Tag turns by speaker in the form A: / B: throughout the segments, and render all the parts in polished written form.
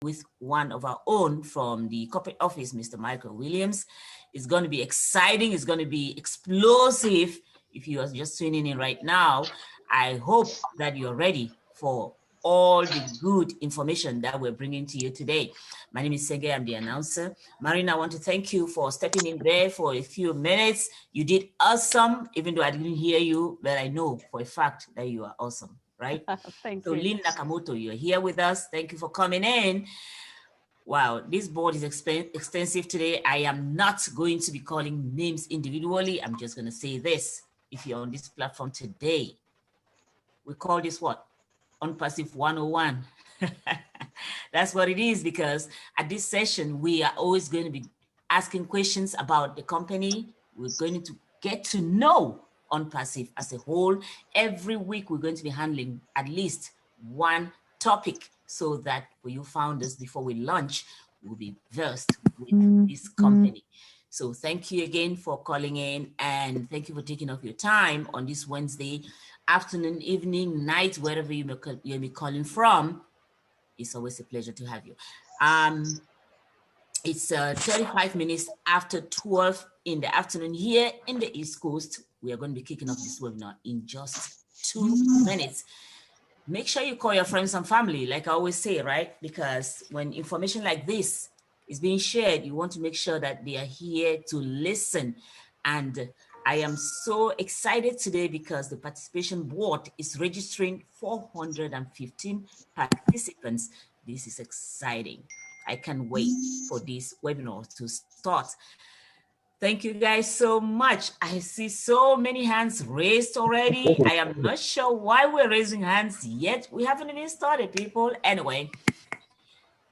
A: with one of our own from the corporate office, Mr. Michael Williams. It's going to be exciting. It's going to be explosive. If you are just tuning in right now, I hope that you're ready for all the good information that we're bringing to you today. My name is Senge. I'm the announcer. Marina, I want to thank you for stepping in there for a few minutes. You did awesome, even though I didn't hear you, but I know for a fact that you are awesome, right?
B: Thank
A: you. Lynn Nakamoto, you're here with us. Thank you for coming in. Wow, this board is extensive today. I am not going to be calling names individually. I'm just going to say this. If you're on this platform today, we call this what? Onpassive 101. That's what it is, because at this session, we are always going to be asking questions about the company. We're going to get to know Onpassive as a whole. Every week, we're going to be handling at least one topic so that for you founders, before we launch, we'll be versed with this company. So thank you again for calling in, and thank you for taking off your time on this Wednesday afternoon, evening, night, wherever you may be calling from. It's always a pleasure to have you. It's 35 minutes after 12 in the afternoon here in the East Coast. We are going to be kicking off this webinar in just 2 minutes. Make sure you call your friends and family, like I always say, right? Because when information like this is being shared, you want to make sure that they are here to listen. And I am so excited today because the participation board is registering 415 participants. This is exciting. I can't wait for this webinar to start. Thank you guys so much. I see so many hands raised already. I am not sure why we're raising hands yet. We haven't even started, people. Anyway,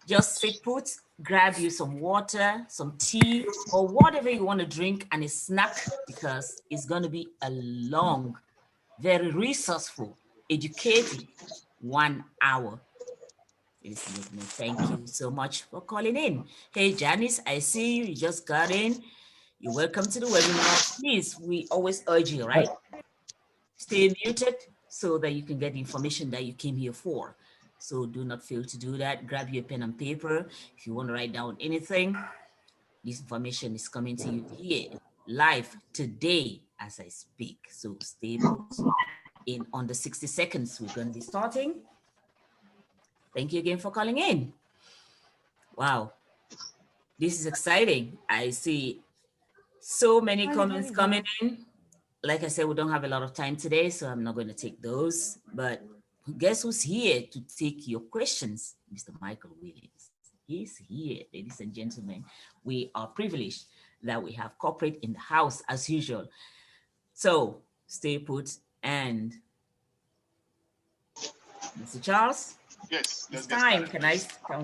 A: just stay put, grab you some water, some tea, or whatever you want to drink, and a snack, because it's going to be a long, very resourceful, educative 1 hour. Thank you so much for calling in. Hey, Janice, I see you. You just got in. You're welcome to the webinar. Please, we always urge you, right? Stay muted so that you can get the information that you came here for. So do not fail to do that. Grab your pen and paper. If you want to write down anything, this information is coming to you here live today as I speak. So stay put. In under 60 seconds, we're going to be starting. Thank you again for calling in. Wow, this is exciting. I see so many comments coming in. Like I said, we don't have a lot of time today, so I'm not going to take those. But guess who's here to take your questions? Mr. Michael Williams. He's here, ladies and gentlemen. We are privileged that we have corporate in the house as usual. So stay put. And Mr. Charles?
C: Yes,
A: it's time. Can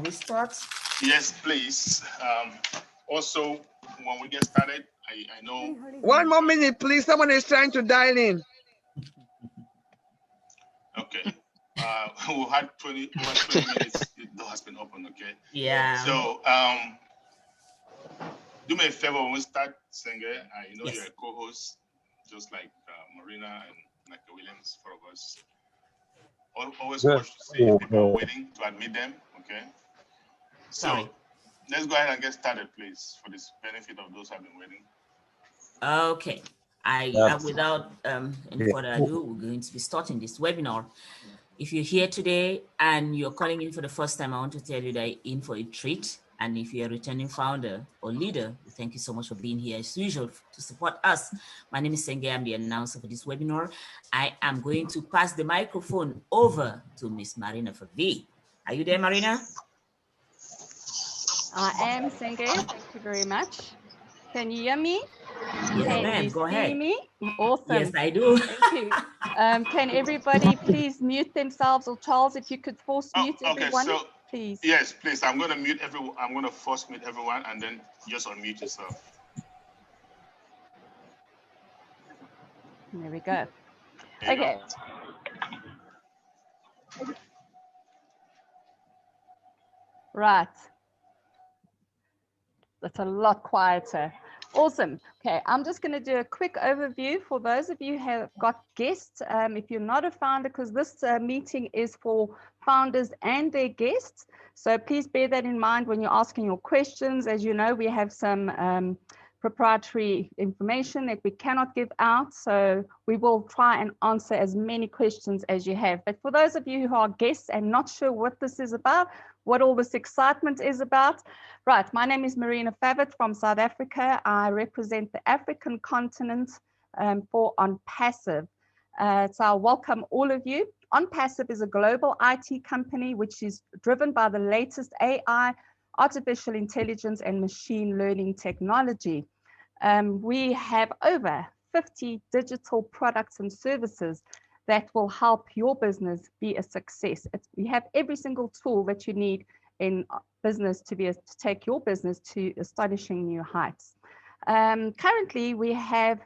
A: we start?
C: Yes, please. Also, when we get started, I know.
D: 1 more minute, please. Someone is trying to dial in.
C: Okay. We had 20 minutes. The door has been open. Okay.
A: Yeah.
C: So, do me a favor when we start, Senge. I know you're a co-host, just like Marina and Michael Williams, four of us. Always watch to see if people are waiting to admit them. Okay. So let's go ahead and get started, please, for this benefit of those who have been waiting.
A: Okay. Without any further ado, we're going to be starting this webinar. If you're here today and you're calling in for the first time, I want to tell you that you're in for a treat. And if you're a returning founder or leader, thank you so much for being here as usual to support us. My name is Senge. I'm the announcer for this webinar. I am going to pass the microphone over to Miss Marina Favi. Are you there, Marina?
B: I am, Senge. Thank you very much. Can you hear me?
A: Yes, ma'am. Go ahead.
B: See me? Awesome.
A: Yes, I do.
B: Thank you. Can everybody please mute themselves, or Charles, if you could force mute everyone, so, please.
C: Yes, please. I'm going to mute everyone. I'm going to force mute everyone, and then just unmute yourself.
B: There we go. Okay. Right. That's a lot quieter. Awesome. Okay, I'm just going to do a quick overview for those of you who have got guests. If you're not a founder, because this meeting is for founders and their guests. So please bear that in mind when you're asking your questions. As you know, we have some proprietary information that we cannot give out. So we will try and answer as many questions as you have. But for those of you who are guests and not sure what this is about, what all this excitement is about, right, my name is Marina Favett from South Africa. I represent the African continent for Onpassive. So I welcome all of you. Onpassive is a global IT company which is driven by the latest AI, artificial intelligence, and machine learning technology. We have over 50 digital products and services that will help your business be a success. We have every single tool that you need in business to take your business to astonishing new heights. Currently, we have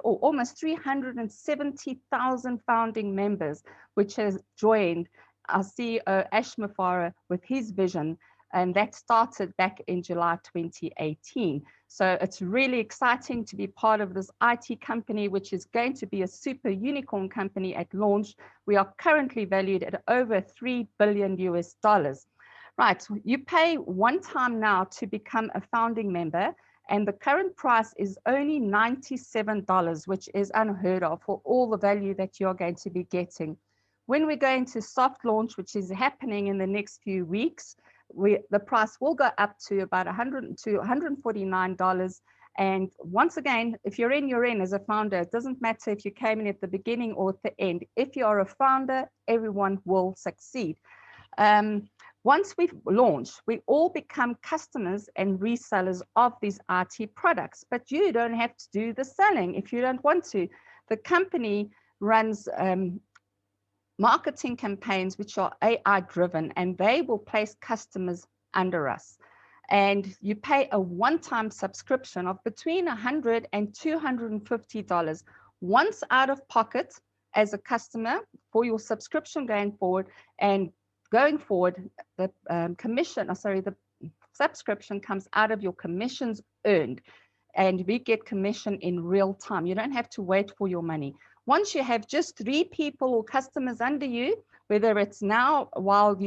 B: almost 370,000 founding members, which has joined our CEO, Ash Mufareh, with his vision, and that started back in July 2018. So it's really exciting to be part of this IT company, which is going to be a super unicorn company at launch. We are currently valued at over $3 billion US. Right, you pay one time now to become a founding member, and the current price is only $97, which is unheard of for all the value that you're going to be getting. When we go into soft launch, which is happening in the next few weeks, the price will go up to about $149. And once again, if you're in, you're in as a founder. It doesn't matter if you came in at the beginning or at the end. If you are a founder, everyone will succeed. Once we launch, we all become customers and resellers of these IT products, but you don't have to do the selling if you don't want to. The company runs marketing campaigns which are AI driven, and they will place customers under us. And you pay a one-time subscription of between $100 and $250 once out of pocket as a customer for your subscription going forward. And going forward, the the subscription comes out of your commissions earned, and we get commission in real time. You don't have to wait for your money. Once you have just 3 people or customers under you, whether it's now while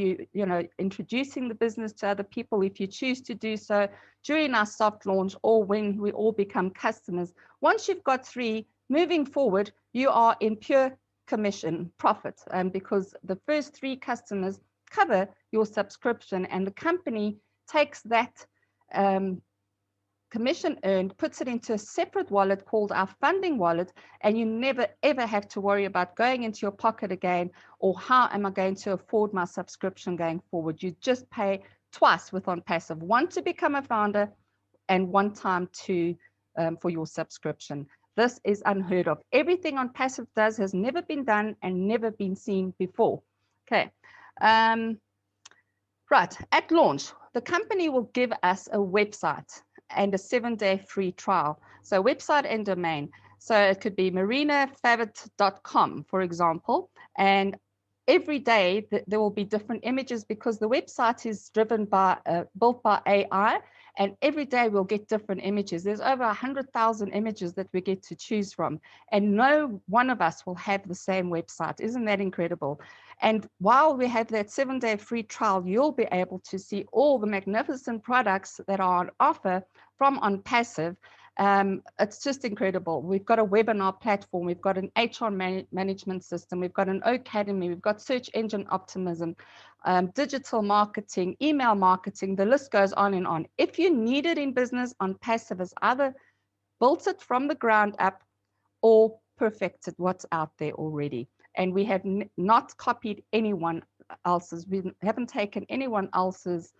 B: introducing the business to other people, if you choose to do so during our soft launch, or when we all become customers, once you've got 3, moving forward, you are in pure commission profit, because the first 3 customers cover your subscription, and the company takes that commission earned, puts it into a separate wallet called our funding wallet, and you never ever have to worry about going into your pocket again, or how am I going to afford my subscription going forward. You just pay twice with Onpassive, one to become a founder and one time for your subscription. This is unheard of. Everything Onpassive does has never been done and never been seen before. Okay. Right, at launch, the company will give us a website and a 7-day free trial. So website and domain. So it could be marinafavett.com, for example. And every day there will be different images, because the website is driven by, built by AI. And every day we'll get different images. There's over 100,000 images that we get to choose from. And no one of us will have the same website. Isn't that incredible? And while we have that 7-day free trial, you'll be able to see all the magnificent products that are on offer from Onpassive. It's just incredible. We've got a webinar platform. We've got an HR management system. We've got an academy. We've got search engine optimism, digital marketing, email marketing. The list goes on and on. If you need it in business, Onpassive has either built it from the ground up or perfected what's out there already. And we have not copied anyone else's. We haven't taken anyone else's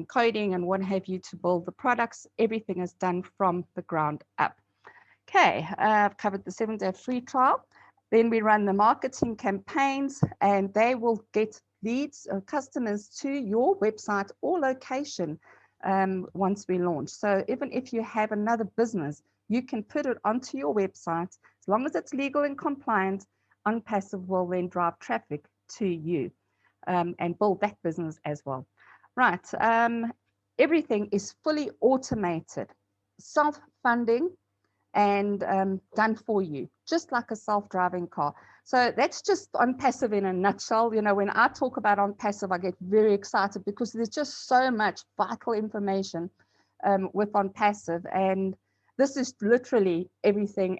B: coding and what have you to build the products. Everything is done from the ground up. Okay, I've covered the 7-day free trial. Then we run the marketing campaigns, and they will get leads, customers to your website or location once we launch. So even if you have another business, you can put it onto your website. As long as it's legal and compliant, Onpassive will then drive traffic to you and build that business as well. Right, everything is fully automated, self-funding, and done for you, just like a self-driving car. So that's just Onpassive in a nutshell. You know, when I talk about Onpassive, I get very excited because there's just so much vital information with Onpassive. And this is literally everything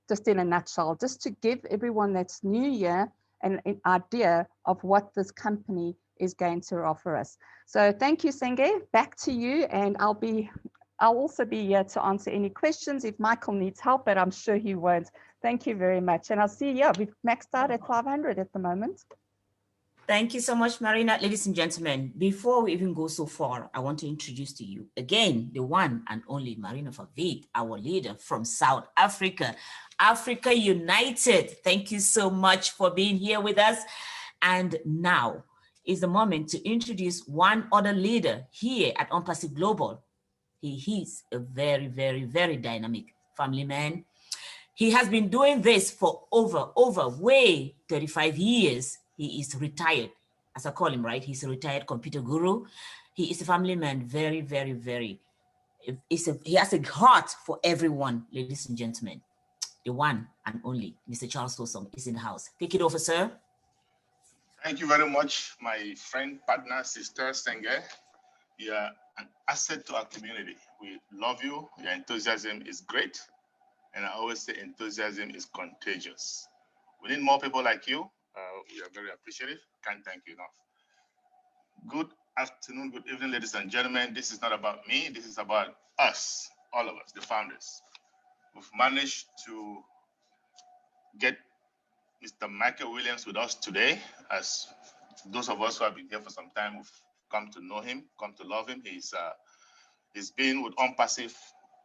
B: just in a nutshell, just to give everyone that's new here an idea of what this company is going to offer us. So thank you, Senge. Back to you, and I'll also be here to answer any questions if Michael needs help, but I'm sure he won't. Thank you very much. And I'll see, yeah, we've maxed out at 500 at the moment.
A: Thank you so much, Marina. Ladies and gentlemen, before we even go so far, I want to introduce to you again, the one and only Marina Favid, our leader from South Africa, Africa United. Thank you so much for being here with us. And now is the moment to introduce one other leader here at Onpassive Global. He is a very, very, very dynamic family man. He has been doing this for way 35 years. He is retired, as I call him, right? He's a retired computer guru. He is a family man, very, very, very. He has a heart for everyone, ladies and gentlemen. The one and only Mr. Charles Tosong is in the house. Take it over, sir.
C: Thank you very much, my friend, partner, sister, Senge. You are an asset to our community. We love you. Your enthusiasm is great. And I always say enthusiasm is contagious. We need more people like you. We are very appreciative. Can't thank you enough. Good afternoon, good evening, ladies and gentlemen. This is not about me. This is about us, all of us, the founders. We've managed to get Mr. Michael Williams with us today. As those of us who have been here for some time, we've come to know him, come to love him. He's been with Onpassive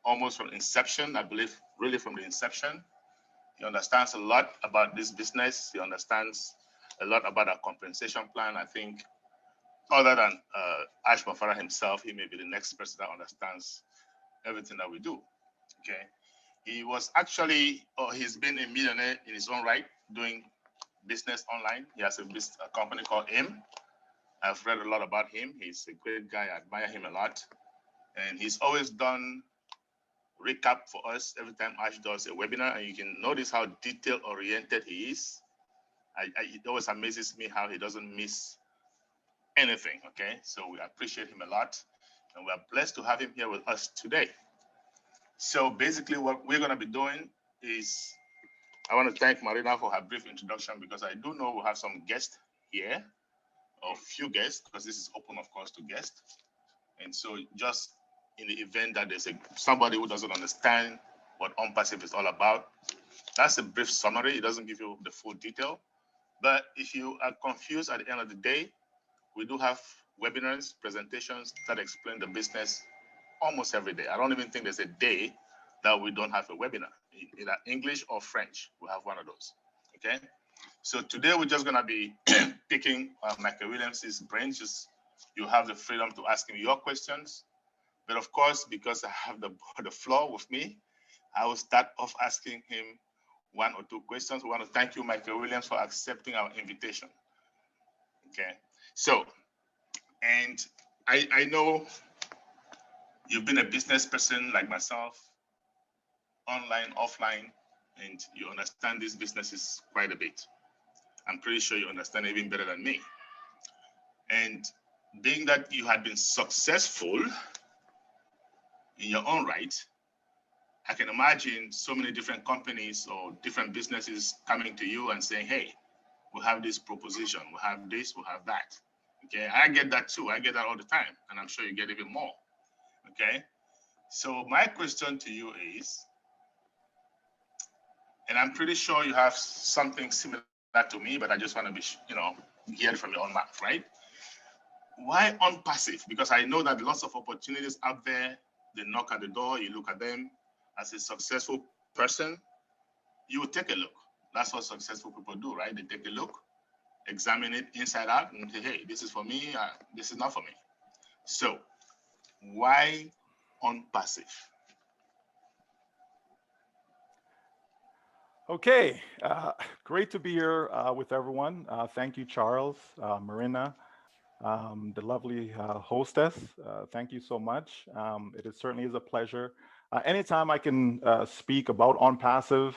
C: almost from inception, I believe, really from the inception. He understands a lot about this business. He understands a lot about our compensation plan. I think other than Ash Mufareh himself, he may be the next person that understands everything that we do, okay? He was actually, he's been a millionaire in his own right, doing business online. He has a company called AIM. I've read a lot about him. He's a great guy. I admire him a lot. And he's always done recap for us every time Ash does a webinar, and you can notice how detail oriented he is. It always amazes me how he doesn't miss anything, okay? So we appreciate him a lot, and we're blessed to have him here with us today. So basically what we're gonna be doing is, I wanna thank Marina for her brief introduction, because I do know we'll have some guests here, or few guests, because this is open, of course, to guests. And so just in the event that there's somebody who doesn't understand what Onpassive is all about, that's a brief summary. It doesn't give you the full detail. But if you are confused at the end of the day, we do have webinars, presentations that explain the business almost every day. I don't even think there's a day that we don't have a webinar, either English or French. We have one of those, okay? So today we're just gonna be picking Michael Williams' brains. Just, you have the freedom to ask him your questions. But of course, because I have the floor with me, I will start off asking him one or two questions. We want to thank you, Michael Williams, for accepting our invitation. Okay, so, and I know you've been a business person like myself, online, offline, and you understand these businesses quite a bit. I'm pretty sure you understand even better than me. And being that you had been successful in your own right, I can imagine so many different companies or different businesses coming to you and saying, hey, we have this proposition, we have this, we have that. Okay, I get that too. I get that all the time, and I'm sure you get even more. Okay, so my question to you is, and I'm pretty sure you have something similar to me, but I just want to be, hear it from your own mouth, right? Why Onpassive? Because I know that lots of opportunities out there, they knock at the door, you look at them. As a successful person, you will take a look. That's what successful people do, right? They take a look, examine it inside out, and say, hey, this is for me, this is not for me. So why Onpassive?
E: Okay, great to be here with everyone. Thank you, Charles, Marina, the lovely hostess. Thank you so much. It certainly is a pleasure. Anytime I can speak about Onpassive,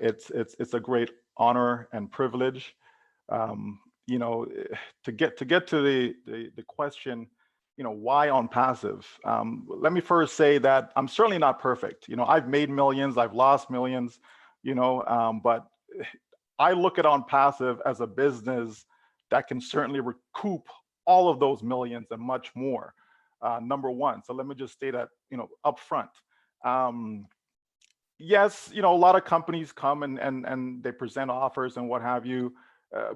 E: it's a great honor and privilege. You know, to get to the question, you know, why Onpassive? Let me first say that I'm certainly not perfect. You know, I've made millions, I've lost millions, you know, but I look at Onpassive as a business that can certainly recoup all of those millions and much more. Number one. So let me just state that, you know, up front. Yes, you know, a lot of companies come and they present offers and what have you.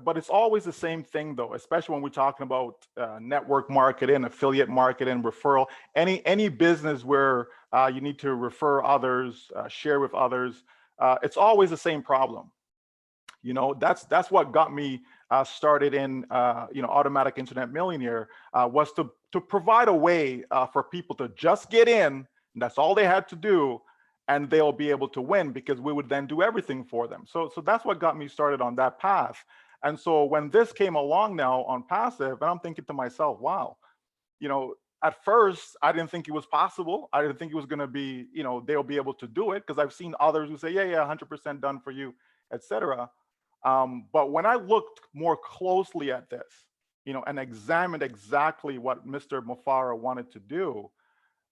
E: But it's always the same thing, though, especially when we're talking about network marketing, affiliate marketing, referral, any business where you need to refer others, share with others. It's always the same problem. You know, that's what got me started in, you know, Automatic Internet Millionaire, was to provide a way for people to just get in. And that's all they had to do, and they'll be able to win, because we would then do everything for them. So that's what got me started on that path. And so when this came along now Onpassive, and I'm thinking to myself, wow, you know, at first I didn't think it was possible. I didn't think it was going to be, you know, they'll be able to do it, because I've seen others who say, yeah, 100% done for you, etc. But when I looked more closely at this, you know, and examined exactly what Mr. Mufareh wanted to do,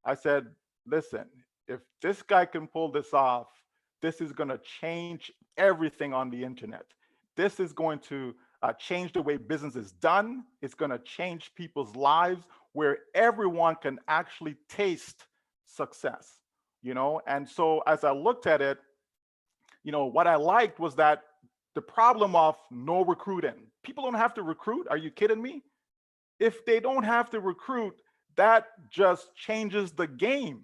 E: I said, listen, if this guy can pull this off, this is going to change everything on the internet. This is going to change the way business is done. It's going to change people's lives, where everyone can actually taste success, you know? And so as I looked at it, you know, what I liked was that the problem of no recruiting. People don't have to recruit. Are you kidding me? If they don't have to recruit, that just changes the game,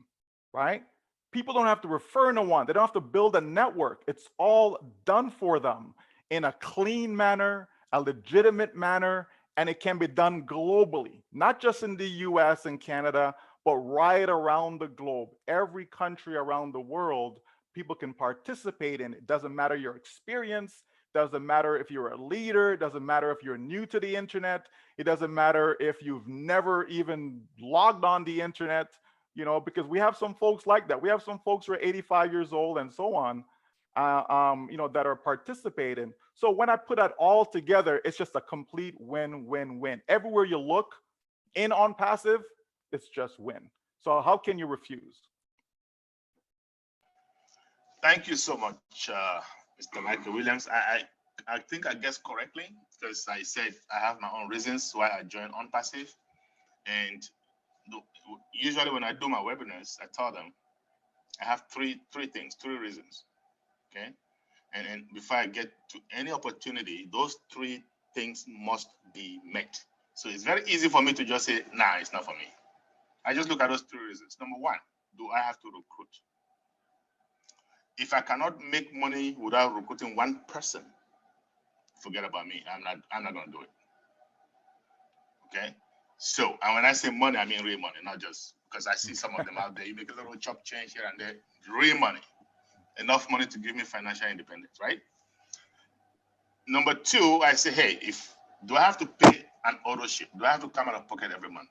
E: right? People don't have to refer no one. They don't have to build a network. It's all done for them in a clean manner, a legitimate manner, and it can be done globally, not just in the US and Canada, but right around the globe. Every country around the world, people can participate in it. It doesn't matter your experience. Doesn't matter if you're a leader. It doesn't matter if you're new to the internet. It doesn't matter if you've never even logged on the internet, you know, because we have some folks like that. We have some folks who are 85 years old and so on, you know, that are participating. So when I put that all together, it's just a complete win-win-win. Everywhere you look in Onpassive, it's just win. So how can you refuse?
C: Thank you so much, Mr. Michael Williams. I think I guessed correctly, because I said I have my own reasons why I joined Onpassive. And usually when I do my webinars, I tell them I have three reasons, okay? And before I get to any opportunity, those three things must be met. So it's very easy for me to just say, nah, it's not for me. I just look at those three reasons. Number one, do I have to recruit? If I cannot make money without recruiting one person, forget about me. I'm not going to do it. Okay. So, and when I say money, I mean real money, not just because I see some of them out there. You make a little chop change here and there. Real money, enough money to give me financial independence, right? Number two, I say, hey, do I have to pay an auto ship? Do I have to come out of pocket every month?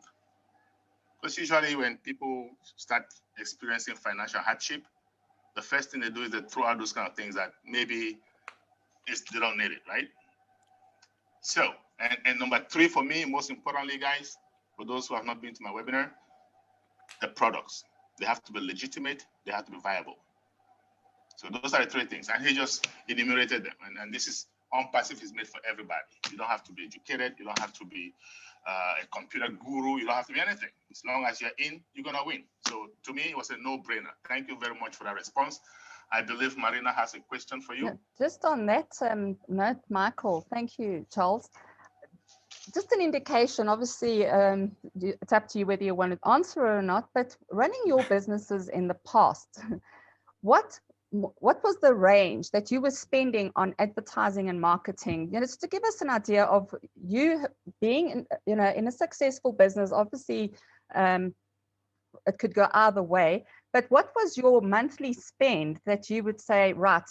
C: Because usually when people start experiencing financial hardship, the first thing they do is they throw out those kind of things that maybe they don't need it, right? So, and number three for me, most importantly, guys, for those who have not been to my webinar, the products. They have to be legitimate, they have to be viable. So those are the three things. And he just enumerated them. And this is Onpassive is made for everybody. You don't have to be educated, you don't have to be a computer guru, you don't have to be anything. As long as you're in, you're gonna win. So to me, it was a no-brainer. Thank you very much for that response. I believe Marina has a question for you.
B: Just on that note, Michael, thank you, Charles. Just an indication, obviously, it's up to you whether you want to answer or not, but running your businesses in the past, what was the range that you were spending on advertising and marketing? You know, just to give us an idea of you being, in a successful business. Obviously, it could go either way. But what was your monthly spend that you would say, right,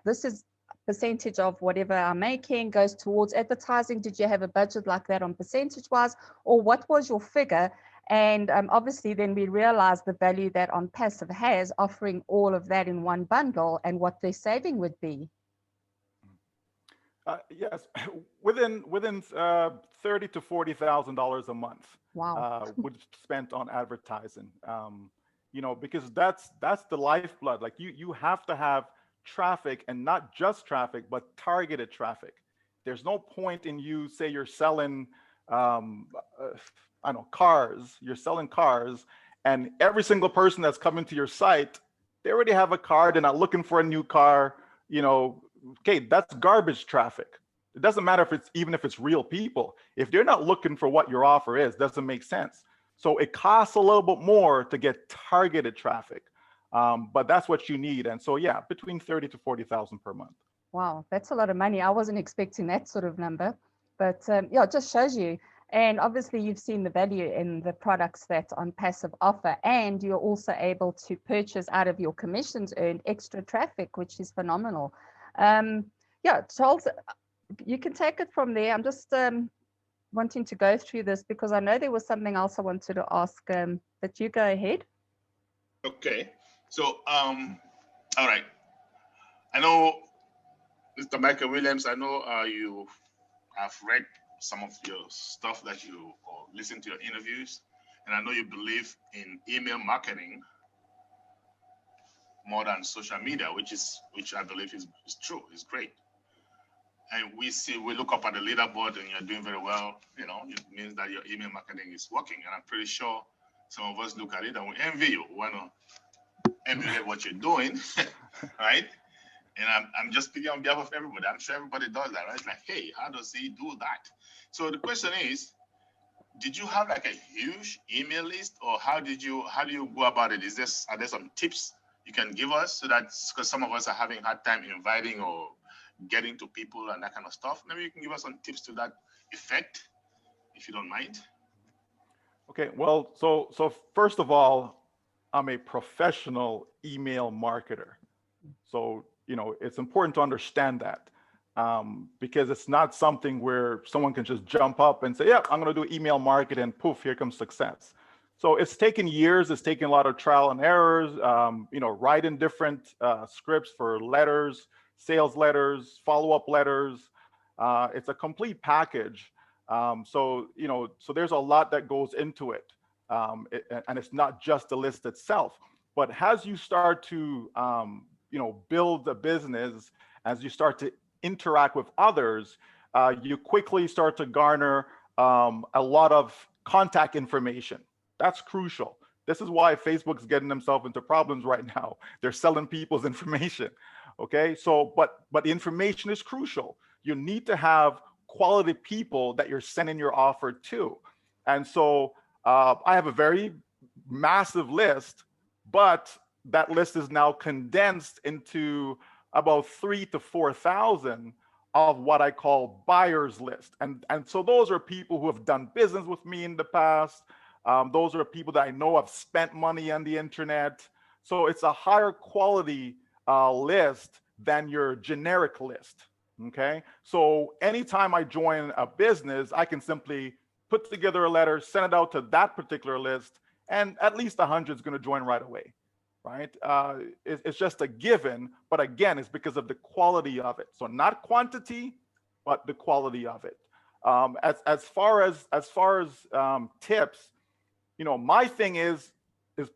B: this is percentage of whatever I'm making goes towards advertising? Did you have a budget like that on percentage wise, or what was your figure? And obviously then we realized the value that Onpassive has, offering all of that in one bundle and what their saving would be.
E: Yes, within 30 to $40,000 a month.
B: Wow.
E: Would spent on advertising. Because that's the lifeblood. Like you have to have traffic, and not just traffic, but targeted traffic. There's no point in you say you're selling, I don't know, cars. You're selling cars, and every single person that's coming to your site, they already have a car. They're not looking for a new car. Okay, that's garbage traffic. It doesn't matter even if it's real people. If they're not looking for what your offer is, doesn't make sense. So it costs a little bit more to get targeted traffic, but that's what you need. And so yeah, between 30 to 40,000 per month.
B: Wow, that's a lot of money. I wasn't expecting that sort of number, but yeah, it just shows you. And obviously you've seen the value in the products that Onpassive offer, and you're also able to purchase out of your commissions earned extra traffic, which is phenomenal. Yeah, Charles, you can take it from there. I'm just wanting to go through this because I know there was something else I wanted to ask, but you go ahead.
C: Okay, so all right. I know, Mr. Michael Williams, I know you have read some of your stuff that or listened to your interviews, and I know you believe in email marketing more than social media, which I believe is true, is great. And we look up at the leaderboard and you're doing very well, it means that your email marketing is working. And I'm pretty sure some of us look at it and we envy you. We want to emulate what you're doing, right? And I'm just speaking on behalf of everybody. I'm sure everybody does that, right? It's like, hey, how does he do that? So the question is, did you have like a huge email list, or how do you go about it? Are there some tips you can give us, so that, because some of us are having a hard time inviting or getting to people and that kind of stuff? Maybe you can give us some tips to that effect, if you don't mind.
E: Okay, well, so first of all, I'm a professional email marketer. So, it's important to understand that, because it's not something where someone can just jump up and say, yeah, I'm going to do email marketing, and poof, here comes success. So it's taken years. It's taken a lot of trial and errors, writing different scripts for letters, sales letters, follow-up letters. It's a complete package. So there's a lot that goes into it. And it's not just the list itself, but as you start to, build a business, as you start to interact with others, you quickly start to garner a lot of contact information. That's crucial. This is why Facebook's getting themselves into problems right now. They're selling people's information. Okay, so but the information is crucial. You need to have quality people that you're sending your offer to. And so I have a very massive list, but that list is now condensed into about 3,000 to 4,000 of what I call buyers list. And so those are people who have done business with me in the past. Those are people that I know have spent money on the internet. So it's a higher quality list than your generic list. Okay, so anytime I join a business, I can simply put together a letter, send it out to that particular list, and at least 100 is going to join right away, right? It's just a given, but again, it's because of the quality of it. So not quantity, but the quality of it. As far as tips, my thing is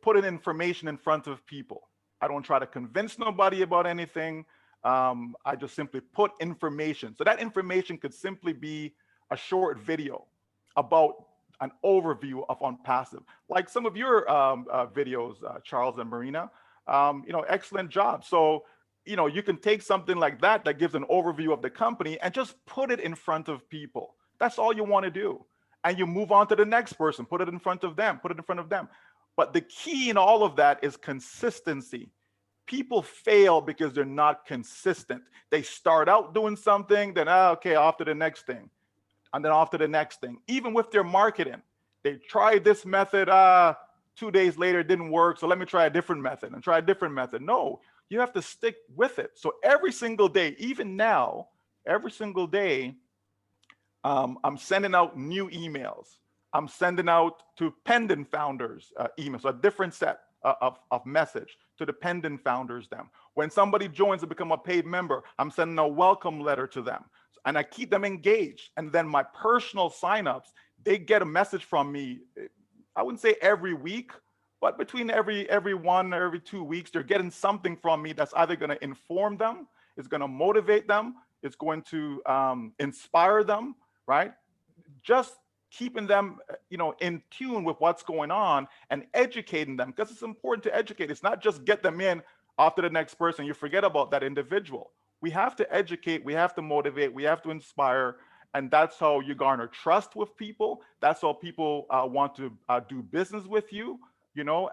E: putting information in front of people. I don't try to convince nobody about anything. I just simply put information. So that information could simply be a short video about an overview of Onpassive, like some of your videos, Charles and Marina. Excellent job. So, you can take something like that gives an overview of the company and just put it in front of people. That's all you want to do. And you move on to the next person, put it in front of them, put it in front of them. But the key in all of that is consistency. People fail because they're not consistent. They start out doing something, then, okay, off to the next thing, and then off to the next thing. Even with their marketing, they tried this method, 2 days later, it didn't work, so let me try a different method and try a different method. No, you have to stick with it. So every single day, even now, every single day, I'm sending out new emails. I'm sending out to pending founders emails, so a different set of message to the pending founders them. When somebody joins to become a paid member, I'm sending a welcome letter to them. and I keep them engaged. And then my personal signups, they get a message from me. I wouldn't say every week, but between every 1 or every 2 weeks, they're getting something from me that's either going to inform them, it's going to motivate them, it's going to inspire them, right? Just keeping them, in tune with what's going on and educating them, because it's important to educate. It's not just get them in after the next person. You forget about that individual. We have to educate, we have to motivate, we have to inspire, and that's how you garner trust with people. That's how people want to do business with you,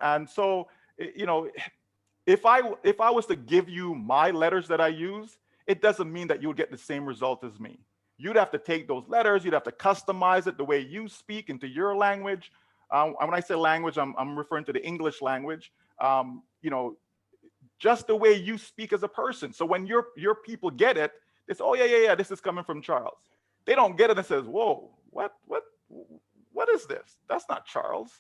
E: And so, if I was to give you my letters that I use, it doesn't mean that you'll get the same result as me. You'd have to take those letters, you'd have to customize it the way you speak into your language. When I say language, I'm referring to the English language. Just the way you speak as a person. So when your people get it, it's, oh yeah, this is coming from Charles. They don't get it and says, whoa, what is this? That's not Charles,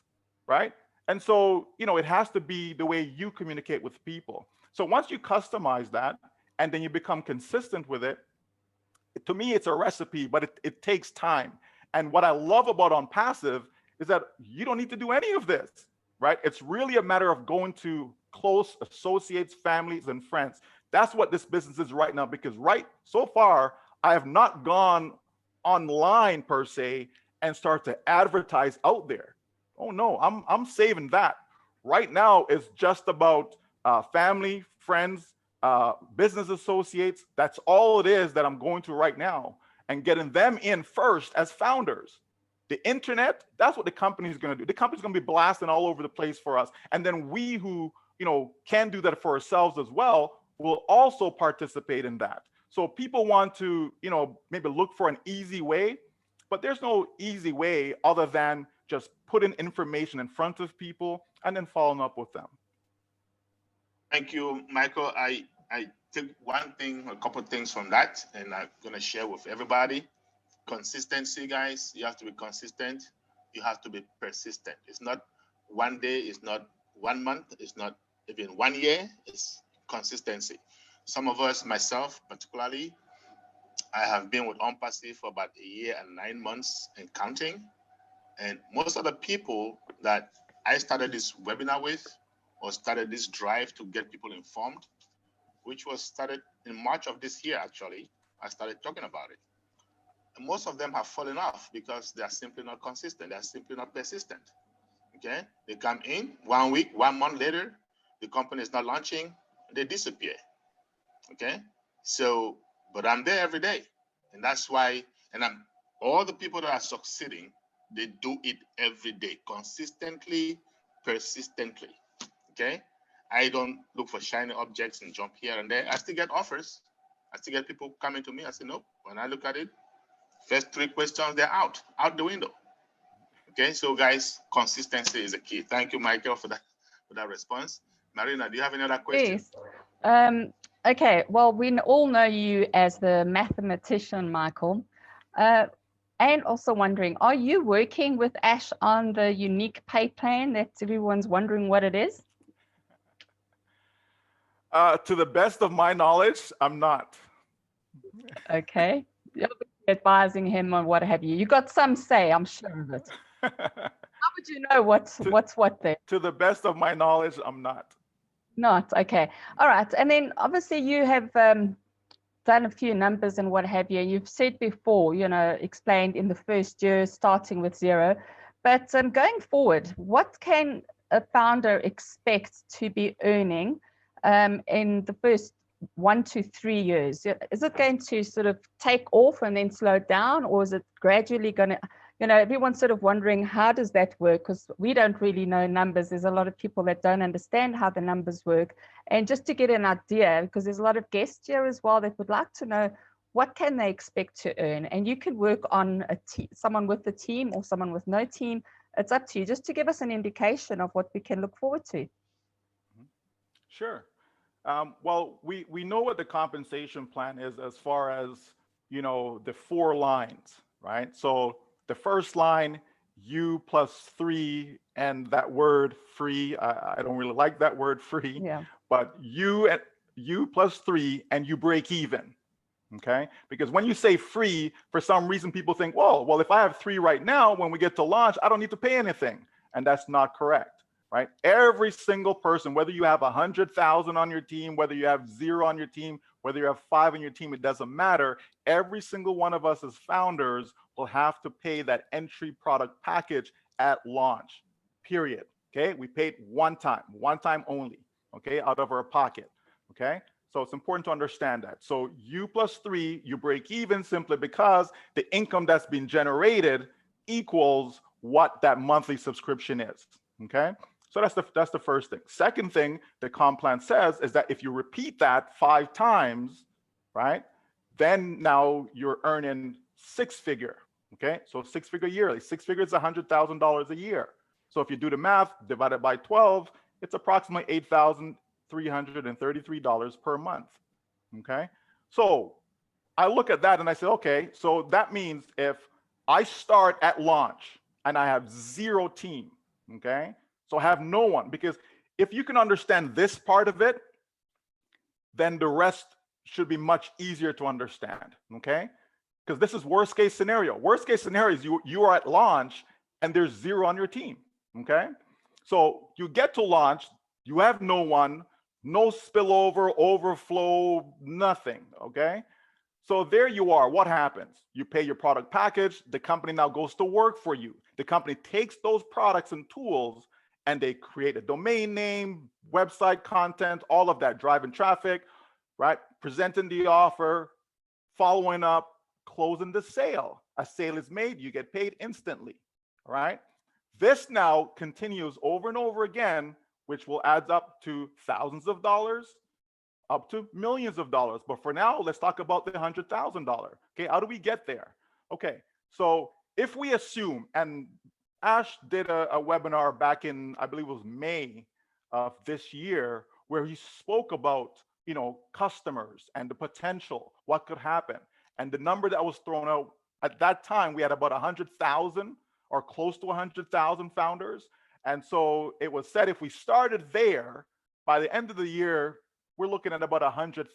E: right? And so, it has to be the way you communicate with people. So once you customize that and then you become consistent with it, to me, it's a recipe, but it takes time. And what I love about Onpassive is that you don't need to do any of this, right? It's really a matter of going to close associates, families, and friends. That's what this business is right now, because so far, I have not gone online per se and start to advertise out there. Oh no, I'm saving that. Right now, it's just about family, friends, business associates. That's all it is that I'm going to right now, and getting them in first as founders. The internet, that's what the company is going to do. The company's going to be blasting all over the place for us. And then we who, can do that for ourselves as well, will also participate in that. So people want to, maybe look for an easy way, but there's no easy way other than just putting information in front of people and then following up with them.
C: Thank you, Michael. I took a couple of things from that, and I'm going to share with everybody. Consistency, guys. You have to be consistent. You have to be persistent. It's not one day, it's not 1 month, it's not even 1 year, it's consistency. Some of us, myself particularly, I have been with Onpassive for about 1 year and 9 months and counting. And most of the people that I started this webinar with, or started this drive to get people informed, which was started in March of this year, actually, I started talking about it. And most of them have fallen off because they are simply not consistent. They are simply not persistent. Okay? They come in 1 week, 1 month later, the company is not launching, they disappear. Okay? So, but I'm there every day. And that's why, all the people that are succeeding, they do it every day, consistently, persistently. Okay? I don't look for shiny objects and jump here and there. I still get offers. I still get people coming to me. I say, nope. When I look at it, first 3 questions, they're out the window. Okay, so guys, consistency is a key. Thank you, Michael, for that response. Marina, do you have any other questions?
B: Yes. Okay, well, we all know you as the mathematician, Michael. And also wondering, are you working with Ash on the unique pay plan that everyone's wondering what it is?
E: To the best of my knowledge, I'm not.
B: Okay. You're advising him on what have you. You got some say, I'm sure of it. How would you know what's what there?
E: To the best of my knowledge, I'm not.
B: Not, okay. All right. And then obviously you have done a few numbers and what have you. You've said before, explained in the first year, starting with 0. But going forward, what can a founder expect to be earning in the first 1 to 3 years? Is it going to sort of take off and then slow down, or is it gradually going to, everyone's sort of wondering, how does that work? Because we don't really know numbers. There's a lot of people that don't understand how the numbers work. And just to get an idea, because there's a lot of guests here as well that would like to know, what can they expect to earn? And you can work on someone with a team or someone with no team. It's up to you, just to give us an indication of what we can look forward to.
E: Sure. Well, we know what the compensation plan is as far as, the 4 lines, right? So the first line, you plus 3, and that word free, I don't really like that word free,
B: yeah.
E: But you plus 3 and you break even, Okay, because when you say free, for some reason people think, well, if I have 3 right now, when we get to launch, I don't need to pay anything. And that's not correct, right? Every single person, whether you have 100,000 on your team, whether you have 0 on your team, whether you have 5 on your team, it doesn't matter. Every single one of us as founders will have to pay that entry product package at launch, period. Okay, we paid one time only, okay, out of our pocket, okay? So it's important to understand that. So you plus 3, you break even simply because the income that's been generated equals what that monthly subscription is, okay? So that's the first thing. Second thing the comp plan says is that if you repeat that 5 times, right, then now you're earning 6-figure, okay? So 6-figure yearly. 6 figures is $100,000 a year. So if you do the math, divided by 12, it's approximately $8,333 per month, okay? So I look at that and I say, okay, so that means if I start at launch and I have 0 team, okay? So I have no one, because if you can understand this part of it, then the rest should be much easier to understand, okay? Because this is worst case scenario. Worst case scenario is you are at launch and there's 0 on your team, okay? So you get to launch, you have no one, no spillover, overflow, nothing, okay? So there you are. What happens? You pay your product package. The company now goes to work for you. The company takes those products and tools and they create a domain name, website content, all of that, driving traffic, right? Presenting the offer, following up, closing the sale. A sale is made, you get paid instantly, right? This now continues over and over again, which will add up to thousands of dollars, up to millions of dollars. But for now, let's talk about the $100,000. Okay, how do we get there? Okay, so if we assume, and Ash did a webinar back in, I believe it was May of this year, where he spoke about, customers and the potential, what could happen. And the number that was thrown out at that time, we had about 100,000 or close to 100,000 founders. And so it was said if we started there, by the end of the year, we're looking at about 100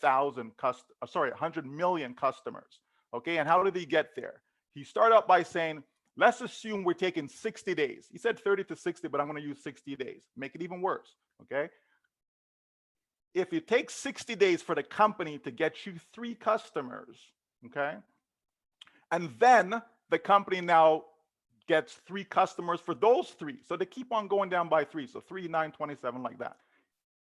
E: million customers. Okay, and how did he get there? He started out by saying, let's assume we're taking 60 days. He said 30 to 60, but I'm going to use 60 days. Make it even worse, okay? If you take 60 days for the company to get you 3 customers, okay? And then the company now gets 3 customers for those 3. So they keep on going down by 3. So 3, 9, 27, like that.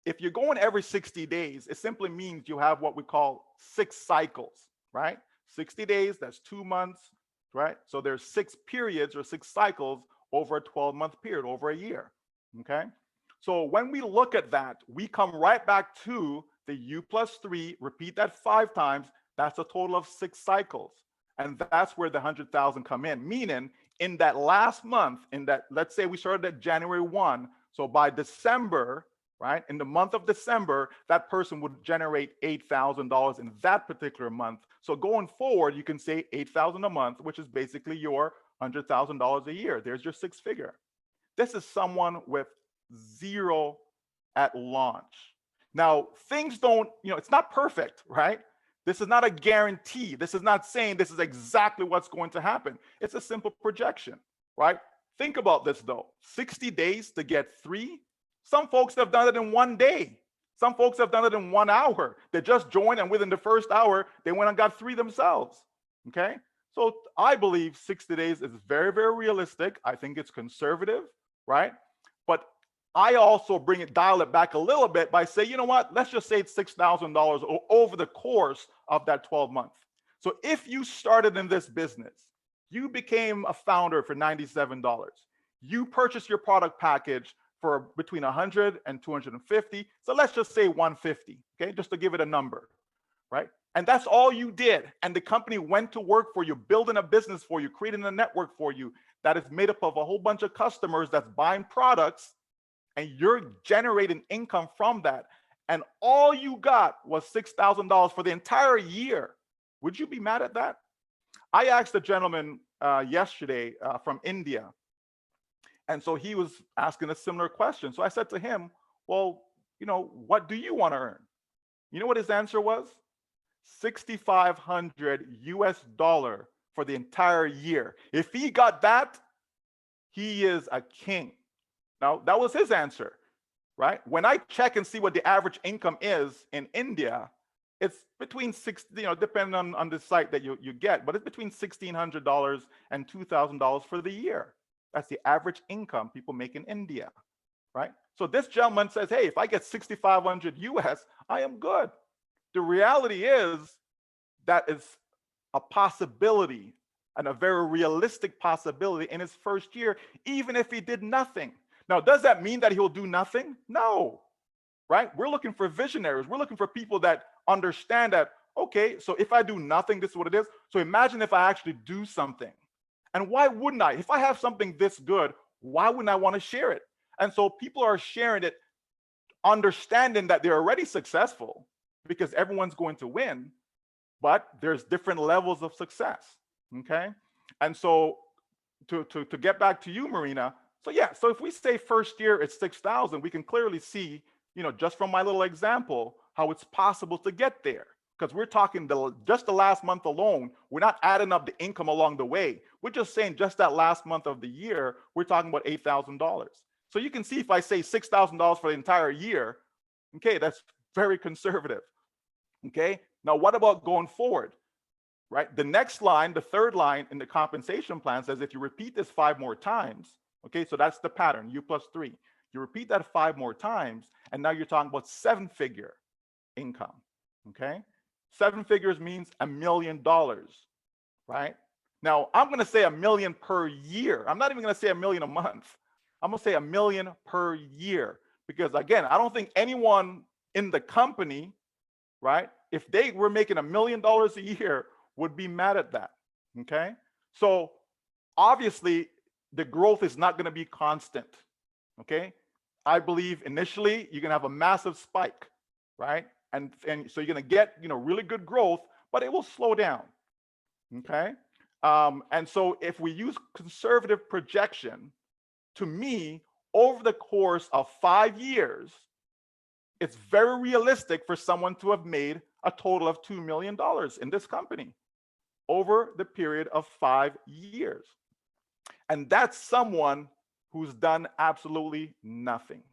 E: If you're going every 60 days, it simply means you have what we call 6 cycles, right? 60 days, that's 2 months, right? So there's 6 periods or 6 cycles over a 12-month period, over a year, okay? So when we look at that, we come right back to the U plus 3, repeat that 5 times, that's a total of 6 cycles. And that's where the 100,000 come in, meaning in that last month, let's say we started at January 1, so by December, right, in the month of December, that person would generate $8,000 in that particular month. So going forward, you can say $8,000 a month, which is basically your $100,000 a year. There's your 6-figure. This is someone with 0 at launch. Now, things don't, it's not perfect, right? This is not a guarantee. This is not saying this is exactly what's going to happen. It's a simple projection, right? Think about this though, 60 days to get 3. Some folks have done it in 1 day. Some folks have done it in 1 hour. They just joined and within the first hour, they went and got 3 themselves, okay? So I believe 60 days is very, very realistic. I think it's conservative, right? But I also dial it back a little bit by saying, you know what, let's just say it's $6,000 over the course of that 12 months. So if you started in this business, you became a founder for $97. You purchased your product package for between 100 and 250. So let's just say 150, okay, just to give it a number, right? And that's all you did. And the company went to work for you, building a business for you, creating a network for you that is made up of a whole bunch of customers that's buying products, and you're generating income from that. And all you got was $6,000 for the entire year. Would you be mad at that? I asked a gentleman yesterday from India. And so he was asking a similar question. So I said to him, well, what do you want to earn? You know what his answer was? $6,500 US for the entire year. If he got that, he is a king. Now, that was his answer, right? When I check and see what the average income is in India, it's between depending on the site that you get, but it's between $1,600 and $2,000 for the year. That's the average income people make in India, right? So this gentleman says, hey, if I get 6,500 US, I am good. The reality is that is a possibility, and a very realistic possibility in his first year, even if he did nothing. Now, does that mean that he'll do nothing? No, right? We're looking for visionaries. We're looking for people that understand that, okay, so if I do nothing, this is what it is. So imagine if I actually do something. And why wouldn't I? If I have something this good, why wouldn't I want to share it? And so people are sharing it, understanding that they're already successful because everyone's going to win, but there's different levels of success, okay? And so to get back to you, Marina, so yeah, so if we say first year it's 6,000, we can clearly see, just from my little example, how it's possible to get there. Because we're talking just the last month alone, we're not adding up the income along the way. We're just saying just that last month of the year, we're talking about $8,000. So you can see if I say $6,000 for the entire year, okay, that's very conservative, okay? Now, what about going forward, right? The next line, the third line in the compensation plan says if you repeat this 5 more times, okay, so that's the pattern, U+3. You repeat that 5 more times, and now you're talking about 7-figure income, okay? 7 figures means $1 million, right? Now, I'm gonna say $1 million per year. I'm not even gonna say $1 million a month. I'm gonna say $1 million per year, because again, I don't think anyone in the company, right, if they were making $1 million a year, would be mad at that, okay? So obviously, the growth is not gonna be constant, okay? I believe initially, you're gonna have a massive spike, right? And so you're gonna get, really good growth, but it will slow down, okay? And so if we use conservative projection, to me, over the course of 5 years, it's very realistic for someone to have made a total of $2 million in this company over the period of 5 years. And that's someone who's done absolutely nothing.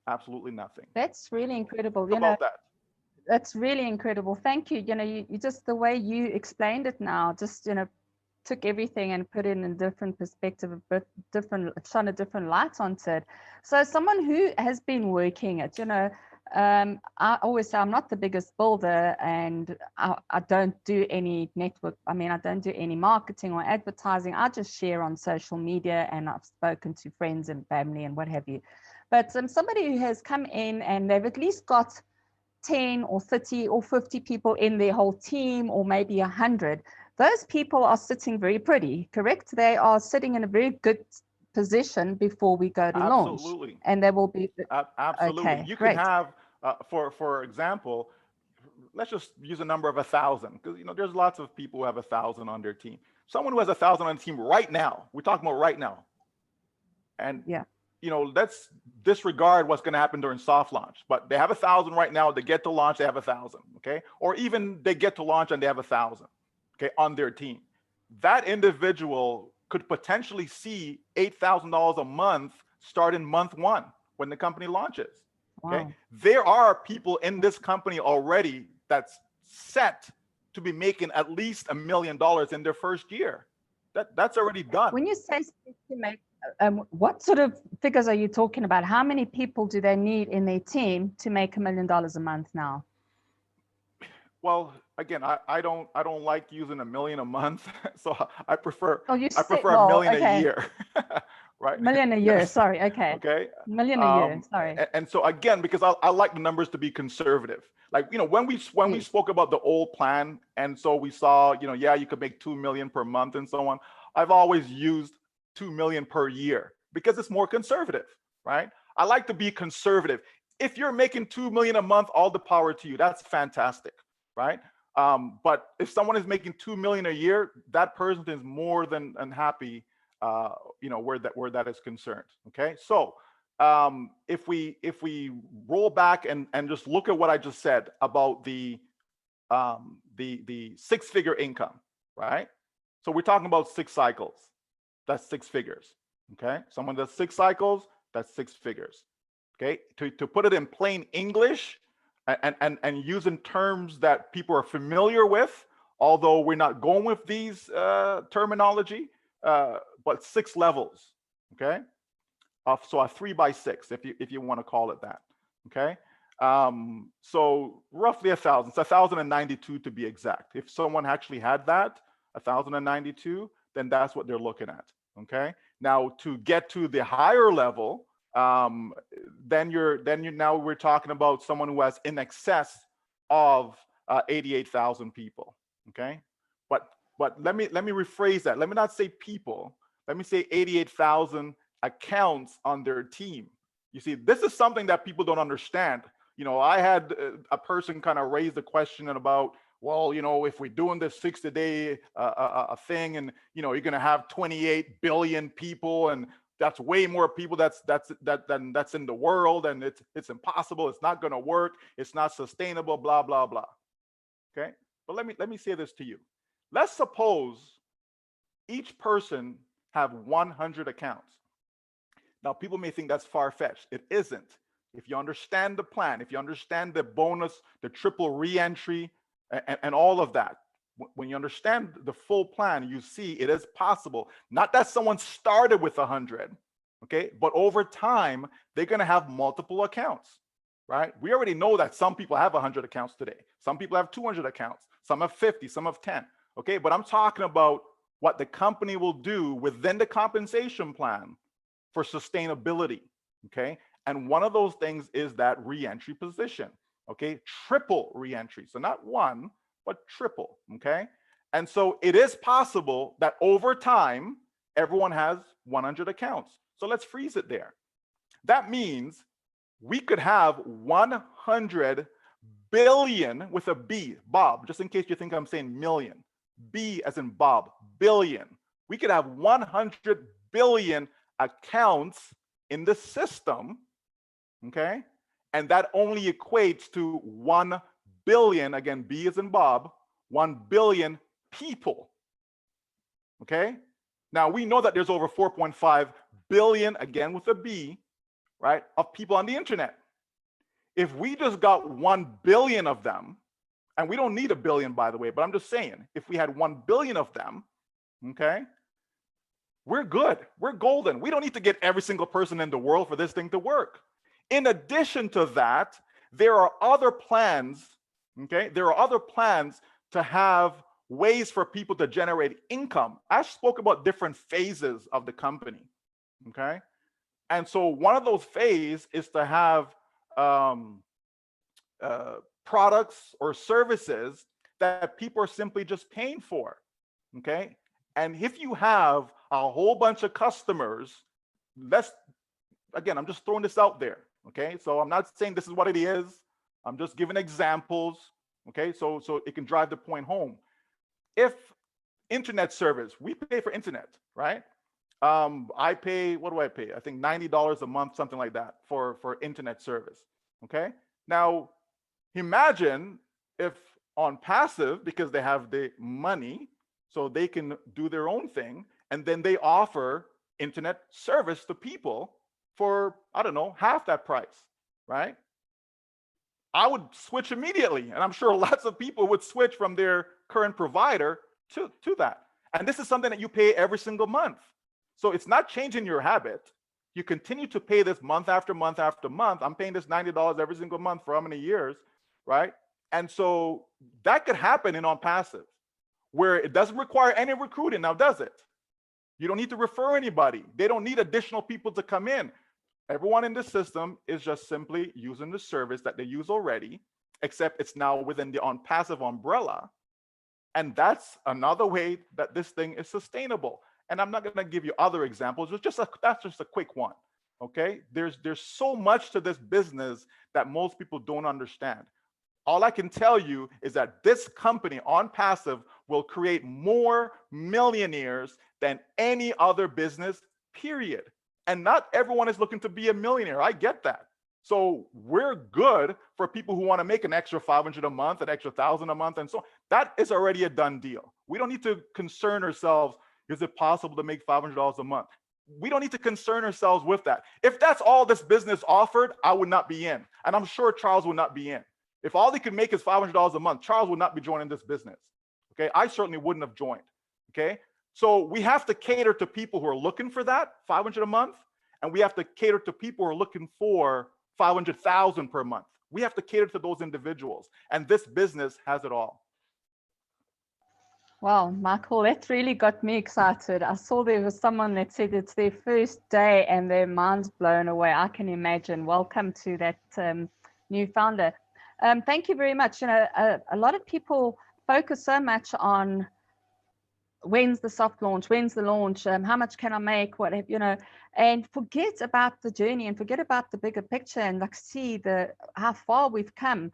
E: Absolutely nothing.
B: That's really incredible.
E: Think about that.
B: That's really incredible. Thank you. You just, the way you explained it now, just, took everything and put it in a different perspective, a bit different, shone a different light onto it. So someone who has been working it, I always say I'm not the biggest builder, and I don't do any network. I mean, I don't do any marketing or advertising. I just share on social media, and I've spoken to friends and family and what have you. But somebody who has come in and they've at least got 10 or 30 or 50 people in their whole team, or maybe 100, those people are sitting very pretty, correct? They are sitting in a very good position before we go to launch.
E: Absolutely.
B: And they will be.
E: Absolutely.
B: Okay,
E: you
B: great.
E: can have, for example, let's just use a number of 1,000, because there's lots of people who have 1,000 on their team. Someone who has 1,000 on the team right now, we're talking about right now. And
B: yeah,
E: let's disregard what's going to happen during soft launch. But they have 1,000 right now. They get to launch, they have 1,000. Okay, or even they get to launch and they have 1,000. Okay, on their team. That individual could potentially see $8,000 a month start in month 1 when the company launches. Okay, wow. There are people in this company already that's set to be making at least $1 million in their first year. That's already done.
B: When you say to make, what sort of figures are you talking about? How many people do they need in their team to make $1 million a month now?
E: Well, again, I don't like using $1 million a month, so I prefer $1 million a year, right? $1
B: million a year, sorry, okay.
E: Okay.
B: $1 million a year, sorry.
E: And so again, because I like the numbers to be conservative. Like when we spoke about the old plan, and so we saw yeah, you could make 2 million per month and so on. I've always used 2 million per year because it's more conservative, right? I like to be conservative. If you're making 2 million a month, all the power to you. That's fantastic. Right? But if someone is making 2 million a year, that person is more than unhappy, where that is concerned. Okay, so if we roll back and just look at what I just said about the the six-figure income, right? So we're talking about 6 cycles. That's 6 figures. Okay. Someone does 6 cycles, that's 6 figures. Okay. To put it in plain English and using terms that people are familiar with, although we're not going with these terminology, but 6 levels. Okay. So a 3 by 6, if you want to call it that. Okay. So roughly 1,000. It's 1,092 to be exact. If someone actually had that, 1,092, then that's what they're looking at. Okay. Now to get to the higher level, then now we're talking about someone who has in excess of 88,000 people. Okay. But let me rephrase that. Let me not say people. Let me say 88,000 accounts on their team. You see, this is something that people don't understand. You know, I had a person kind of raise the question about, well, you know, if we're doing this 60-day thing, and you know, you're going to have 28 billion people, and that's way more people that's in the world, and it's impossible. It's not going to work. It's not sustainable. Blah blah blah. Okay, but let me say this to you. Let's suppose each person have 100 accounts. Now, people may think that's far-fetched. It isn't. If you understand the plan, if you understand the bonus, the triple re-entry, and all of that, when you understand the full plan, you see it is possible. Not that someone started with 100, okay, but over time, they're going to have multiple accounts, right? We already know that some people have 100 accounts today. Some people have 200 accounts. Some have 50, some have 10, okay? But I'm talking about what the company will do within the compensation plan for sustainability, okay? And one of those things is that re-entry position, okay? Triple re-entry. So not one, but triple, okay? And so it is possible that over time, everyone has 100 accounts. So let's freeze it there. That means we could have 100 billion with a B, Bob, just in case you think I'm saying million. B as in Bob, billion. We could have 100 billion accounts in the system, okay? And that only equates to 1 billion, again, B as in Bob, 1 billion people, okay? Now, we know that there's over 4.5 billion, again with a B, right, of people on the internet. If we just got 1 billion of them, and we don't need a billion, by the way, but I'm just saying, if we had 1 billion of them, okay, we're good. We're golden. We don't need to get every single person in the world for this thing to work. In addition to that, there are other plans, okay? There are other plans to have ways for people to generate income. Ash spoke about different phases of the company, okay? And so one of those phases is to have products or services that people are simply just paying for, okay? And if you have a whole bunch of customers, again, I'm just throwing this out there, okay? So I'm not saying this is what it is. I'm just giving examples, okay? So it can drive the point home. If internet service, we pay for internet, right? I pay, what do I pay? I think $90 a month, something like that for internet service, okay? Now, imagine if Onpassive, because they have the money, so they can do their own thing, and then they offer internet service to people for, I don't know, half that price, right? I would switch immediately, and I'm sure lots of people would switch from their current provider to that. And this is something that you pay every single month. So it's not changing your habit. You continue to pay this month after month after month. I'm paying this $90 every single month for how many years, right? And so that could happen in Onpassive, where it doesn't require any recruiting now, does it? You don't need to refer anybody. They don't need additional people to come in. Everyone in the system is just simply using the service that they use already, except it's now within the Onpassive umbrella. And that's another way that this thing is sustainable. And I'm not going to give you other examples. That's just a quick one, okay? There's so much to this business that most people don't understand. All I can tell you is that this company, Onpassive, will create more millionaires than any other business, period. And not everyone is looking to be a millionaire. I get that. So we're good for people who want to make an extra 500 a month, an extra 1,000 a month, and so on. That is already a done deal. We don't need to concern ourselves, is it possible to make $500 a month? We don't need to concern ourselves with that. If that's all this business offered, I would not be in. And I'm sure Charles would not be in. If all they could make is $500 a month, Charles would not be joining this business. Okay, I certainly wouldn't have joined. Okay, so we have to cater to people who are looking for that 500 a month, and we have to cater to people who are looking for 500,000 per month. We have to cater to those individuals, and this business has it all.
B: Wow, Michael, that really got me excited. I saw there was someone that said it's their first day and their mind's blown away. I can imagine. Welcome to that new founder. Thank you very much. You know, a lot of people focus so much on when's the soft launch, when's the launch, how much can I make, whatever, you know, and forget about the journey and forget about the bigger picture and like see how far we've come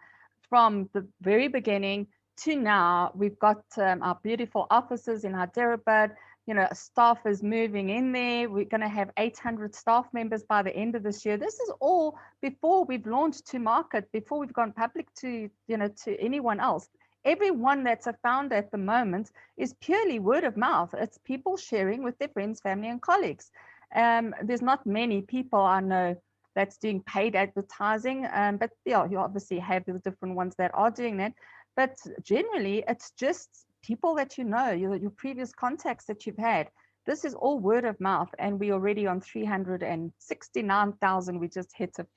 B: from the very beginning to now. We've got our beautiful offices in Hyderabad. You know, staff is moving in there. We're going to have 800 staff members by the end of this year. This is all before we've launched to market, before we've gone public to, you know, to anyone else. Everyone that's a founder at the moment is purely word of mouth. It's people sharing with their friends, family, and colleagues. There's not many people I know that's doing paid advertising, but yeah, you obviously have the different ones that are doing that. But generally, it's just people that you know, your previous contacts that you've had. This is all word of mouth, and we're already on 369,000. We just hit a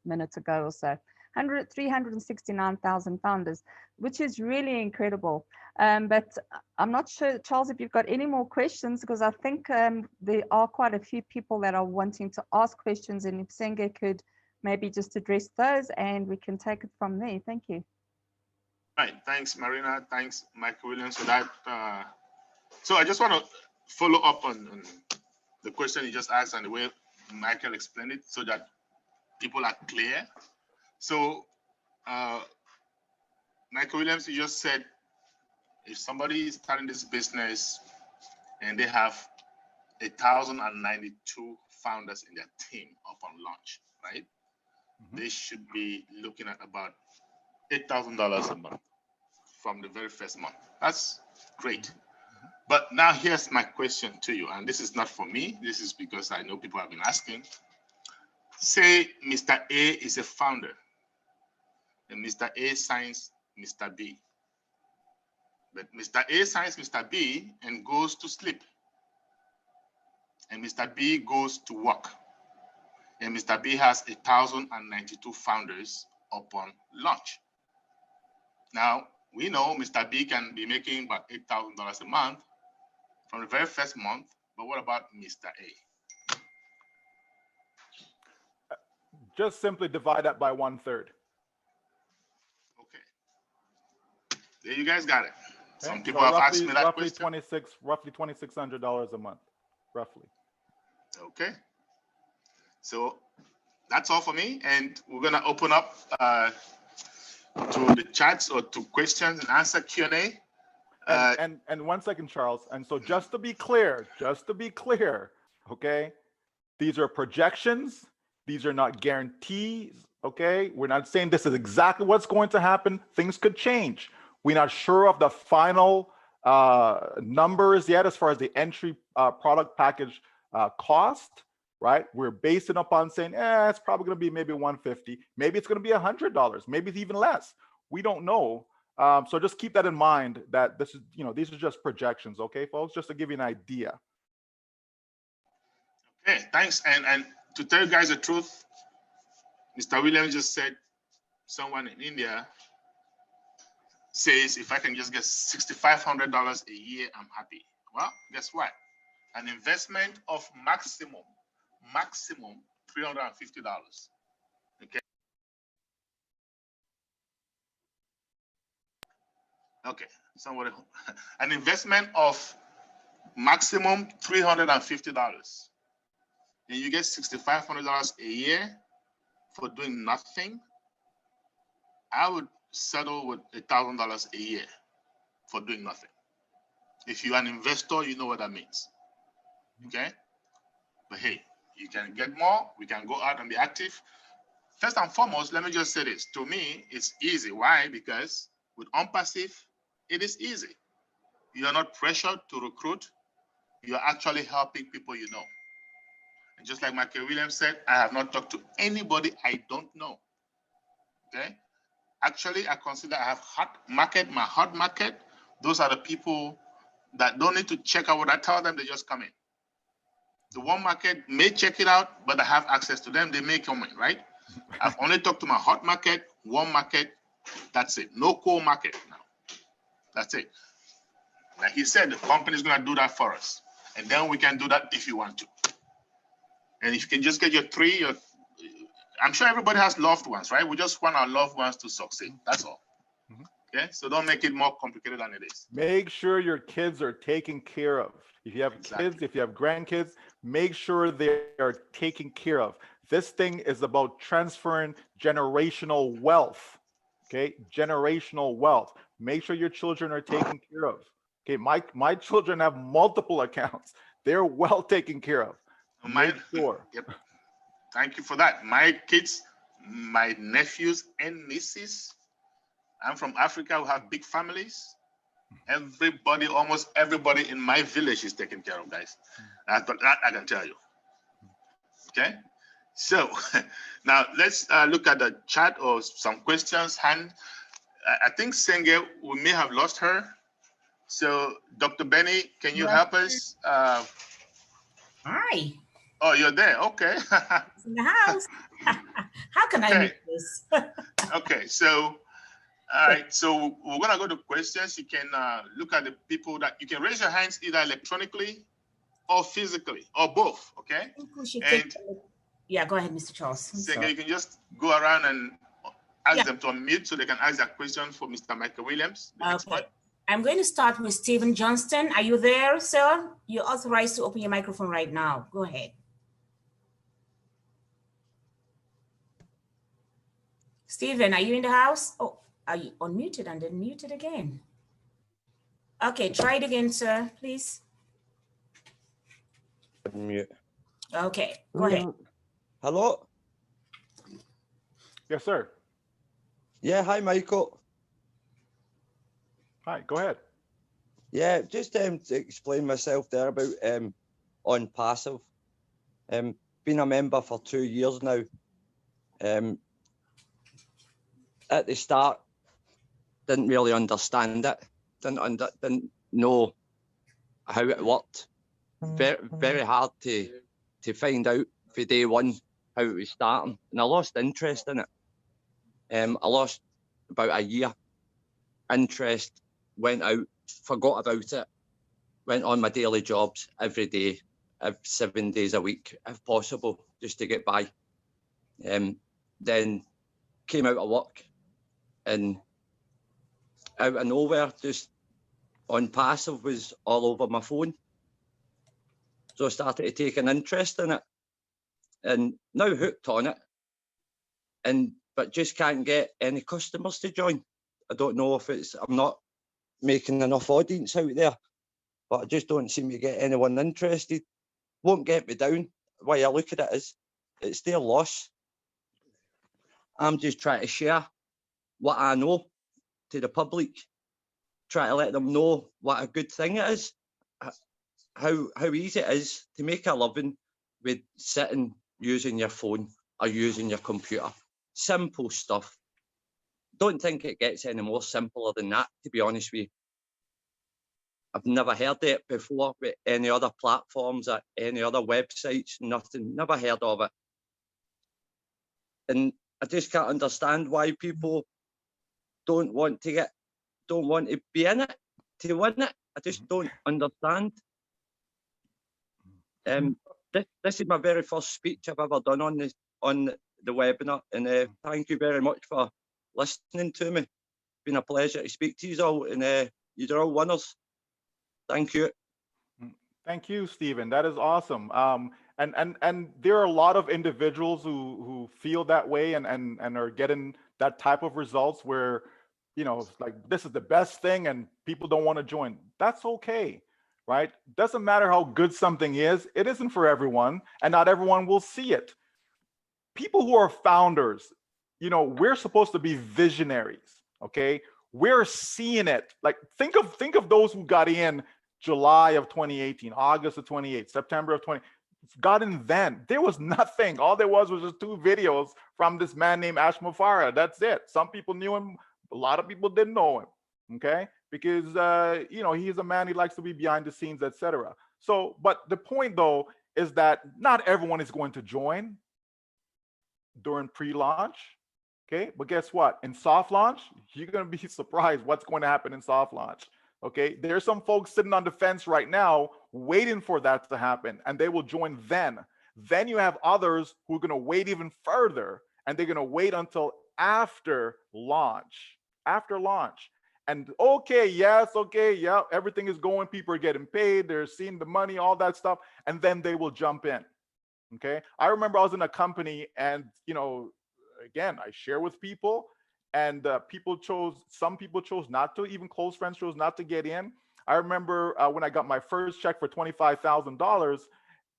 B: minute ago or so. 369,000 founders, which is really incredible. But I'm not sure, Charles, if you've got any more questions, because I think there are quite a few people that are wanting to ask questions, and if Senge could maybe just address those and we can take it from there. Thank you.
C: Right, thanks, Marina. Thanks, Michael Williams, for that. So I just want to follow up on the question you just asked and the way Michael explained it so that people are clear. So, Michael Williams, you just said, if somebody is starting this business and they have 1,092 founders in their team upon launch, right? Mm-hmm. They should be looking at about $8,000 a month from the very first month. That's great. Mm-hmm. But now here's my question to you, and this is not for me. This is because I know people have been asking. Say Mr. A is a founder, and Mr. A signs Mr. B. But Mr. A signs Mr. B and goes to sleep. And Mr. B goes to work. And Mr. B has 1,092 founders upon launch. Now, we know Mr. B can be making about $8,000 a month from the very first month, but what about Mr. A?
E: Just simply divide that by 1/3.
C: Okay. There you guys got it.
E: Okay.
C: Some people have asked me that
E: roughly
C: question.
E: Roughly $2,600 a month, roughly.
C: Okay. So that's all for me. And we're going to open up to the chats or to questions and answer Q&A.
E: And 1 second, Charles. And so just to be clear, okay, these are projections. These are not guarantees, okay? We're not saying this is exactly what's going to happen. Things could change. We're not sure of the final numbers yet as far as the entry product package cost, right? We're basing upon saying, it's probably gonna be maybe $150. Maybe it's gonna be $100. Maybe it's even less. We don't know. So just keep that in mind that this is, these are just projections, okay, folks? Just to give you an idea.
C: Okay, thanks. And to tell you guys the truth, Mr. Williams just said someone in India says if I can just get $6,500 a year, I'm happy. Well, guess what? An investment of maximum $350. Okay. Okay. Somebody, an investment of maximum $350. And you get $6,500 a year for doing nothing. I would settle with $1,000 a year for doing nothing. If you're an investor, you know what that means. Okay? But hey, you can get more. We can go out and be active. first and foremost, let me just say this. To me, it's easy. Why? Because with Onpassive, it is easy. You are not pressured to recruit. You are actually helping people you know. And just like Michael Williams said, I have not talked to anybody I don't know. Okay? Actually, I consider I have hot market, my hot market. Those are the people that don't need to check out what I tell them, they just come in. The warm market may check it out, but I have access to them, they may come in, right? I've only talked to my hot market, warm market, that's it. No cold market now. That's it. Like he said, the company is going to do that for us. And then we can do that if you want to. And if you can just get your three, I'm sure everybody has loved ones, right? We just want our loved ones to succeed. That's all. Okay? So don't make it more complicated than it is.
E: Make sure your kids are taken care of. If you have kids, if you have grandkids, make sure they are taken care of. This thing is about transferring generational wealth. Okay, generational wealth. Make sure your children are taken care of. Okay, my children have multiple accounts. They're well taken care of. Make sure.
C: Yep. Thank you for that. My kids, my nephews and nieces. I'm from Africa. We have big families. Everybody, almost everybody in my village is taken care of, guys. That I can tell you. Okay. So now let's look at the chat or some questions. I think Senge, we may have lost her. So Dr. Benny, can you help us?
A: Hi.
C: Oh, you're there. Okay.
A: It's in the house. How can I miss this?
C: Okay. So, all right. So we're going to go to questions. You can look at the people that you can raise your hands either electronically or physically or both. Okay.
A: Yeah, go ahead, Mr. Charles.
C: Senge, you can just go around and ask them to unmute so they can ask their question for Mr. Michael Williams.
A: Okay. I'm going to start with Stephen Johnston. Are you there, sir? You're authorized to open your microphone right now. Go ahead. Stephen, are you in the house? Oh, are you unmuted and then muted again? Okay, try it again, sir, please.
F: Unmute.
A: Okay, go ahead.
F: Hello?
E: Yes, sir.
F: Yeah, hi, Michael.
E: Hi, go ahead.
F: Yeah, just to explain myself there about Onpassive. Been a member for 2 years now. At the start, didn't really understand it. Didn't know how it worked. Very hard to find out for day one how it was starting, and I lost interest in it. I lost about a year. Interest went out, forgot about it, went on my daily jobs every day, 7 days a week, if possible, just to get by. Then came out of work, and out of nowhere, just Onpassive was all over my phone. So I started to take an interest in it, and now hooked on it, but just can't get any customers to join. I don't know if I'm not making enough audience out there, but I just don't seem to get anyone interested. Won't get me down. The way I look at it is, it's their loss. I'm just trying to share what I know to the public, try to let them know what a good thing it is, how easy it is to make a living with sitting using your phone or using your computer. Simple stuff. Don't think it gets any more simpler than that, to be honest with you. I've never heard of it before with any other platforms or any other websites, nothing, never heard of it. And I just can't understand why people don't want to be in it, to win it. I just don't understand. This is my very first speech I've ever done on the webinar, and thank you very much for listening to me. It's been a pleasure to speak to you all, and you're all winners. Thank you.
E: Thank you, Stephen. That is awesome. And there are a lot of individuals who feel that way and are getting that type of results where, you know, it's like, this is the best thing and people don't want to join. That's okay, right? Doesn't matter how good something is, it isn't for everyone, and not everyone will see it. people who are founders, you know, we're supposed to be visionaries, okay? We're seeing it. Like, think of those who got in July of 2018, August of 28, September of 20, got in then. There was nothing. All there was just 2 videos from this man named Ash Mufareh. That's it. Some people knew him. A lot of people didn't know him, okay? Because, you know, he's a man, he likes to be behind the scenes, etc. So, but the point though, is that not everyone is going to join during pre-launch, okay? But guess what? In soft launch, you're going to be surprised what's going to happen in soft launch, okay? There's some folks sitting on the fence right now waiting for that to happen, and they will join then. Then you have others who are going to wait even further, and they're going to wait until after launch. After launch. And okay, yes, okay, yeah, everything is going, people are getting paid, they're seeing the money, all that stuff, and then they will jump in. Okay, I remember I was in a company, and you know, again, I share with people, and some people chose not to, even close friends chose not to get in. I remember when I got my first check for $25,000,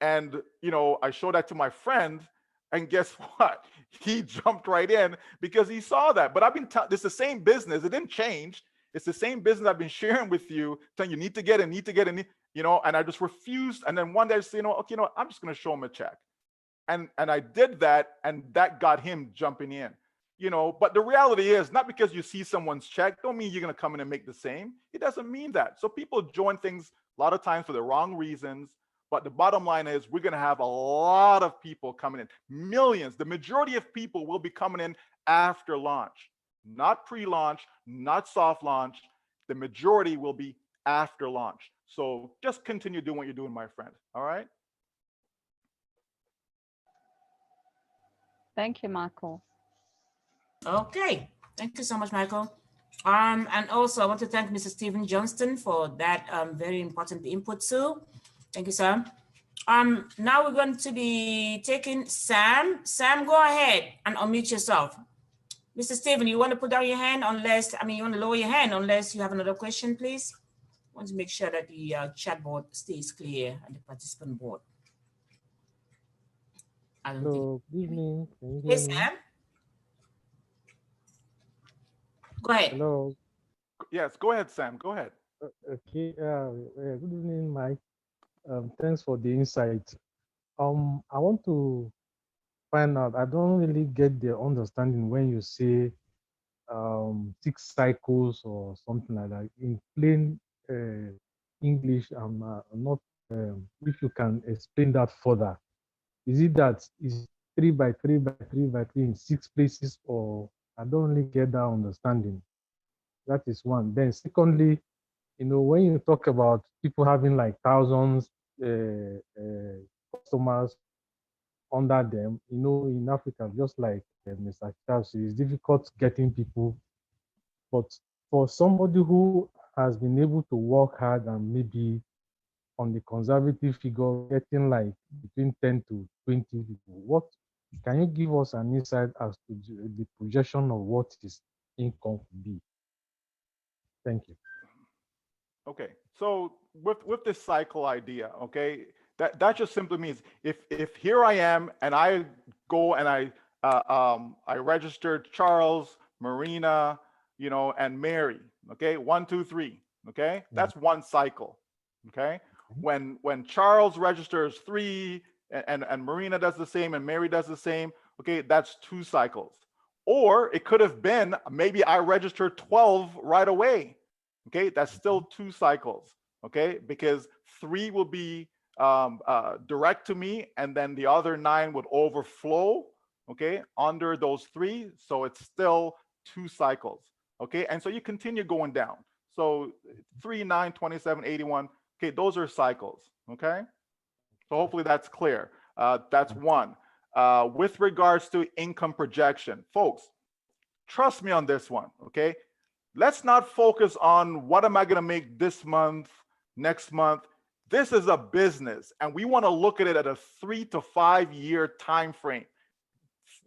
E: and you know, I showed that to my friend, and guess what? He jumped right in because he saw that. But I've been it's the same business, it didn't change. It's the same business I've been sharing with you, saying you need to get in, you know, and I just refused. And then one day I said, you know, okay, you know, I'm just going to show him a check. And I did that, and that got him jumping in, you know. But the reality is, not because you see someone's check, don't mean you're going to come in and make the same. It doesn't mean that. So people join things a lot of times for the wrong reasons. But the bottom line is, we're going to have a lot of people coming in, millions. The majority of people will be coming in after launch, not pre-launch, not soft launch. The majority will be after launch. So just continue doing what you're doing, my friend. All right.
B: Thank you, Michael.
A: Okay, thank you so much, Michael. And also I want to thank Mr. Stephen Johnston for that very important input too. Thank you, Sam. Now we're going to be taking Sam. Sam, go ahead and unmute yourself. Mr. Stephen, you want to put down your hand you want to lower your hand unless you have another question, please. I want to make sure that the chat board stays clear and the participant board.
G: Hello, good evening.
A: Hey, Sam. Go ahead.
G: Hello.
E: Yes, go ahead, Sam. Go ahead.
G: Okay. Good evening, Mike. Thanks for the insight. I want to find out. I don't really get the understanding when you say 6 cycles or something like that in plain English. I'm not. If you can explain that further, is it that is 3 by 3 by 3 by 3 in 6 places, or I don't really get that understanding. That is one. Then secondly, you know, when you talk about people having like thousands customers under them, you know, in Africa, just like Mr. Charles, it's difficult getting people. But for somebody who has been able to work hard and maybe on the conservative figure, getting like between 10 to 20 people, what can you give us an insight as to the projection of what his income could be? Thank you.
E: Okay, so with this cycle idea, okay, that just simply means if here I am and I go and I registered Charles, Marina, you know, and Mary, okay, 1, 2, 3, okay, that's one cycle, okay. When Charles registers 3 and Marina does the same and Mary does the same, okay, that's 2 cycles. Or it could have been maybe I registered 12 right away. Okay, that's still 2 cycles. Okay, because 3 will be direct to me, and then the other 9 would overflow. Okay, under those 3, so it's still 2 cycles. Okay, and so you continue going down. So 3, 9, 27, 81. Okay, those are cycles. Okay, so hopefully that's clear. That's one. With regards to income projection, folks, trust me on this one. Okay. Let's not focus on what am I going to make this month, next month. This is a business, and we want to look at it at a 3 to 5 year time frame.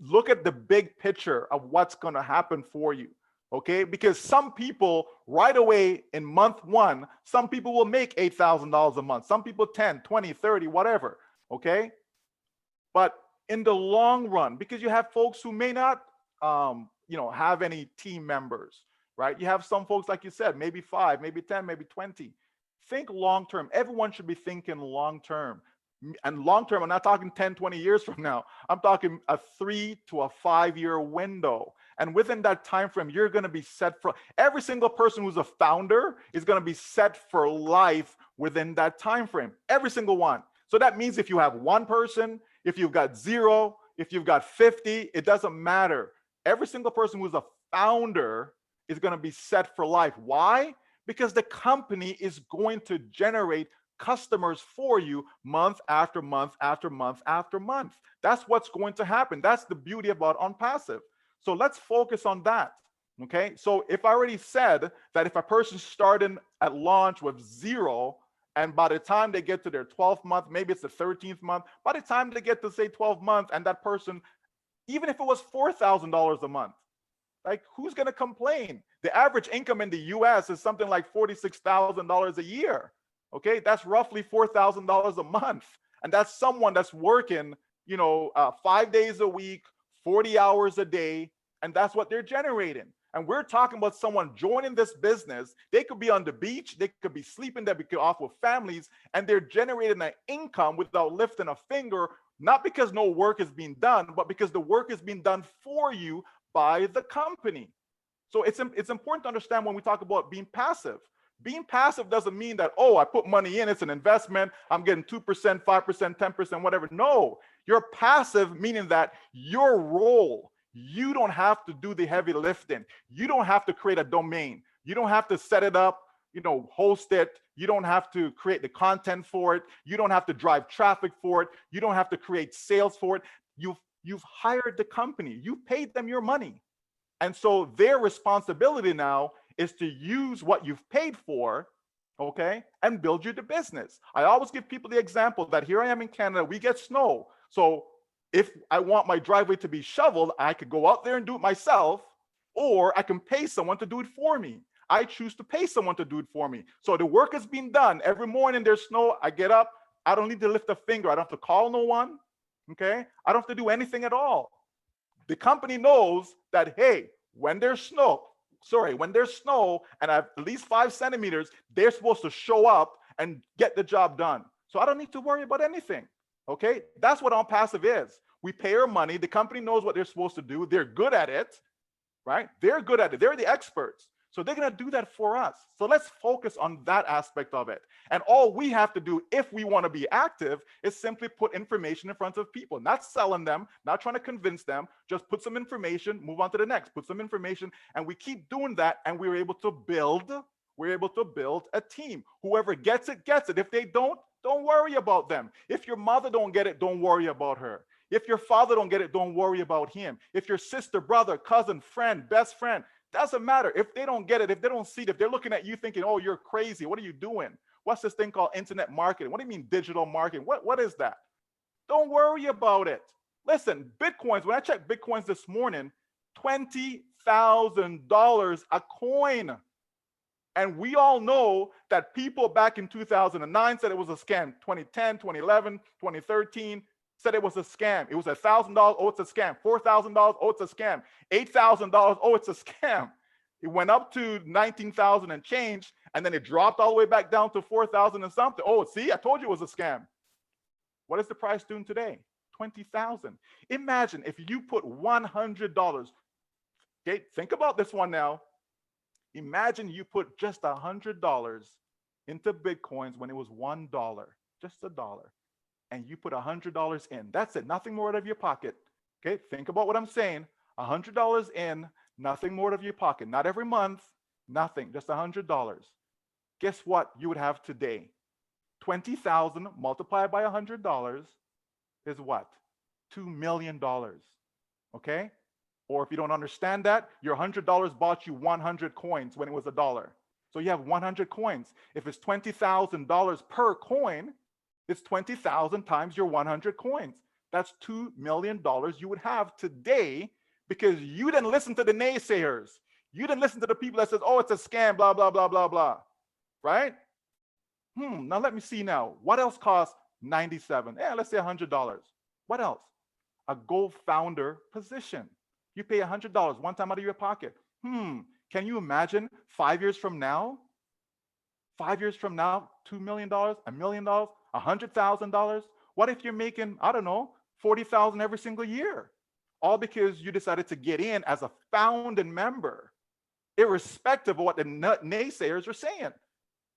E: Look at the big picture of what's going to happen for you, okay? Because some people right away in month 1, some people will make $8,000 a month. Some people 10, 20, 30, whatever, okay? But in the long run, because you have folks who may not, have any team members, right? You have some folks, like you said, maybe 5, maybe 10, maybe 20. Think long-term. Everyone should be thinking long-term. And long-term, I'm not talking 10, 20 years from now. I'm talking a 3 to a 5-year window. And within that time frame, you're going to be set for, every single person who's a founder is going to be set for life within that time frame. Every single one. So that means if you have one person, if you've got 0, if you've got 50, it doesn't matter. Every single person who's a founder is going to be set for life. Why? Because the company is going to generate customers for you month after month after month after month. That's what's going to happen. That's the beauty about Onpassive. So let's focus on that. Okay. So if I already said that if a person started at launch with 0, and by the time they get to their 12th month, maybe it's the 13th month, by the time they get to say 12 months, and that person, even if it was $4,000 a month, like who's going to complain? The average income in the US is something like $46,000 a year. Okay, that's roughly $4,000 a month. And that's someone that's working, 5 days a week, 40 hours a day, and that's what they're generating. And we're talking about someone joining this business. They could be on the beach, they could be sleeping there, because off with families, and they're generating an income without lifting a finger, not because no work is being done, but because the work is being done for you by the company. So it's important to understand when we talk about being passive. Being passive doesn't mean that, oh, I put money in, it's an investment, I'm getting 2%, 5%, 10%, whatever. No, you're passive, meaning that your role, you don't have to do the heavy lifting. You don't have to create a domain. You don't have to set it up, host it. You don't have to create the content for it. You don't have to drive traffic for it. You don't have to create sales for it. You've hired the company. You paid them your money. And so their responsibility now is to use what you've paid for, okay, and build you the business. I always give people the example that here I am in Canada, we get snow. So if I want my driveway to be shoveled, I could go out there and do it myself, or I can pay someone to do it for me. I choose to pay someone to do it for me. So the work is being done. Every morning there's snow, I get up, I don't need to lift a finger. I don't have to call no one, okay? I don't have to do anything at all. The company knows that, hey, when there's snow and I have at least 5 centimeters, they're supposed to show up and get the job done. So I don't need to worry about anything. Okay, that's what Onpassive is. We pay our money. The company knows what they're supposed to do. They're good at it, right? They're good at it. They're the experts. So they're going to do that for us. So let's focus on that aspect of it. And all we have to do if we want to be active is simply put information in front of people, not selling them, not trying to convince them, just put some information, move on to the next, put some information. And we keep doing that. And we're able to build a team. Whoever gets it, gets it. If they don't worry about them. If your mother don't get it, don't worry about her. If your father don't get it, don't worry about him. If your sister, brother, cousin, friend, best friend, doesn't matter. If they don't get it, if they don't see it, if they're looking at you thinking, oh, you're crazy, what are you doing? What's this thing called internet marketing? What do you mean digital marketing? What is that? Don't worry about it. Listen, Bitcoins, when I checked Bitcoins this morning, $20,000 a coin. And we all know that people back in 2009 said it was a scam. 2010, 2011, 2013 said it was a scam. It was $1,000. Oh, it's a scam. $4,000. Oh, it's a scam. $8,000. Oh, it's a scam. It went up to 19,000 and change, and then it dropped all the way back down to 4,000 and something. Oh, see, I told you it was a scam. What is the price doing today? 20,000. Imagine if you put $100. Okay, think about this one now. Imagine you put just $100 into Bitcoins when it was $1, just $1, and you put $100 in. That's it, nothing more out of your pocket. Okay, think about what I'm saying. $100 in, nothing more out of your pocket. Not every month, nothing, just $100. Guess what you would have today? 20,000 multiplied by $100 is what? $2 million. Okay? Or if you don't understand that, your $100 bought you 100 coins when it was $1. So you have 100 coins. If it's $20,000 per coin, it's 20,000 times your 100 coins. That's $2 million you would have today because you didn't listen to the naysayers. You didn't listen to the people that says, oh, it's a scam, blah, blah, blah, blah, blah. Right? Now let me see now. What else costs $97? Yeah, let's say $100. What else? a Go Founder position. You pay $100 one time out of your pocket. Can you imagine 5 years from now? 5 years from now, $2 million, $1 million, $100,000? What if you're making, I don't know, $40,000 every single year? All because you decided to get in as a founding member, irrespective of what the naysayers are saying,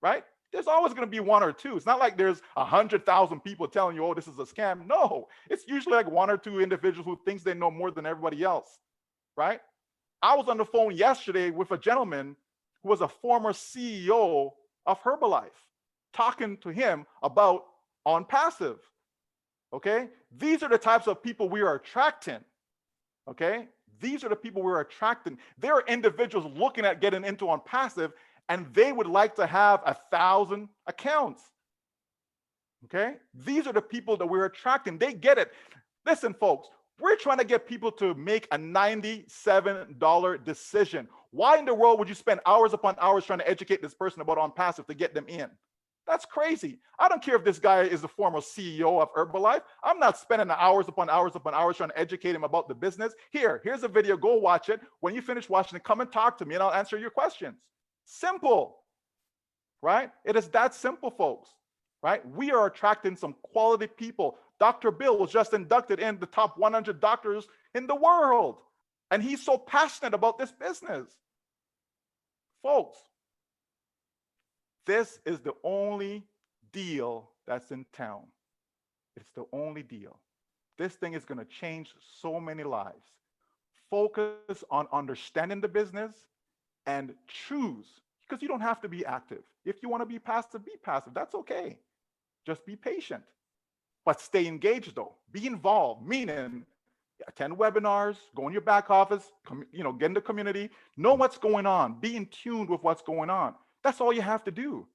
E: right? There's always going to be one or two. It's not like there's 100,000 people telling you, oh, this is a scam. No, it's usually like one or two individuals who thinks they know more than everybody else, right? I was on the phone yesterday with a gentleman who was a former CEO of Herbalife, talking to him about Onpassive, okay? These are the types of people we are attracting, okay? These are the people we're attracting. There are individuals looking at getting into Onpassive, and they would like to have 1,000 accounts, okay? These are the people that we're attracting. They get it. Listen, folks, we're trying to get people to make a $97 decision. Why in the world would you spend hours upon hours trying to educate this person about Onpassive to get them in? That's crazy. I don't care if this guy is the former CEO of Herbalife. I'm not spending hours upon hours upon hours trying to educate him about the business. Here's a video. Go watch it. When you finish watching it, come and talk to me and I'll answer your questions. Simple, right? It is that simple, folks, right? We are attracting some quality people. Dr. Bill was just inducted in the top 100 doctors in the world. And he's so passionate about this business. Folks, this is the only deal that's in town. It's the only deal. This thing is going to change so many lives. Focus on understanding the business and choose, because you don't have to be active. If you want to be passive, that's okay. Just be patient. But stay engaged though. Be involved, meaning attend webinars, go in your back office, get in the community, know what's going on, be in tune with what's going on. That's all you have to do.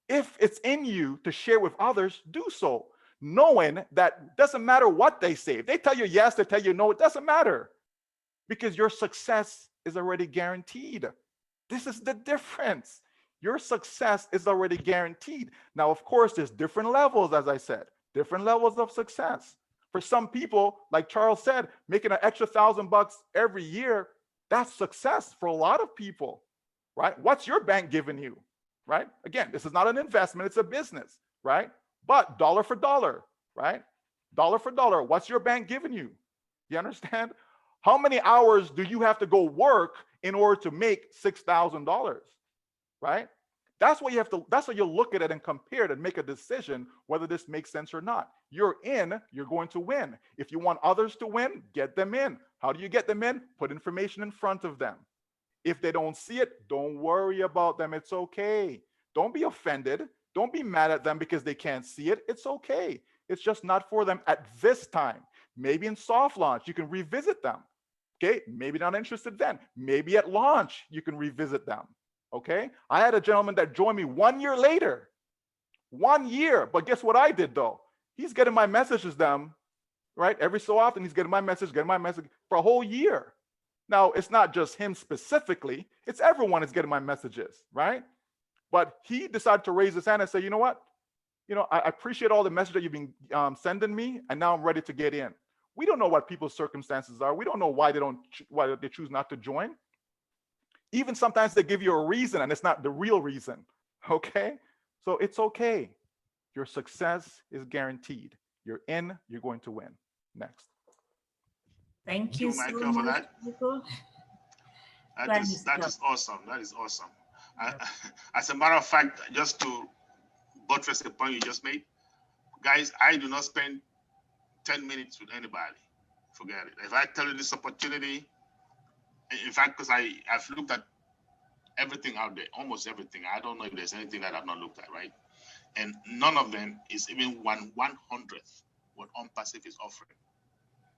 E: If it's in you to share with others, do so, knowing that it doesn't matter what they say. If they tell you yes, they tell you no, it doesn't matter, because your success is already guaranteed. This is the difference. Your success is already guaranteed. Now, of course, there's different levels, as I said, different levels of success. For some people, like Charles said, making an extra $1,000 every year, that's success for a lot of people, right? What's your bank giving you, right? Again, this is not an investment, it's a business, right? But dollar for dollar, right? Dollar for dollar, what's your bank giving you? You understand? How many hours do you have to go work in order to make $6,000, right? That's what you look at it and compare it and make a decision whether this makes sense or not. You're in, you're going to win. If you want others to win, get them in. How do you get them in? Put information in front of them. If they don't see it, don't worry about them. It's okay. Don't be offended. Don't be mad at them because they can't see it. It's okay. It's just not for them at this time. Maybe in soft launch, you can revisit them. Okay, maybe not interested then. Maybe at launch, you can revisit them. Okay, I had a gentleman that joined me 1 year later. 1 year, but guess what I did though? He's getting my messages them, right? Every so often, he's getting my message for a whole year. Now, it's not just him specifically, it's everyone is getting my messages, right? But he decided to raise his hand and say, you know what? I appreciate all the messages that you've been sending me, and now I'm ready to get in. We don't know what people's circumstances are. We don't know why they choose not to join. Even sometimes they give you a reason and it's not the real reason, okay? So it's okay. Your success is guaranteed. You're in, you're going to win. Next.
A: Thank you so
C: Michael, for
A: much,
C: that.
A: Michael.
C: That is awesome. That is awesome. As a matter of fact, just to buttress the point you just made, guys, I do not spend 10 minutes with anybody. Forget it. If I tell you this opportunity, in fact, because I've looked at everything out there, almost everything. I don't know if there's anything that I've not looked at, right? And none of them is even 1/100th what Onpassive is offering.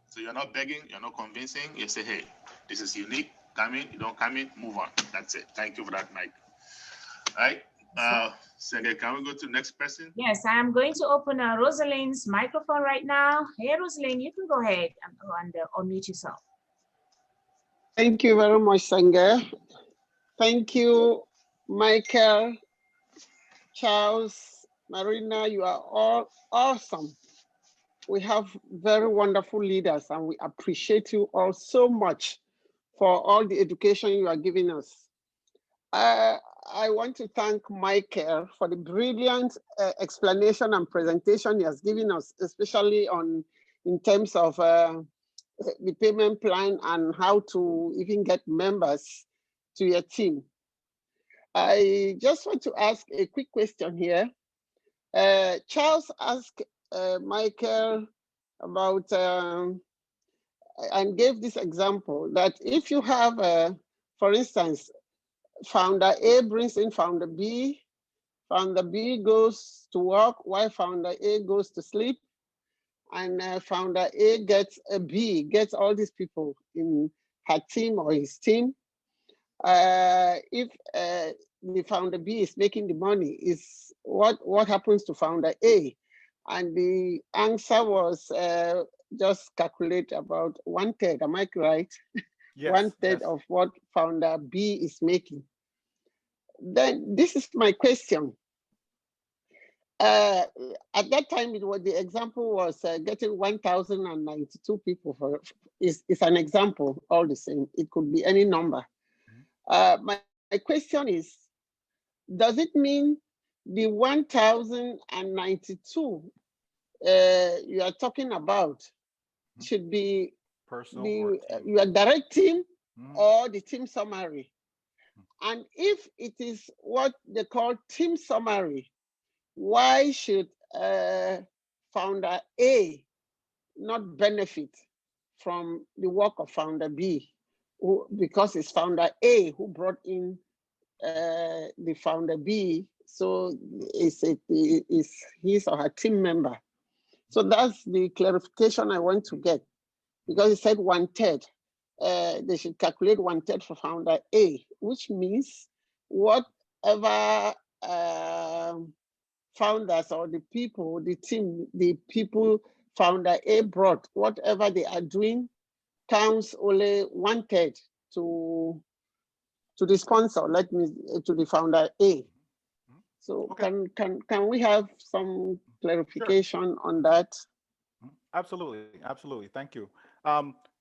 C: So you're not begging, you're not convincing. You say, hey, this is unique. Come in, you don't come in, move on. That's it. Thank you for that, Mike. All right. Senge, can we go to the next person?
A: Yes, I'm going to open Rosalind's microphone right now. Hey, Rosalind, you can go ahead and unmute yourself.
H: Thank you very much, Senge. Thank you, Michael, Charles, Marina. You are all awesome. we have very wonderful leaders, and we appreciate you all so much for all the education you are giving us. I want to thank Michael for the brilliant explanation and presentation he has given us, especially in terms of the payment plan and how to even get members to your team. I just want to ask a quick question here. Charles asked Michael about and gave this example that if you have, for instance, founder A brings in founder B goes to work while founder A goes to sleep, and founder A gets a B, gets all these people in her team or his team. If the founder B is making the money, is what happens to founder A? And the answer was just calculate about 1/3. Am I right? Yes, 1/3 of what founder B is making. Then this is my question. At that time, the example was getting 1,092 people for is an example, all the same. It could be any number. My question is, does it mean the 1,092 you are talking about should be your direct team or the team summary? And if it is what they call team summary, why should founder A not benefit from the work of founder B? Because it's founder A who brought in the founder B, so it's his or her team member. So that's the clarification I want to get, because it said 1/3. They should calculate 1/3 for founder A, which means whatever founders or the people, the team, the people founder A brought, whatever they are doing counts only 1/3 to the sponsor, to the founder A. So okay. Can we have some clarification on that?
E: Absolutely, absolutely. Thank you.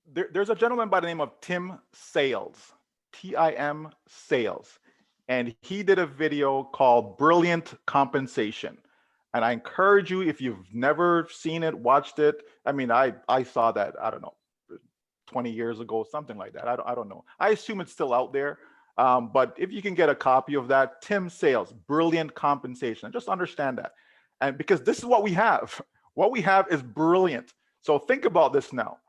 E: There's a gentleman by the name of Tim Sales, T-I-M Sales, and he did a video called Brilliant Compensation. And I encourage you, if you've never seen it, watched it. I mean, I saw that, I don't know, 20 years ago, something like that. I don't know. I assume it's still out there. But if you can get a copy of that, Tim Sales, Brilliant Compensation, just understand that. And because this is what we have. What we have is brilliant. So think about this now.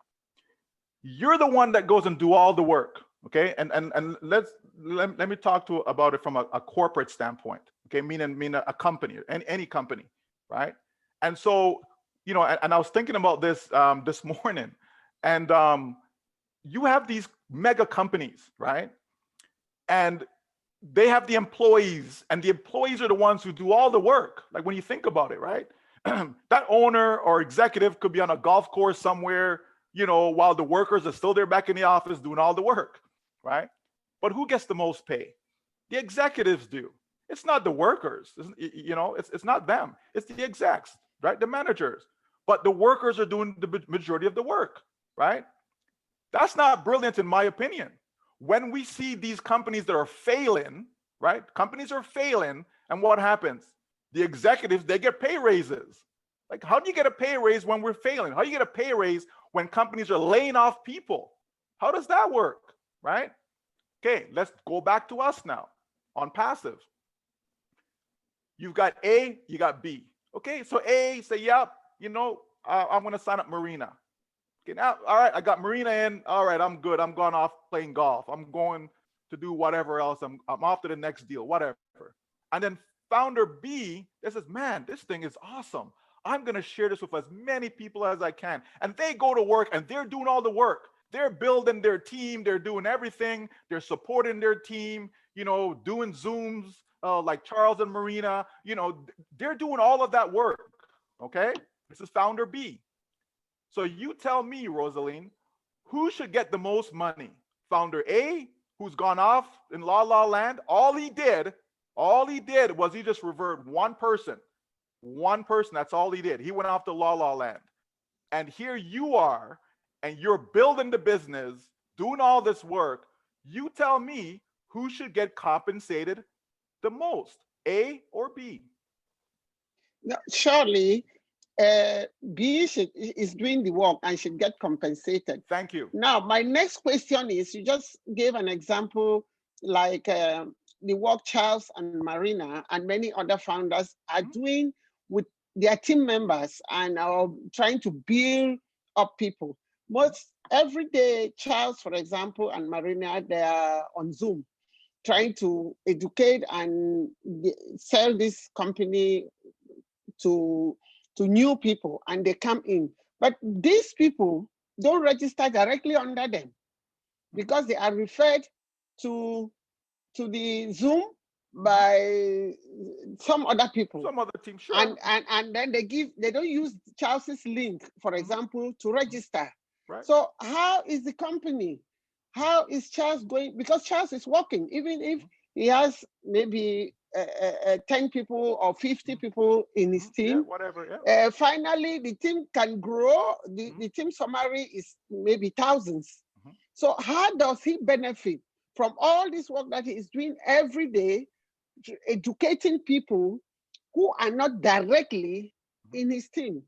E: You're the one that goes and do all the work, okay? And let me talk about it from a corporate standpoint, okay? Meaning a company, any company, right? And so, you know, and I was thinking about this this morning, and you have these mega companies, right? And they have the employees, and the employees are the ones who do all the work. Like when you think about it, right? That owner or executive could be on a golf course somewhere, you know, while the workers are still there back in the office doing all the work, right? But who gets the most pay? The executives do. It's not the workers, you know, it's not them. It's the execs, right? The managers. But the workers are doing the majority of the work, right? That's not brilliant in my opinion. When we see these companies that are failing, right? Companies are failing, and what happens? The executives, they get pay raises. Like, how do you get a pay raise when we're failing? How do you get a pay raise when companies are laying off people? How does that work, right? Okay, let's go back to us now on passive. You've got A, you got B. Okay, so A, say, yep, you know, I'm going to sign up Marina. Okay, now, all right, I got Marina in. All right, I'm good. I'm going off playing golf. I'm going to do whatever else. I'm off to the next deal, whatever. And then founder B, that says, man, this thing is awesome. I'm going to share this with as many people as I can. And they go to work and they're doing all the work. They're building their team. They're doing everything. They're supporting their team, you know, doing Zooms like Charles and Marina. You know, they're doing all of that work. Okay, this is founder B. So you tell me, Rosaline, who should get the most money? Founder A, who's gone off in La La Land? All he did was he just revered one person. One person, that's all he did. He went off to La La Land. And here you are, and you're building the business, doing all this work. You tell me who should get compensated the most, A or B?
H: No, surely B is doing the work and should get compensated.
E: Thank you.
H: Now, my next question is, you just gave an example like the work Charles and Marina and many other founders are doing with their team members and are trying to build up people. Most every day, Charles, for example, and Marina, they are on Zoom trying to educate and sell this company to new people, and they come in. But these people don't register directly under them because they are referred to the Zoom by some other people.
E: Some other team, sure.
H: And then they don't use Charles's link, for example, to register.
E: Right.
H: So how is the company? How is Charles going? Because Charles is working, even if he has maybe 10 people or 50 people in his team.
E: Yeah, whatever. Yeah.
H: Finally, the team can grow. The team summary is maybe thousands. So how does he benefit from all this work that he is doing every day, educating people who are not directly in his team?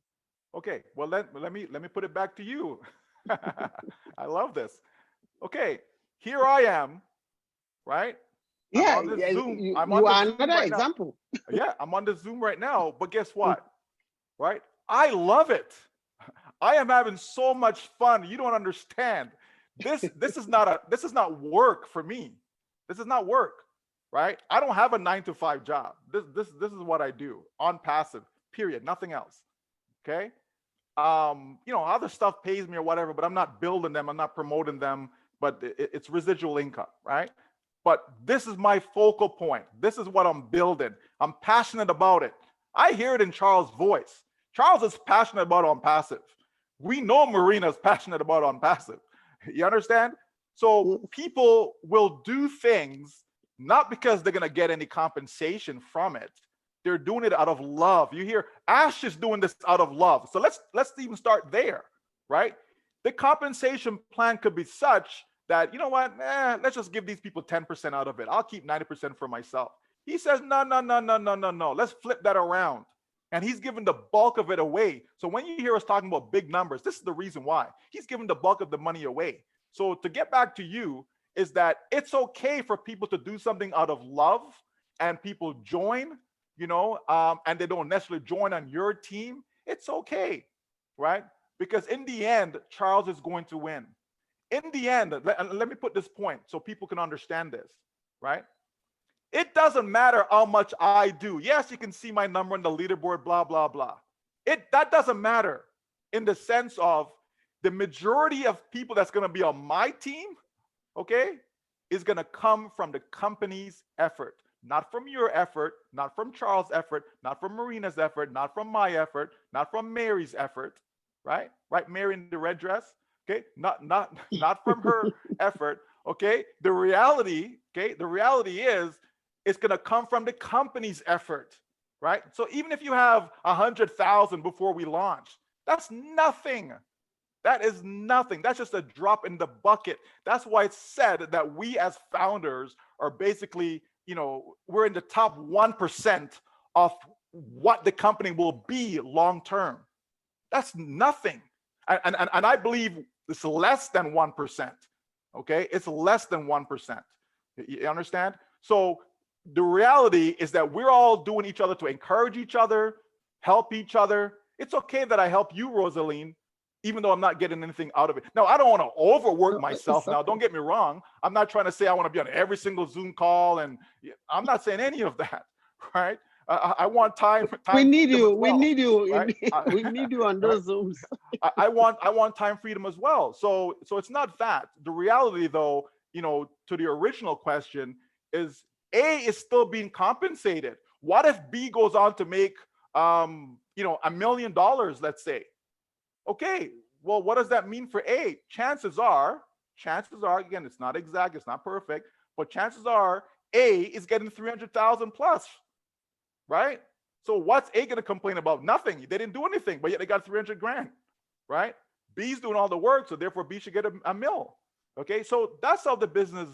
E: Okay, well let me put it back to you. I love this. Okay, here I am, right?
H: Yeah,
E: I'm on this Zoom.
H: you
E: I'm on
H: are
E: Zoom
H: another
E: right
H: example.
E: Yeah, I'm on the Zoom right now, but guess what? Right? I love it. I am having so much fun. You don't understand. This is not work for me. This is not work, right? I don't have a 9-to-5 job. This is what I do Onpassive, period, nothing else. Okay? Other stuff pays me or whatever, but I'm not building them, I'm not promoting them, but it's residual income, right? But this is my focal point. This is what I'm building. I'm passionate about it. I hear it in Charles' voice. Charles is passionate about Onpassive. We know Marina is passionate about Onpassive. You understand? So people will do things not because they're going to get any compensation from it. They're doing it out of love. You hear Ash is doing this out of love. So let's even start there, right? The compensation plan could be such that, you know what, let's just give these people 10% out of it. I'll keep 90% for myself. He says, no. Let's flip that around. And he's giving the bulk of it away. So when you hear us talking about big numbers, this is the reason why. He's giving the bulk of the money away. So to get back to you is that it's okay for people to do something out of love and people join, and they don't necessarily join on your team. It's okay, right? Because in the end, Charles is going to win. In the end, let me put this point so people can understand this, right? It doesn't matter how much I do. Yes, you can see my number on the leaderboard, blah, blah, blah. That doesn't matter in the sense of the majority of people that's going to be on my team, okay, is going to come from the company's effort, not from your effort, not from Charles' effort, not from Marina's effort, not from my effort, not from Mary's effort, right? Right, Mary in the red dress, okay? Not from her effort, okay? The reality is it's going to come from the company's effort, right? So even if you have 100,000 before we launch, that's nothing. That is nothing. That's just a drop in the bucket. That's why it's said that we as founders are basically, we're in the top 1% of what the company will be long term. That's nothing. And I believe it's less than 1%. Okay? It's less than 1%. You understand? So the reality is that we're all doing each other to encourage each other, help each other. It's okay that I help you, Rosaline, even though I'm not getting anything out of it. Now, I don't want to overwork myself now. Don't get me wrong. I'm not trying to say I want to be on every single Zoom call, and I'm not saying any of that, right? I want time.
H: We need you.
E: Well,
H: we need you.
E: right?
H: We need you on those Zooms.
E: I want time freedom as well. So it's not that. The reality, though, to the original question is A is still being compensated. What if B goes on to make $1 million, let's say? Okay, well, what does that mean for A? Chances are, again, it's not exact, it's not perfect, but chances are A is getting 300,000 plus, right? So what's A going to complain about? Nothing. They didn't do anything, but yet they got 300 grand, right? B's doing all the work, so therefore B should get a mill. Okay, so that's how the business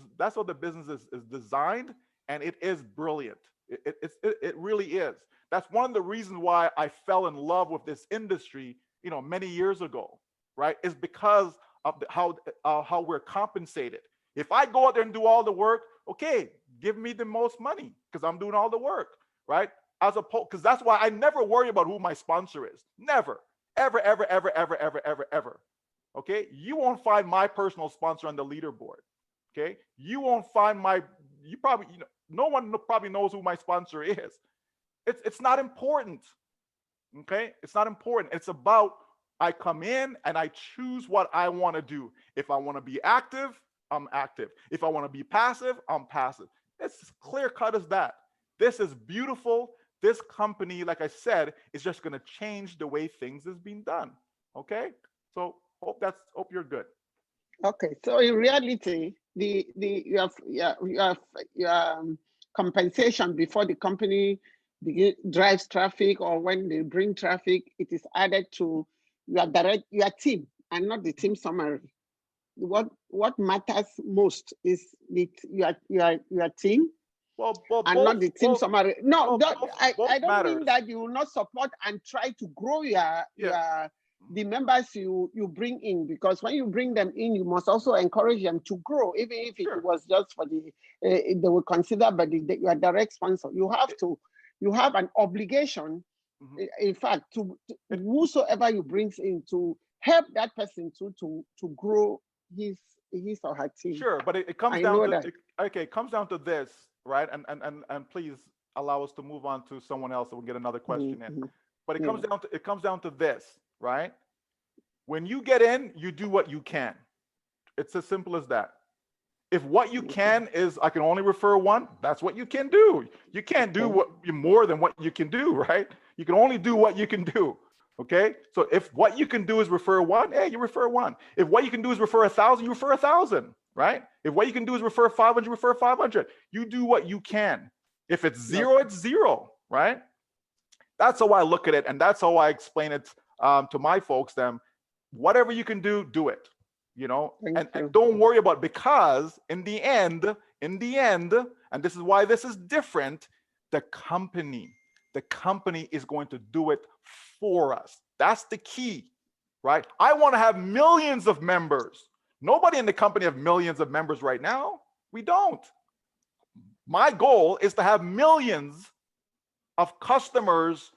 E: is designed, and it is brilliant. It really is. That's one of the reasons why I fell in love with this industry, many years ago, right? Is because of how we're compensated. If I go out there and do all the work, okay, give me the most money because I'm doing all the work, right? As opposed, because that's why I never worry about who my sponsor is. Never, ever, ever, ever, ever, ever, ever, ever. Okay, you won't find my personal sponsor on the leaderboard. Okay, you won't find no one probably knows who my sponsor is. It's not important. Okay, it's not important. It's about I come in and I choose what I want to do. If I want to be active, I'm active. If I want to be passive, I'm passive. It's as clear cut as that. This is beautiful. This company, like I said, is just going to change the way things is being done. Okay, so hope you're good.
H: Okay, so in reality, you have compensation before the company drives traffic, or when they bring traffic, it is added to your team and not the team summary. What matters most is your team.
E: Well,
H: and not the team summary. No, I don't mean that you will not support and try to grow the members you bring in, because when you bring them in, you must also encourage them to grow, even if it was just for they will consider, but your direct sponsor. You have an obligation, in fact, to whosoever you bring in, to help that person to grow his or her team.
E: Sure, but it comes down to it comes down to this, right? And please allow us to move on to someone else, so we'll get another question in. But it comes down to this, right? When you get in, you do what you can. It's as simple as that. If what you can is I can only refer one, that's what you can do. You can't do more than what you can do, right? You can only do what you can do. Okay, so if what you can do is refer one, hey, you refer one. If what you can do is refer 1,000, you refer 1,000, right? If what you can do is refer 500, you refer 500. You do what you can. If it's zero, it's zero, right? That's how I look at it, and that's how I explain it to my folks. Whatever you can do, do it. And don't worry about it, because in the end, and this is why this is different, the company is going to do it for us. That's the key, right? I want to have millions of members. Nobody in the company have millions of members right now. We don't. My goal is to have millions of customers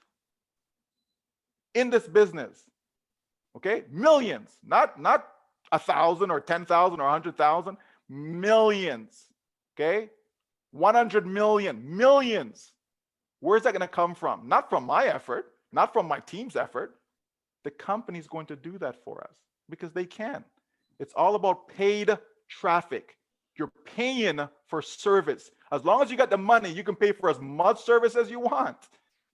E: in this business. Okay? Millions, not 1,000 or 10,000 or 100,000, millions. Okay? 100 million, millions. Where's that going to come from? Not from my effort, not from my team's effort. The company's going to do that for us because they can. It's all about paid traffic. You're paying for service. As long as you got the money, you can pay for as much service as you want.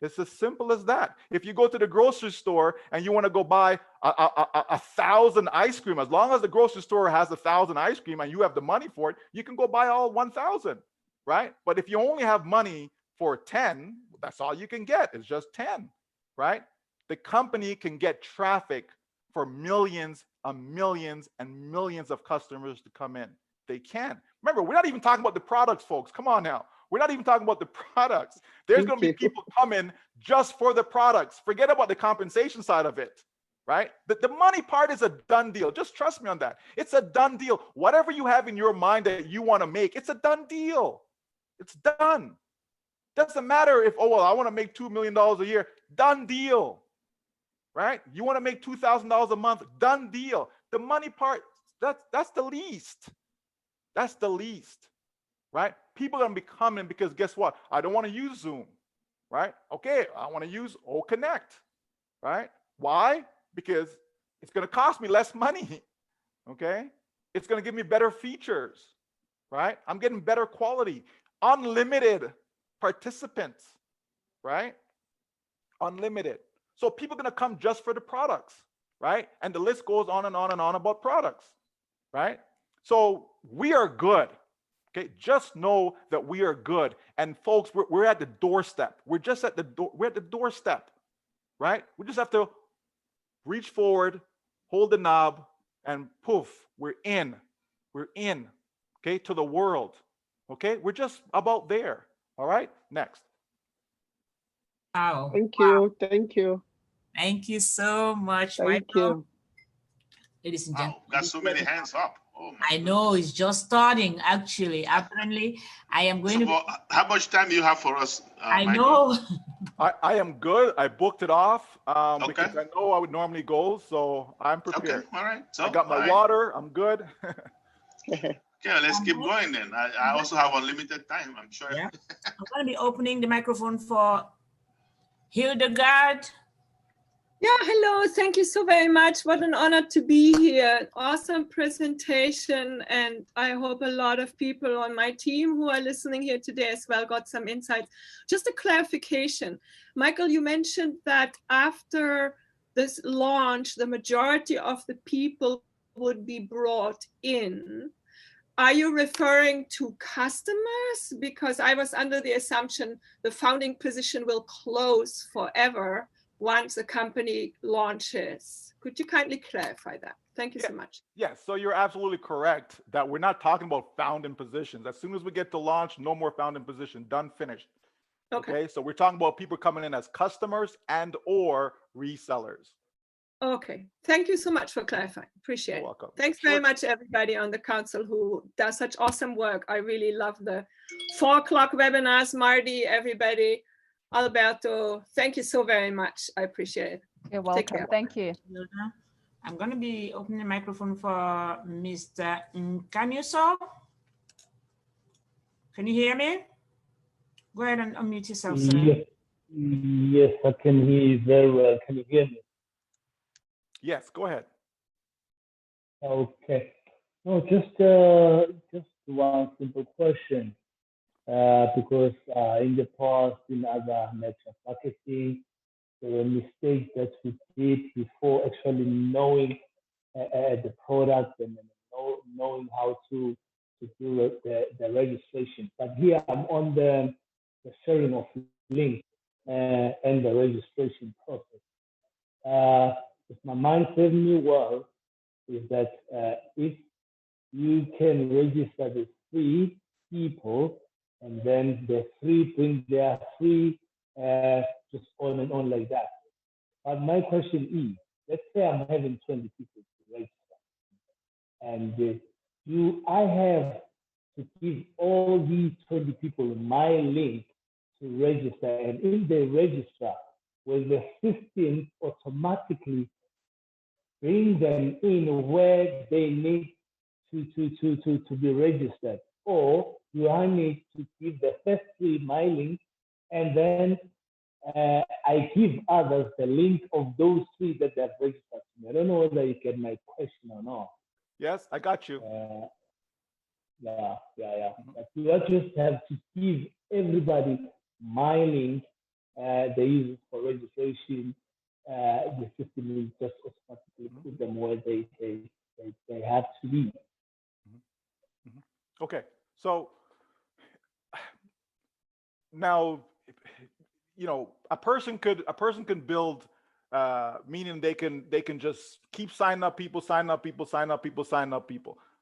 E: It's as simple as that. If you go to the grocery store and you want to go buy 1,000 ice cream, as long as the grocery store has 1,000 ice cream and you have the money for it, you can go buy all 1,000, right? But if you only have money for 10, that's all you can get. It's just 10, right? The company can get traffic for millions and millions and millions of customers to come in. They can. Remember, we're not even talking about the products, folks. Come on now. We're not even talking about the products. There's going to be people coming just for the products. Forget about the compensation side of it, right? The money part is a done deal. Just trust me on that. It's a done deal. Whatever you have in your mind that you want to make, it's a done deal. It's done. Doesn't matter if, I want to make $2 million a year. Done deal, right? You want to make $2,000 a month. Done deal. The money part, that's the least. That's the least, right? People are going to be coming because guess what? I don't want to use Zoom, right? Okay, I want to use Connect, right? Why? Because it's going to cost me less money, okay? It's going to give me better features, right? I'm getting better quality. Unlimited participants, right? Unlimited. So people are going to come just for the products, right? And the list goes on and on and on about products, right? So we are good. Okay, just know that we are good. And folks, we're at the doorstep. We're just at the door. We're at the doorstep, right? We just have to reach forward, hold the knob, and poof, we're in, okay, to the world. Okay, we're just about there. All right, next.
A: Wow.
H: Thank you. Thank you.
A: Thank you so much,
H: Thank
A: Michael.
H: you.
A: Ladies and
C: Wow,
A: gentlemen.
C: got so many hands up. Oh my
A: I know, it's just starting, actually. Apparently, I am going to...
C: How much time do you have for us,
A: I
C: Michael?
A: know.
E: I am good. I booked it off
C: Okay.
E: because I know I would normally go, so I'm prepared.
C: Okay, all right. So,
E: I got my water. I'm good.
C: Okay, let's keep going then. I also have unlimited time, I'm sure.
A: Yeah. I'm going to be opening the microphone for Hildegard.
I: Yeah, hello. Thank you so very much. What an honor to be here. Awesome presentation. And I hope a lot of people on my team who are listening here today as well got some insights. Just a clarification. Michael, you mentioned that after this launch, the majority of the people would be brought in. Are you referring to customers? Because I was under the assumption the founding position will close forever once the company launches. Could you kindly clarify that? Thank you so much.
E: Yes, so you're absolutely correct that we're not talking about founding positions. As soon as we get to launch, no more founding position, done, finished. Okay, so we're talking about people coming in as customers and or resellers.
I: Okay, thank you so much for clarifying. Appreciate it.
E: You're welcome.
I: Thanks very much, everybody on the council who does such awesome work. I really love the 4 o'clock webinars, Marty, everybody. Alberto, thank you so very much. I appreciate it.
B: You're welcome. Thank you.
A: I'm going to be opening the microphone for Mr. Nkanuso. Can you hear me? Go ahead and unmute yourself, sir.
J: Yes, I can hear you very well. Can you hear me?
E: Yes, go ahead.
J: Okay. No, just one simple question. Because in the past, in other network marketing, there were mistakes that we did before actually knowing the product and knowing how to do the registration. But here I'm on the sharing of links and the registration process. If my mind serves me well, is that if you can register the 3 people, and then the 3 bring their 3 just on and on like that. But my question is, let's say I'm having 20 people to register, and do I have to give all these 20 people my link to register? And if they register, will the system automatically bring them in where they need to be registered? Or do I need to give the first 3 my link, and then I give others the link of those 3 that they've registered to me? I don't know whether you get my question or not.
E: Yes, I got you.
J: Yeah. But do I just have to give everybody my link? They use it for registration. The system will just automatically put them where they have to be.
E: Okay, so now, a person can build, meaning they can just keep signing up people.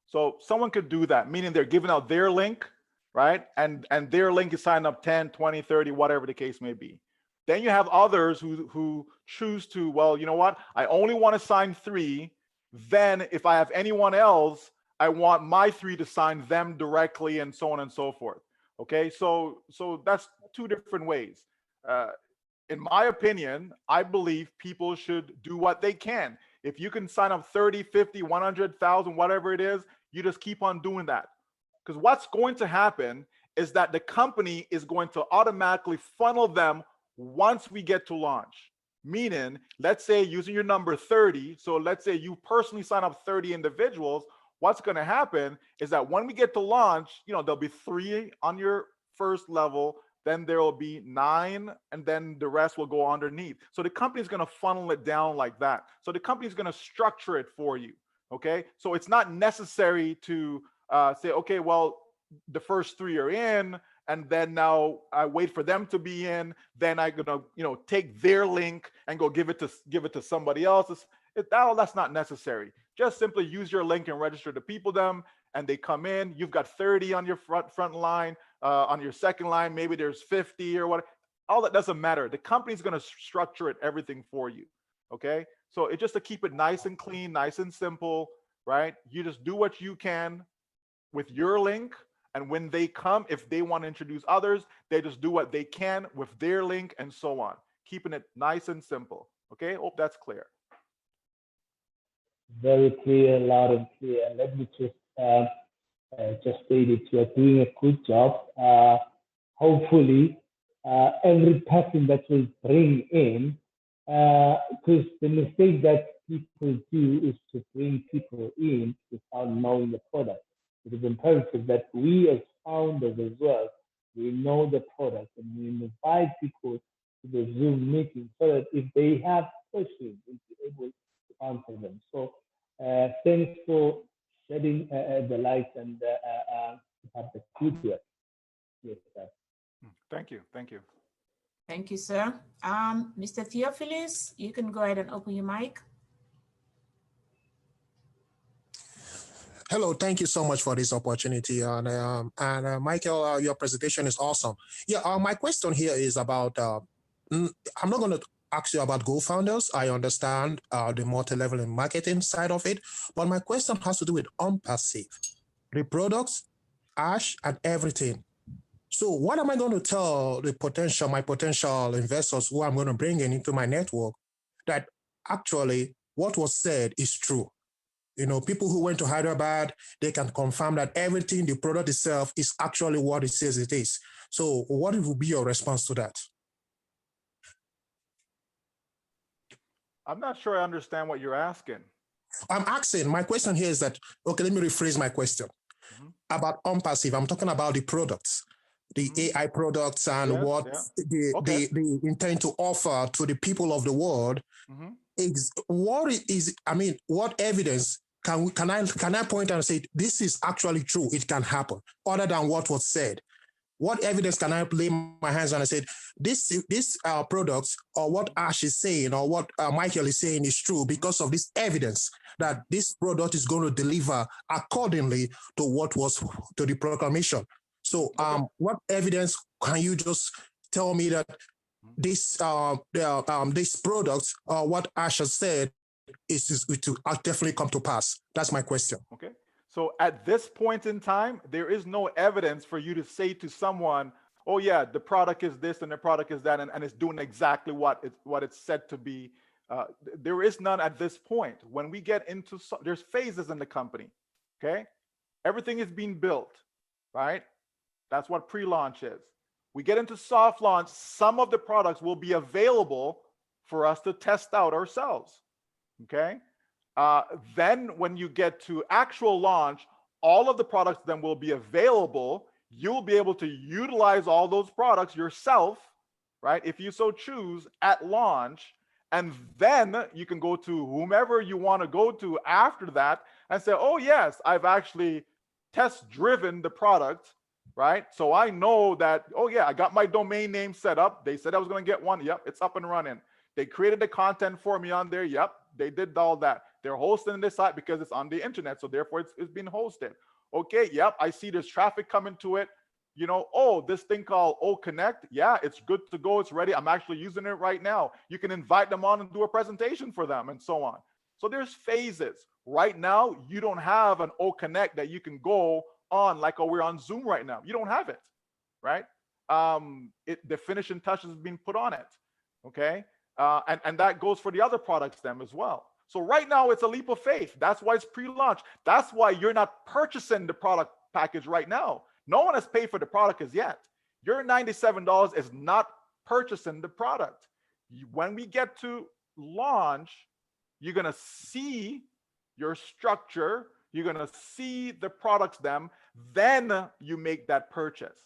E: So someone could do that, meaning they're giving out their link, right? And their link is signing up 10, 20, 30, whatever the case may be. Then you have others who choose to, well, you know what? I only want to sign 3. Then if I have anyone else, I want my 3 to sign them directly, and so on and so forth. Okay, so that's 2 different ways. In my opinion, I believe people should do what they can. If you can sign up 30, 50, 100,000, whatever it is, you just keep on doing that. Because what's going to happen is that the company is going to automatically funnel them once we get to launch. Meaning, let's say using your number 30, so let's say you personally sign up 30 individuals, what's going to happen is that when we get to launch, there'll be 3 on your first level, then there will be 9, and then the rest will go underneath. So the company is going to funnel it down like that. So the company is going to structure it for you. Okay, so it's not necessary to say, okay, well, the first 3 are in, and then now I wait for them to be in. Then I'm gonna, take their link and go give it to somebody else. That's not necessary. Just simply use your link and register to people them, and they come in. You've got 30 on your front line. On your second line, maybe there's 50 or what. All that doesn't matter. The company's going to structure it, everything for you. Okay. So it's just to keep it nice and clean, nice and simple, right? You just do what you can with your link. And when they come, if they want to introduce others, they just do what they can with their link and so on. Keeping it nice and simple. Okay. Hope that's clear.
J: Very clear, loud and clear. Let me just say that you are doing a good job. Hopefully, every person that will bring in, because the mistake that people do is to bring people in without knowing the product. It is imperative that we as founders as well, we know the product and we invite people to the Zoom meeting so that if they have questions, we'll be able to answer them. So thanks for shedding the light and have the good work. Yes, sir.
E: Thank you. Thank you.
A: Thank you, sir. Mr. Theophilus, you can go ahead and open your mic.
K: Hello, thank you so much for this opportunity. And Michael, your presentation is awesome. Yeah, my question here is about, I'm not going to ask you about GoFounders. I understand the multi-level and marketing side of it, but my question has to do with Onpassive, the products, Ash, and everything. So what am I going to tell my potential investors who I'm going to bring into my network that actually what was said is true? You know, people who went to Hyderabad, they can confirm that everything, the product itself is actually what it says it is. So what will be your response to that?
E: I'm not sure I understand what you're asking.
K: I'm asking, my question here is that, okay, let me rephrase my question. About Onpassive, I'm talking about the products, the AI products and they intend to offer to the people of the world. What evidence can I point out and say this is actually true? It can happen, other than what was said. What evidence can I lay my hands on and say this products or what Ash is saying or what Michael is saying is true because of this evidence that this product is going to deliver accordingly to what was to the proclamation. So, what evidence can you just tell me that this product what Ash has said is to definitely come to pass? That's my question.
E: Okay. So at this point in time, there is no evidence for you to say to someone, oh yeah, the product is this and the product is that, and it's doing exactly what it's said to be. There is none at this point. When we get into, there's phases in the company, okay? Everything is being built, right? That's what pre-launch is. We get into soft launch, some of the products will be available for us to test out ourselves, okay? Then when you get to actual launch, all of the products then will be available. You'll be able to utilize all those products yourself, right? If you so choose at launch, and then you can go to whomever you want to go to after that and say, oh yes, I've actually test driven the product, right? So I know that, oh yeah, I got my domain name set up. They said I was going to get one. Yep, it's up and running. They created the content for me on there. Yep, they did all that. They're hosting this site because it's on the internet. So therefore it's being hosted. Okay, yep, I see there's traffic coming to it. You know, oh, this thing called Connect. Yeah, it's good to go. It's ready. I'm actually using it right now. You can invite them on and do a presentation for them and so on. So there's phases. Right now, you don't have an Connect that you can go on like we're on Zoom right now. You don't have it, right? The finishing touches is being put on it, okay? And that goes for the other products then as well. So right now it's a leap of faith. That's why it's pre-launch. That's why you're not purchasing the product package right now. No one has paid for the product as yet. Your $97 is not purchasing the product. When we get to launch, you're gonna see your structure, you're gonna see the products then you make that purchase.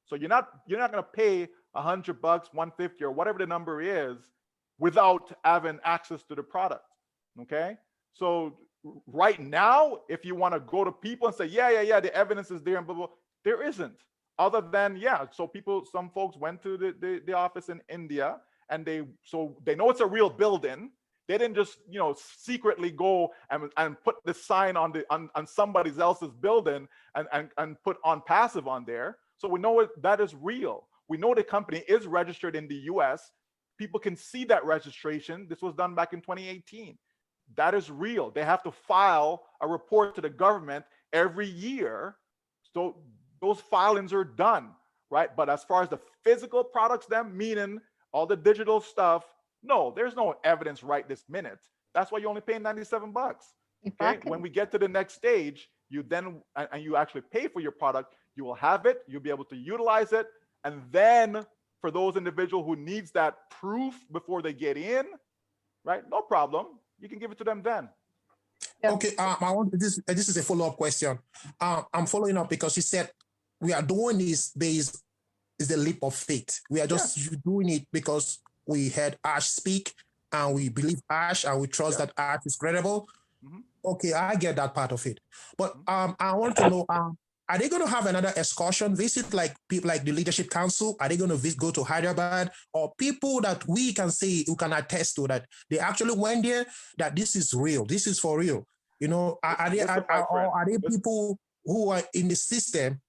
E: So you're not gonna pay $100, $150 or whatever the number is without having access to the product. Okay, so right now, if you want to go to people and say, yeah, the evidence is there and blah, blah, there isn't. Other than, so some folks went to the office in India and they know it's a real building. They didn't just, secretly go and put the sign on somebody else's building and put Onpassive on there. So we know that is real. We know the company is registered in the US. People can see that registration. This was done back in 2018. That is real. They have to file a report to the government every year. So those filings are done, right? But as far as the physical products, meaning all the digital stuff, no, there's no evidence right this minute. That's why you're only paying $97.
B: Exactly.
E: Okay. When we get to the next stage, you actually pay for your product, you will have it, you'll be able to utilize it. And then for those individuals who needs that proof before they get in, right? No problem. You can give it to them then.
B: Yeah.
K: Okay, I want this is a follow-up question. I'm following up because you said we are doing this based is the leap of faith. We are just doing it because we heard Ash speak and we believe Ash and we trust that Ash is credible. Mm-hmm. Okay, I get that part of it. But I want to know, are they going to have another excursion visit like people like the Leadership Council? Are they going to go to Hyderabad, or people that we can say, who can attest to that they actually went there, that this is real, this is for real? Are they people who are in the system?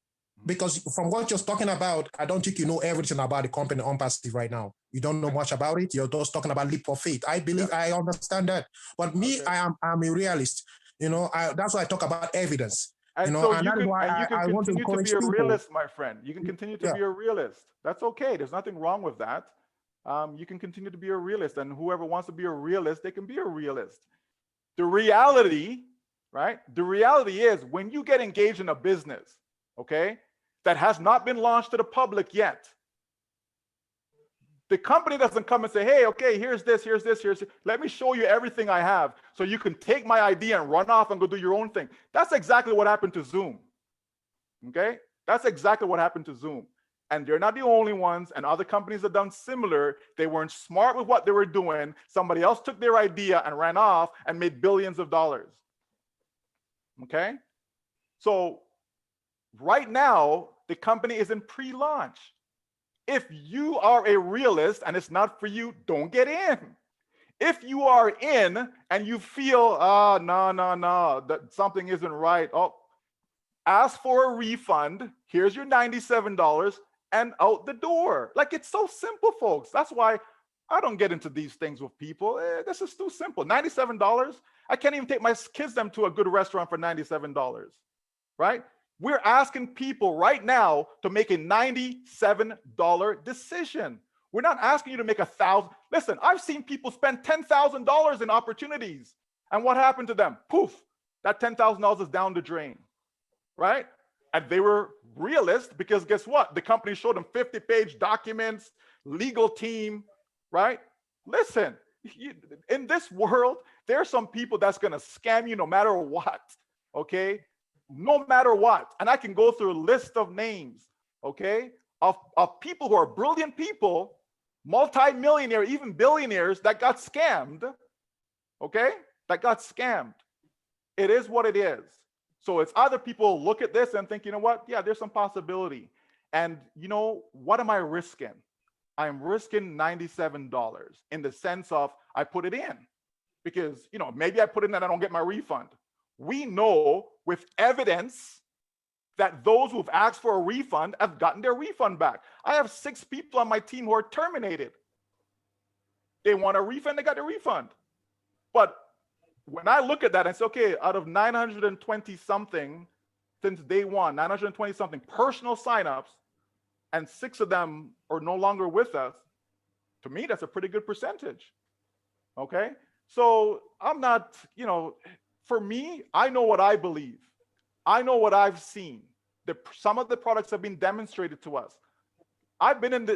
K: Because from what you're talking about, I don't think you know everything about the company Onpassive right now. You don't know much about it. You're just talking about leap of faith. I believe I understand that. But me, I'm a realist. That's why I talk about evidence.
E: And
K: and
E: you can continue to be a realist, my friend. You can continue to be a realist. That's okay. There's nothing wrong with that. You can continue to be a realist, and whoever wants to be a realist, they can be a realist. The reality, right? The reality is when you get engaged in a business, okay, that has not been launched to the public yet, the company doesn't come and say, hey, okay, here's this. Let me show you everything I have so you can take my idea and run off and go do your own thing. That's exactly what happened to Zoom. Okay? That's exactly what happened to Zoom. And they're not the only ones, and other companies have done similar. They weren't smart with what they were doing. Somebody else took their idea and ran off and made billions of dollars. Okay? So right now, the company is in pre-launch. If you are a realist and it's not for you, don't get in. If you are in and you feel, no, that something isn't right, ask for a refund. Here's your $97 and out the door. Like, it's so simple, folks. That's why I don't get into these things with people. This is too simple. $97. I can't even take my kids them to a good restaurant for $97, right? We're asking people right now to make a $97 decision. We're not asking you to make $1,000. Listen, I've seen people spend $10,000 in opportunities. And what happened to them? Poof, that $10,000 is down the drain, right? And they were realist because guess what? The company showed them 50-page documents, legal team, right? Listen, in this world, there are some people that's going to scam you no matter what, okay? No matter what. And I can go through a list of names, okay, of people who are brilliant people, multi-millionaire, even billionaires that got scammed, okay, that got scammed. It is what it is. So it's either people look at this and think, you know what, yeah, there's some possibility. And what am I risking? I'm risking $97 in the sense of I put it in because, maybe I put it in and I don't get my refund. We know with evidence that those who've asked for a refund have gotten their refund back. I have 6 people on my team who are terminated. They want a refund, they got a refund. But when I look at that and say, okay, out of 920 something since day one, 920 something personal signups, and 6 of them are no longer with us, to me, that's a pretty good percentage. Okay? So I'm not, for me, I know what I believe. I know what I've seen. Some of the products have been demonstrated to us. I've been in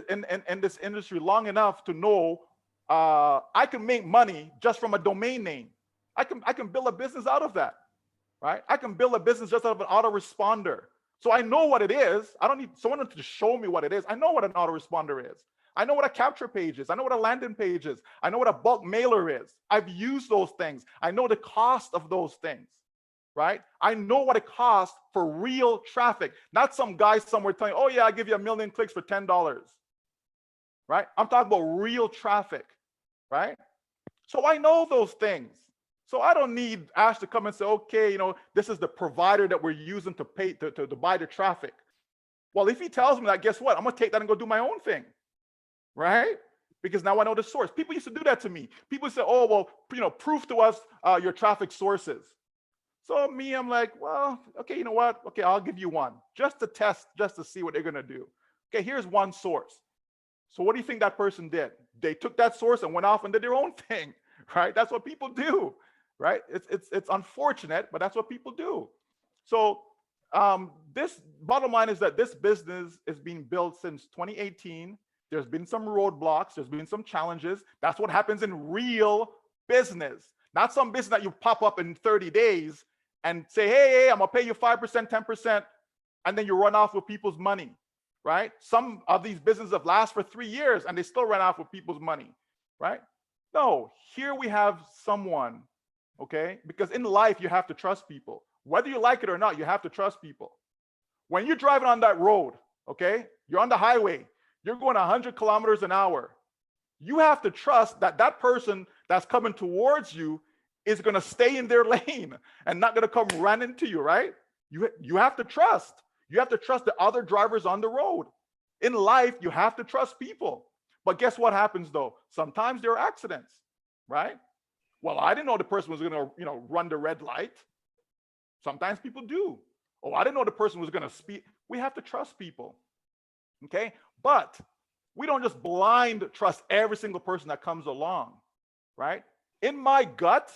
E: this industry long enough to know I can make money just from a domain name. I can build a business out of that, right? I can build a business just out of an autoresponder. So I know what it is. I don't need someone to show me what it is. I know what an autoresponder is. I know what a capture page is. I know what a landing page is. I know what a bulk mailer is. I've used those things. I know the cost of those things, right? I know what it costs for real traffic, not some guy somewhere telling, oh yeah, I'll give you 1 million clicks for $10, right? I'm talking about real traffic, right? So I know those things. So I don't need Ash to come and say, okay, you know, this is the provider that we're using to pay to buy the traffic. Well, if he tells me that, guess what? I'm gonna take that and go do my own thing, right? Because now I know the source. People used to do that to me. People say, oh, well, you know, prove to us your traffic sources. So me, I'm like, well, okay, you know what? Okay, I'll give you one just to test, just to see what they're gonna do. Okay, here's one source. So what do you think that person did? They took that source and went off and did their own thing, right? That's what people do, right? It's unfortunate, but that's what people do. So this bottom line is that this business is being built since 2018. There's been some roadblocks. There's been some challenges. That's what happens in real business, not some business that you pop up in 30 days and say, hey, I'm gonna pay you 5%, 10%, and then you run off with people's money, right? Some of these businesses have lasted for 3 years and they still run off with people's money, right? No, here we have someone, okay? Because in life, you have to trust people. Whether you like it or not, you have to trust people. When you're driving on that road, okay, you're on the highway, you're going 100 kilometers an hour. You have to trust that that person that's coming towards you is going to stay in their lane and not going to come run into you, right? You have to trust. You have to trust the other drivers on the road. In life, you have to trust people. But guess what happens though? Sometimes there are accidents, right? Well, I didn't know the person was going to, you know, run the red light. Sometimes people do. Oh, I didn't know the person was going to speed. We have to trust people. Okay, but we don't just blind trust every single person that comes along, right? In my gut,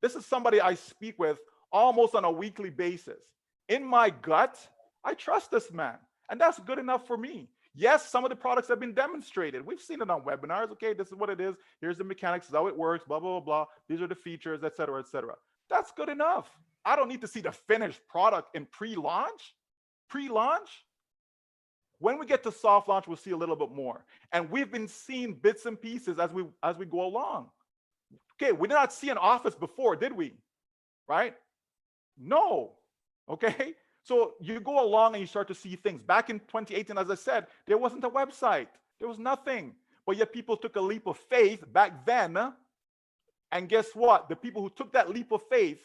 E: this is somebody I speak with almost on a weekly basis. In my gut, I trust this man, and that's good enough for me. Yes, some of the products have been demonstrated. We've seen it on webinars. Okay, this is what it is. Here's the mechanics, this is how it works, blah, blah, blah, blah. These are the features, et cetera, et cetera. That's good enough. I don't need to see the finished product in pre-launch. Pre-launch? When we get to soft launch, we'll see a little bit more. And we've been seeing bits and pieces as we go along. Okay, we did not see an office before, did we? Right? No. Okay? So you go along and you start to see things. Back in 2018, as I said, there wasn't a website. There was nothing. But yet people took a leap of faith back then. And guess what? The people who took that leap of faith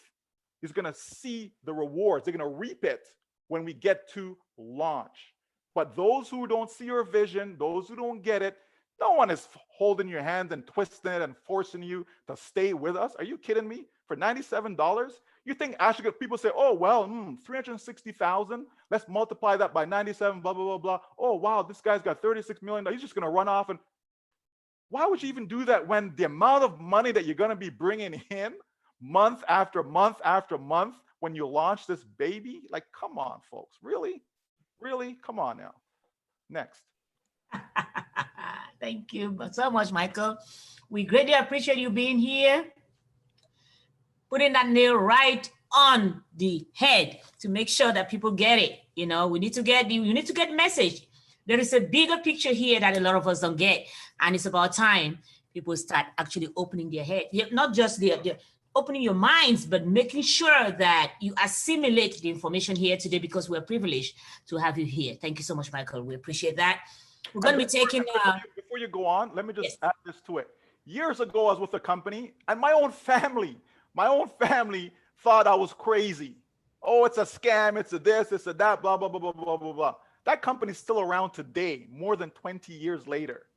E: is going to see the rewards. They're going to reap it when we get to launch. But those who don't see your vision, those who don't get it, no one is holding your hand and twisting it and forcing you to stay with us. Are you kidding me? For $97? You think Ash, people say, oh, well, 360,000. Let's multiply that by 97, blah, blah, blah, blah. Oh, wow, this guy's got $36 million. He's just going to run off. And why would you even do that when the amount of money that you're going to be bringing in month after month after month when you launch this baby? Like, come on, folks. Really? Really? Come on now. Next.
A: Thank you so much, Michael. We greatly appreciate you being here, putting that nail right on the head to make sure that people get it. You know, we need to get the message. There is a bigger picture here that a lot of us don't get, and it's about time people start actually opening their head. Not just their opening your minds, but making sure that you assimilate the information here today, because we're privileged to have you here. Thank you so much, Michael. We appreciate that. We're going to be taking...
E: Before you go on, let me just add this to it. Years ago, I was with a company, and my own family thought I was crazy. Oh, it's a scam, it's a this, it's a that, blah, blah, blah, blah, blah, blah, blah. That company's still around today, more than 20 years later,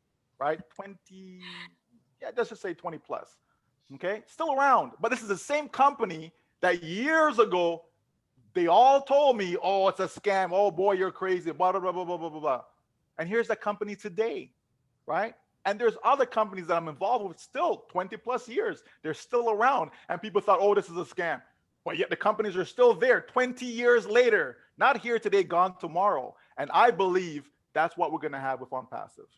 E: right? 20, yeah, let's just say 20 plus. Okay, still around. But this is the same company that years ago, they all told me, oh, it's a scam. Oh boy, you're crazy, blah, blah, blah, blah, blah, blah, blah. And here's the company today, right? And there's other companies that I'm involved with still 20 plus years. They're still around. And people thought, oh, this is a scam. But yet the companies are still there 20 years later, not here today, gone tomorrow. And I believe that's what we're going to have with Onpassive.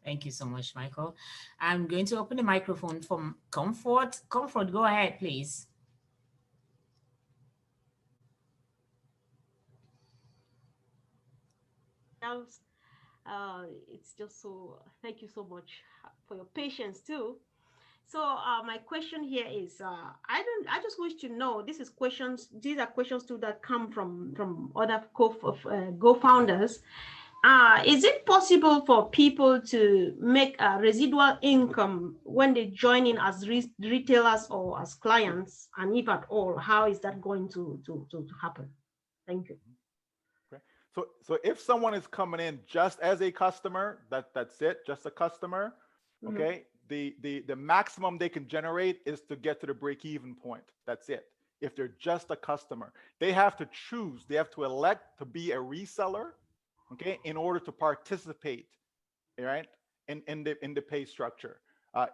A: Thank you so much, Michael. I'm going to open the microphone from Comfort. Comfort, go ahead, please.
L: It's just so, thank you so much for your patience too. So my question here is, I just wish to know, these are questions too that come from other co-founders. Is it possible for people to make a residual income when they join in as retailers or as clients? And if at all, how is that going to happen? Thank you.
E: Okay. So if someone is coming in just as a customer, that's it, just a customer, okay? The maximum they can generate is to get to the break-even point. That's it. If they're just a customer, they have to choose, they have to elect to be a reseller, okay, in order to participate, right, in the pay structure.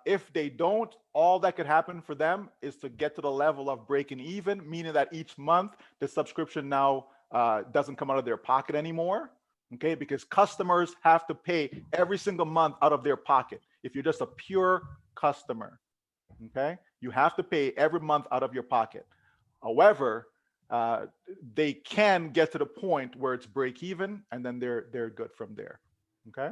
E: If they don't, all that could happen for them is to get to the level of breaking even, meaning that each month the subscription now doesn't come out of their pocket anymore, okay, because customers have to pay every single month out of their pocket. If you're just a pure customer, okay, you have to pay every month out of your pocket. However, they can get to the point where it's break even, and then they're good from there. Okay.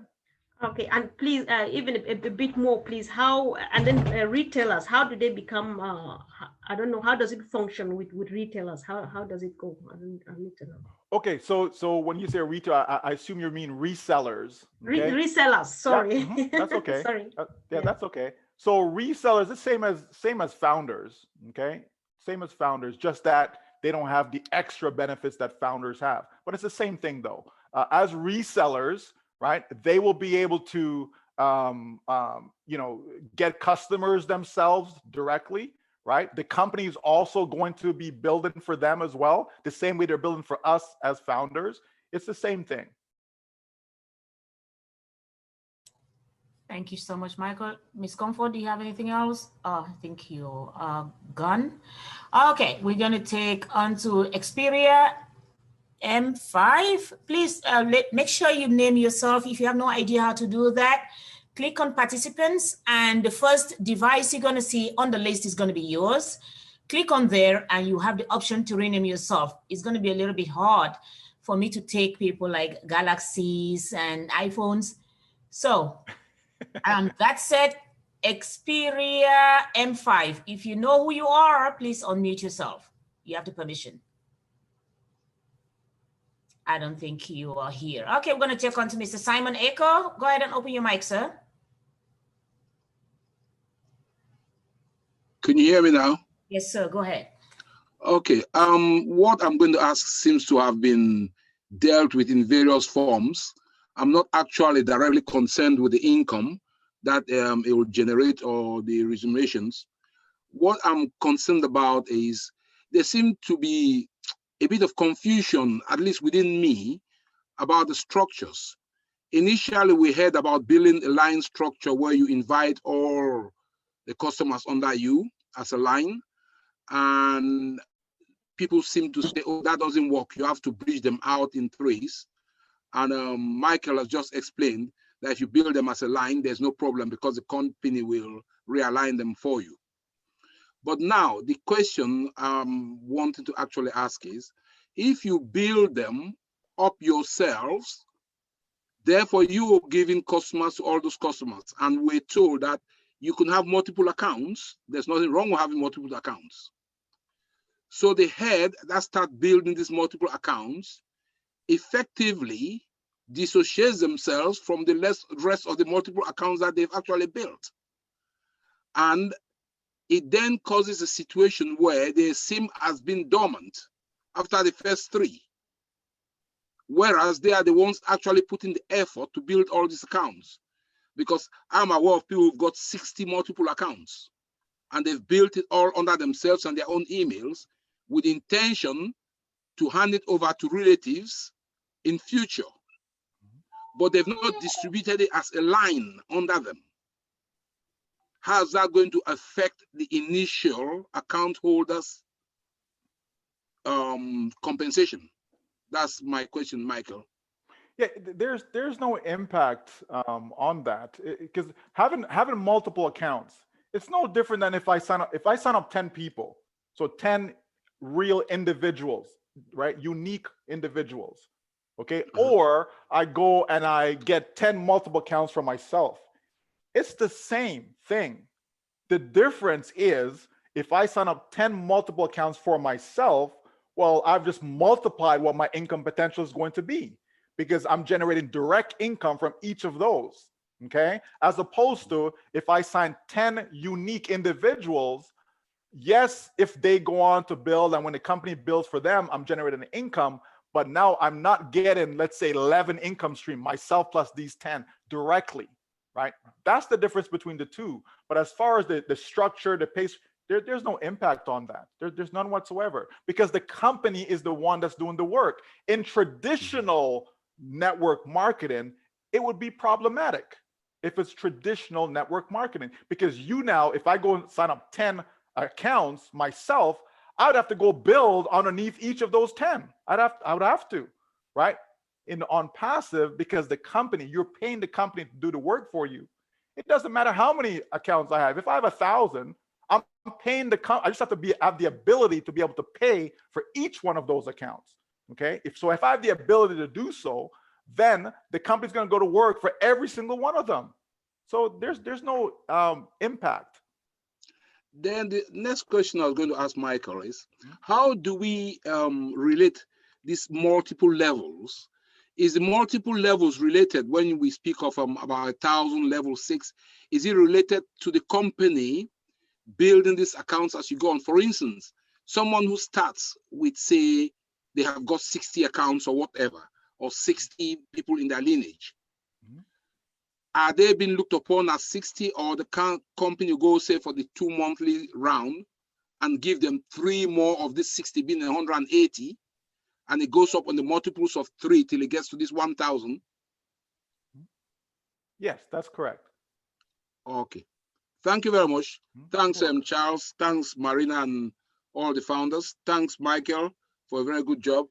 L: Okay, and please, even a bit more, please. How, and then retailers, how do they become? I don't know. How does it function with retailers? How does it go? I need to know.
E: Okay, so when you say retail, I assume you mean resellers. Okay?
L: Resellers. Sorry.
E: Yeah, that's okay.
L: Sorry.
E: Yeah, that's okay. So resellers, the same as founders. Okay, same as founders, just that they don't have the extra benefits that founders have. But it's the same thing though. As resellers, right? They will be able to, get customers themselves directly, right? The company is also going to be building for them as well, the same way they're building for us as founders. It's the same thing.
A: Thank you so much, Michael. Ms. Comfort, do you have anything else? I think you're gone. Okay, we're going to take on to Xperia M5. Please make sure you name yourself. If you have no idea how to do that, click on participants, and the first device you're going to see on the list is going to be yours. Click on there and you have the option to rename yourself. It's going to be a little bit hard for me to take people like Galaxies and iPhones. So that said, Xperia M5. If you know who you are, please unmute yourself. You have the permission. I don't think you are here. Okay, we're going to check on to Mr. Simon Echo. Go ahead and open your mic, sir.
M: Can you hear me now?
A: Yes, sir. Go ahead.
M: Okay. What I'm going to ask seems to have been dealt with in various forms. I'm not actually directly concerned with the income that it will generate or the remunerations. What I'm concerned about is there seems to be a bit of confusion, at least within me, about the structures. Initially, we heard about building a line structure where you invite all the customers under you as a line, and people seem to say, oh, that doesn't work. You have to bridge them out in threes. And Michael has just explained that if you build them as a line, there's no problem because the company will realign them for you. But now the question I'm wanting to actually ask is, if you build them up yourselves, therefore you are giving customers to all those customers, and we're told that you can have multiple accounts. There's nothing wrong with having multiple accounts. So the head that start building these multiple accounts effectively dissociates themselves from the rest of the multiple accounts that they've actually built. And it then causes a situation where they seem as being dormant after the first three, whereas they are the ones actually putting the effort to build all these accounts. Because I'm aware of people who've got 60 multiple accounts and they've built it all under themselves and their own emails with intention to hand it over to relatives in future. But they've not distributed it as a line under them. How's that going to affect the initial account holders' compensation? That's my question, Michael.
E: Yeah, there's no impact on that, because having multiple accounts, it's no different than if I sign up 10 people, so 10 real individuals, right? Unique individuals, okay? Or I go and I get 10 multiple accounts for myself. It's the same thing. The difference is if I sign up 10 multiple accounts for myself, well, I've just multiplied what my income potential is going to be. because I'm generating direct income from each of those, okay? As opposed to if I sign 10 unique individuals, yes, if they go on to build and when the company builds for them, I'm generating income, but now I'm not getting, let's say, 11 income stream, myself plus these 10 directly, right? That's the difference between the two. But as far as the structure, the pace, there's no impact on that. There's none whatsoever, because the company is the one that's doing the work. In traditional network marketing, it would be problematic if it's traditional network marketing, because you now, if I go and sign up 10 accounts myself, I would have to go build underneath each of those 10. I would have to, right? In Onpassive, because the company, you're paying the company to do the work for you. It doesn't matter how many accounts I have. If I have 1,000, I'm paying the company. I just have to have the ability to be able to pay for each one of those accounts. Okay. If I have the ability to do so, then the company's going to go to work for every single one of them. So there's no impact.
M: Then the next question I was going to ask Michael is, how do we relate these multiple levels? Is the multiple levels related when we speak of about 1,000 level 6? Is it related to the company building these accounts as you go on? For instance, someone who starts with, say, they have got 60 accounts or whatever, or 60 people in their lineage. Are they being looked upon as 60, or the company go, say, for the 2 monthly round and give them 3 more of this 60 being 180, and it goes up on the multiples of 3 till it gets to this 1,000?
E: Yes, that's correct.
M: Okay. Thank you very much. Thanks, Charles. Thanks, Marina, and all the founders. Thanks, Michael, for a very good job.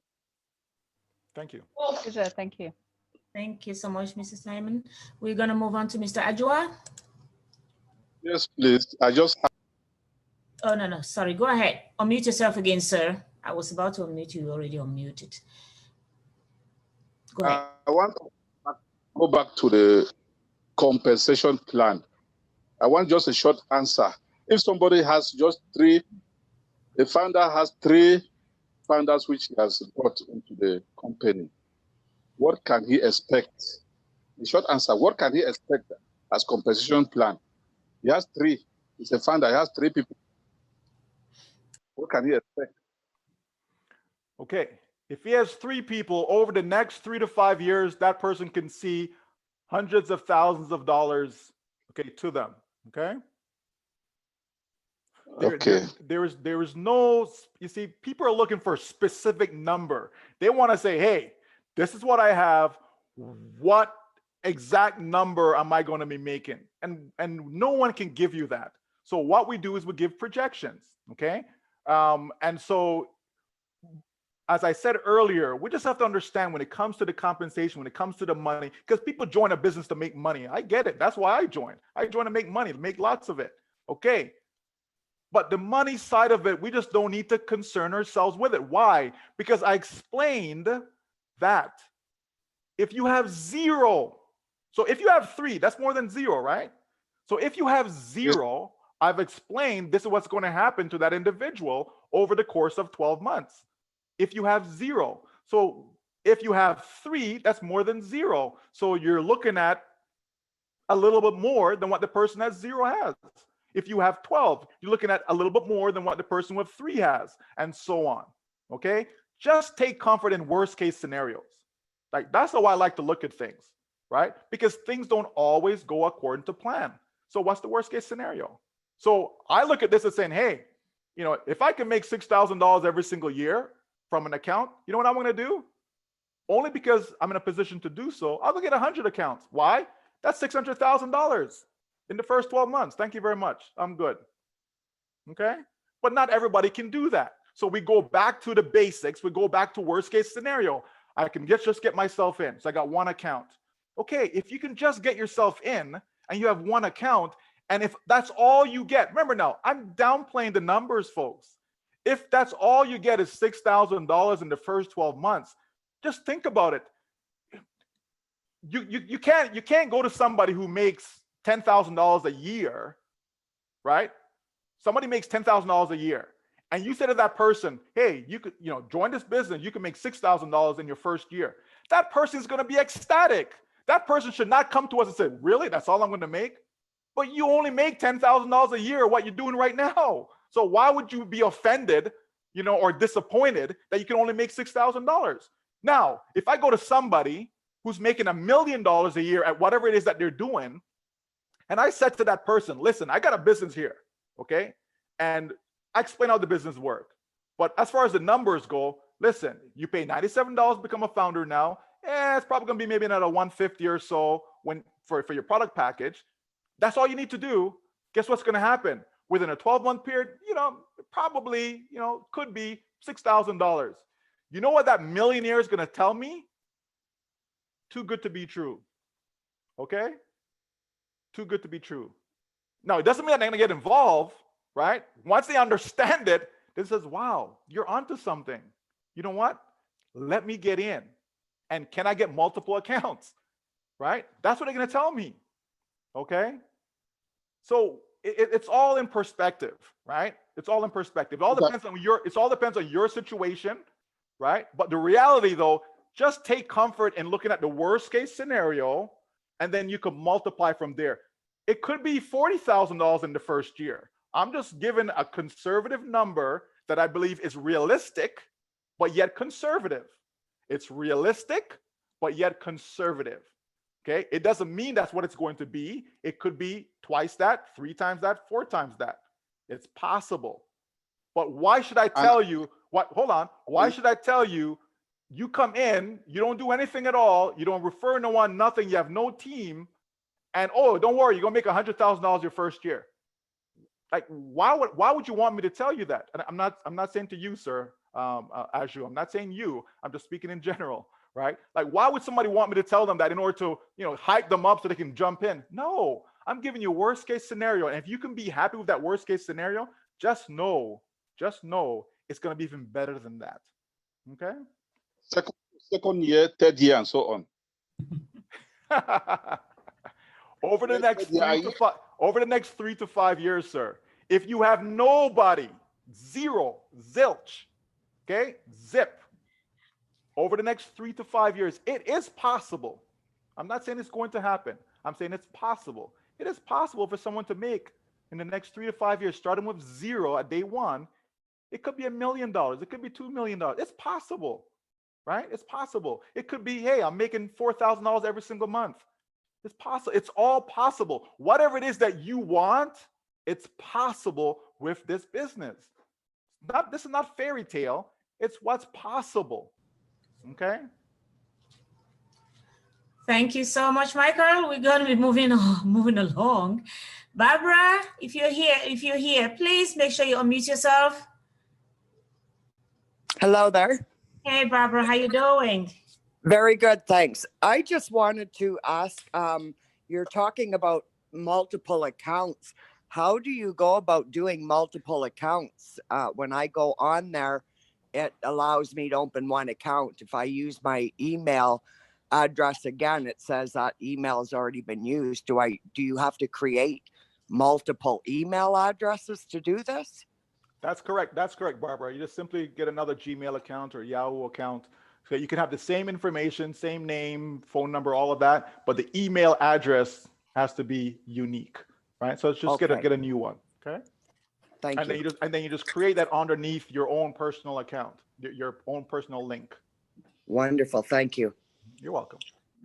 E: Thank you.
B: Pleasure. Thank you.
A: Thank you so much, Mr. Simon. We're going to move on to Mr. Ajua.
N: Yes, please. I just...
A: Oh, no. Sorry. Go ahead. Unmute yourself again, sir. I was about to unmute you. Already unmuted. Go ahead.
N: I want to go back to the compensation plan. I want just a short answer. If somebody has just 3, the founder has 3 founders which he has brought into the company, what can he expect? The short answer, what can he expect as compensation plan? He has 3. He's a founder. He has 3 people. What can he expect?
E: Okay. If he has 3 people, over the next 3 to 5 years, that person can see hundreds of thousands of dollars, okay, to them. Okay. There is no, you see, people are looking for a specific number. They want to say, hey, this is what I have. What exact number am I going to be making? And no one can give you that. So what we do is we give projections. Okay. And so, as I said earlier, we just have to understand when it comes to the compensation, when it comes to the money, because people join a business to make money. I get it. That's why I joined. I joined to make money, to make lots of it. Okay. But the money side of it, we just don't need to concern ourselves with it. Why? Because I explained that if you have 0, so if you have 3, that's more than 0, right? So if you have 0, I've explained this is what's going to happen to that individual over the course of 12 months. If you have 0, so if you have 3, that's more than 0. So you're looking at a little bit more than what the person at 0 has. If you have 12, you're looking at a little bit more than what the person with 3 has, and so on. Okay? Just take comfort in worst case scenarios. Like, that's how I like to look at things, right? Because things don't always go according to plan. So what's the worst case scenario? So I look at this as saying, hey, you know, if I can make $6,000 every single year from an account, you know what I'm going to do? Only because I'm in a position to do so, I'll get 100 accounts. Why? That's $600,000 in the first 12 months. Thank you very much. I'm good. Okay? But not everybody can do that. So we go back to the basics. We go back to worst case scenario. I can just get myself in. So I got 1 account. Okay, if you can just get yourself in and you have 1 account, and if that's all you get, remember now, I'm downplaying the numbers, folks. If that's all you get is $6,000 in the first 12 months, just think about it. You can't go to somebody who makes $10,000 a year, right? Somebody makes $10,000 a year, and you say to that person, hey, you could, join this business, you can make $6,000 in your first year. that person is going to be ecstatic. That person should not come to us and say, really, that's all I'm going to make? But you only make $10,000 a year, what you're doing right now. So why would you be offended, or disappointed that you can only make $6,000? Now, if I go to somebody who's making $1 million a year at whatever it is that they're doing, and I said to that person, listen, I got a business here, okay? And I explain how the business works. But as far as the numbers go, listen, you pay $97 to become a founder now. It's probably going to be maybe another $150 or so for your product package. That's all you need to do. Guess what's going to happen? Within a 12-month period, probably, could be $6,000. You know what that millionaire is going to tell me? Too good to be true. Okay? Too good to be true. Now, it doesn't mean that they're going to get involved, right? Once they understand it, they says, wow, you're onto something. You know what? Let me get in. And can I get multiple accounts? Right? That's what they're going to tell me. Okay? So it's all in perspective, right? It's all in perspective. It all depends on your situation, right? But the reality, though, just take comfort in looking at the worst case scenario, and then you can multiply from there. It could be $40,000 in the first year. I'm just giving a conservative number that I believe is realistic, but yet conservative. It's realistic, but yet conservative. Okay, it doesn't mean that's what it's going to be. It could be twice that, 3 times that, 4 times that. It's possible. But why should I tell you what? Hold on. Why should I tell you? You come in, you don't do anything at all. You don't refer no one, nothing. You have no team, and don't worry, you're gonna make $100,000 your first year. Like, why would you want me to tell you that? And I'm not saying to you, sir, Aju. I'm not saying you. I'm just speaking in general. Right? Like, why would somebody want me to tell them that in order to, hype them up so they can jump in? No, I'm giving you a worst case scenario. And if you can be happy with that worst case scenario, just know it's going to be even better than that. Okay?
N: Second year, third year, and so on.
E: Over the next 3 to 5 years, sir, if you have nobody, zero, zilch, okay, zip, over the next 3 to 5 years, it is possible. I'm not saying it's going to happen. I'm saying it's possible. It is possible for someone to make in the next 3 to 5 years, starting with zero at day one. It could be $1 million. It could be $2 million. It's possible, right? It's possible. It could be, hey, I'm making $4,000 every single month. It's possible. It's all possible. Whatever it is that you want, it's possible with this business. This is not fairy tale. It's what's possible. Okay.
A: Thank you so much, Michael. We're going to be moving along. Barbara, if you're here, please make sure you unmute yourself.
O: Hello there.
A: Hey, Barbara, how you doing?
O: Very good, thanks. I just wanted to ask, you're talking about multiple accounts. How do you go about doing multiple accounts? When I go on there, it allows me to open one account. If I use my email address again, it says that email has already been used. Do you have to create multiple email addresses to do this?
E: That's correct. That's correct, Barbara. You just simply get another Gmail account or Yahoo account. So you can have the same information, same name, phone number, all of that, but the email address has to be unique, right? So it's just get a new one, okay?
O: Thank you.
E: Then you just create that underneath your own personal account, your own personal link.
O: Wonderful. Thank you.
E: You're welcome.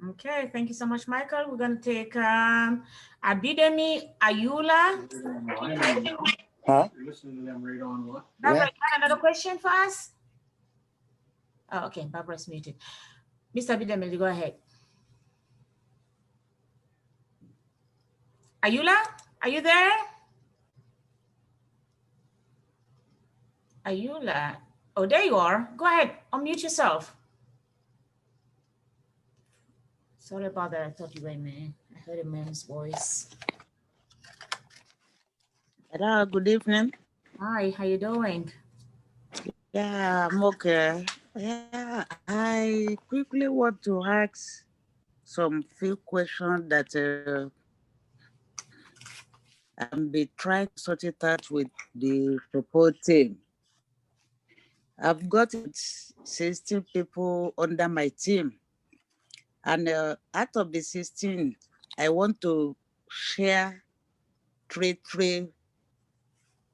A: Okay. Thank you so much, Michael. We're going to take Abidemi Ayula.
O: Huh?
J: You're listening to them read on what?
A: Barbara, you have another question for us? Oh, okay. Barbara's muted. Mr. Abidemi, go ahead. Ayula, are you there? Ayula. Oh, there you are. Go ahead. Unmute yourself. Sorry about that. I thought you were a man. I heard a man's voice.
P: Hello, good evening.
A: Hi, how you doing?
P: Yeah, I'm okay. Yeah, I quickly want to ask some few questions that I'm be trying to sort it out with the proposed team. I've got 16 people under my team. And out of the 16, I want to share three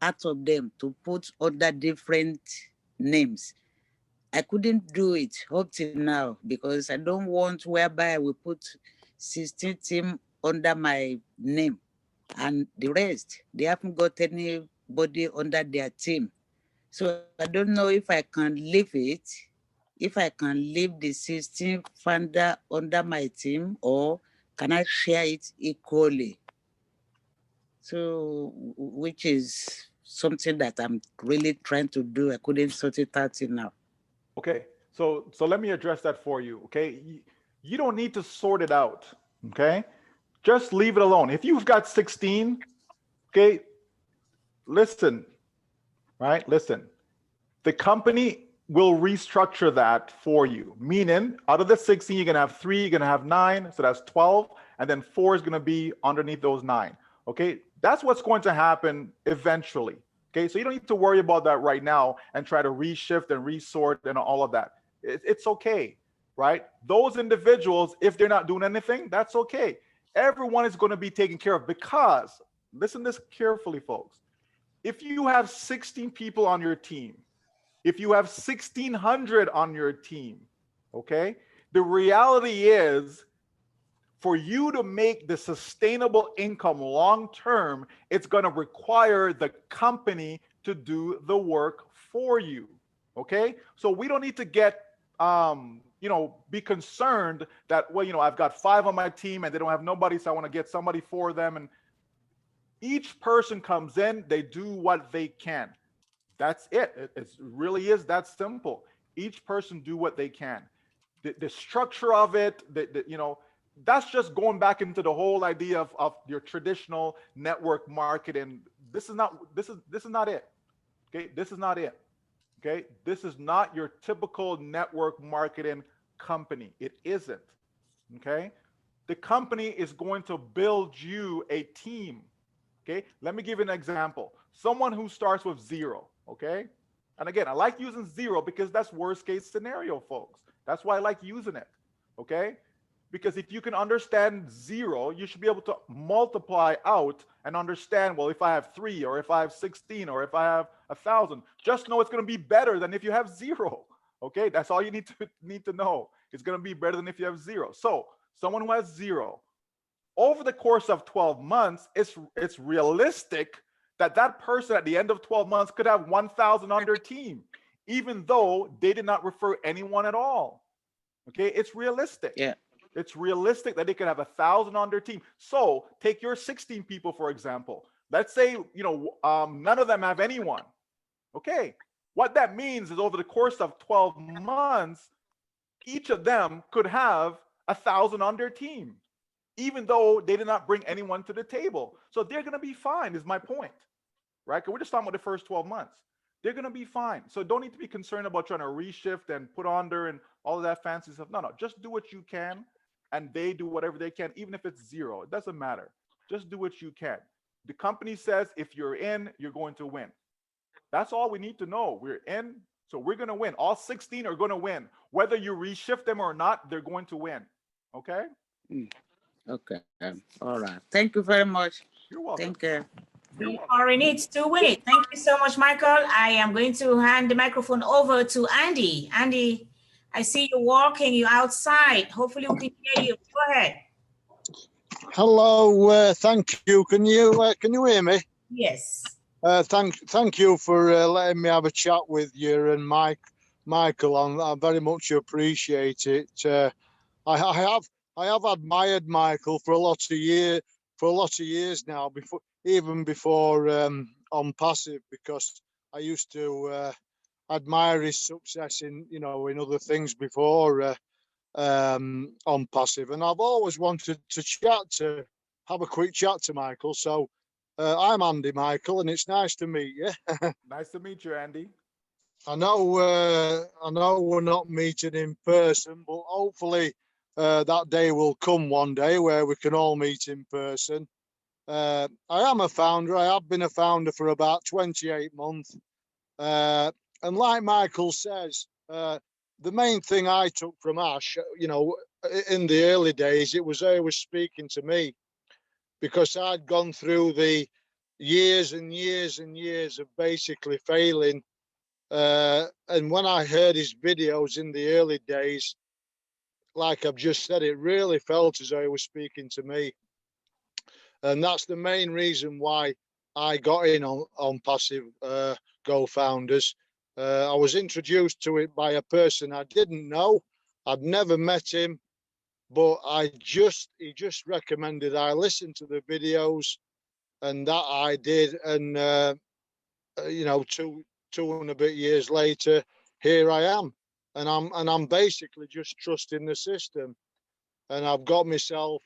P: out of them to put under different names. I couldn't do it up till now because I don't want whereby we put 16 team under my name and the rest, they haven't got anybody under their team. So I don't know if I can leave it, if I can leave the 16 founder under my team, or can I share it equally? So, which is something that I'm really trying to do. I couldn't sort it out till now.
E: Okay, so let me address that for you, okay? You don't need to sort it out, okay? Just leave it alone. If you've got 16, okay, listen, right? Listen, the company will restructure that for you, meaning out of the 16, you're gonna have 3, you're gonna have 9, so that's 12, and then 4 is gonna be underneath those 9, okay? That's what's going to happen eventually, okay? So you don't need to worry about that right now and try to reshift and resort and all of that. It's okay, right? Those individuals, if they're not doing anything, that's okay. Everyone is gonna be taken care of because, listen to this carefully, folks. If you have 16 people on your team, if you have 1,600 on your team, okay, the reality is for you to make the sustainable income long-term, it's going to require the company to do the work for you, okay? So we don't need to get, be concerned that, well, I've got 5 on my team and they don't have nobody, so I want to get somebody for them. And each person comes in, they do what they can. That's it. It really is that simple. Each person do what they can. The structure of it, that's just going back into the whole idea of your traditional network marketing. This is not it. Okay, this is not it. Okay, this is not your typical network marketing company. It isn't. Okay, the company is going to build you a team. Okay, let me give you an example. Someone who starts with 0. Okay, and again, I like using 0 because that's worst case scenario, folks. That's why I like using it. Okay, because if you can understand 0, you should be able to multiply out and understand, well, if I have 3 or if I have 16 or if I have 1,000, just know it's going to be better than if you have 0. Okay, that's all you need to know. It's going to be better than if you have 0. So someone who has 0, over the course of 12 months, it's realistic that person at the end of 12 months could have 1,000 on their team, even though they did not refer anyone at all. Okay, it's realistic.
P: Yeah.
E: It's realistic that they could have 1,000 on their team. So take your 16 people, for example. Let's say, none of them have anyone. Okay, what that means is over the course of 12 months, each of them could have 1,000 on their team, even though they did not bring anyone to the table. So they're going to be fine, is my point, right? Because we're just talking about the first 12 months. They're going to be fine. So don't need to be concerned about trying to reshift and put under and all of that fancy stuff. No, just do what you can, and they do whatever they can, even if it's 0. It doesn't matter. Just do what you can. The company says if you're in, you're going to win. That's all we need to know. We're in, so we're going to win. All 16 are going to win. Whether you reshift them or not, they're going to win. Okay?
P: Okay. All right. Thank you very much.
E: You're welcome.
P: Thank you.
A: We already need to win it. Thank you so much, Michael. I am going to hand the microphone over to Andy. Andy, I see you walking, you're outside. Hopefully we can hear you. Go ahead.
Q: Hello, thank you. Can you hear me?
A: Yes.
Q: Thank you for letting me have a chat with you and Michael. I very much appreciate it. I have admired Michael for a lot of years now, even before Onpassive, because I used to admire his success in other things before Onpassive, and I've always wanted to have a quick chat to Michael. So I'm Andy, Michael, and it's nice to meet you.
E: Nice to meet you, Andy.
Q: I know we're not meeting in person, but hopefully that day will come one day where we can all meet in person. I am a founder. I have been a founder for about 28 months. And like Michael says, the main thing I took from Ash, in the early days, it was her who was speaking to me, because I'd gone through the years and years and years of basically failing. And when I heard his videos in the early days, like I've just said, it really felt as though he was speaking to me. And that's the main reason why I got in on Passive Go Founders. I was introduced to it by a person I didn't know. I'd never met him, but he just recommended I listen to the videos, and that I did. And you know, two and a bit years later, here I am, and I'm basically just trusting the system, and I've got myself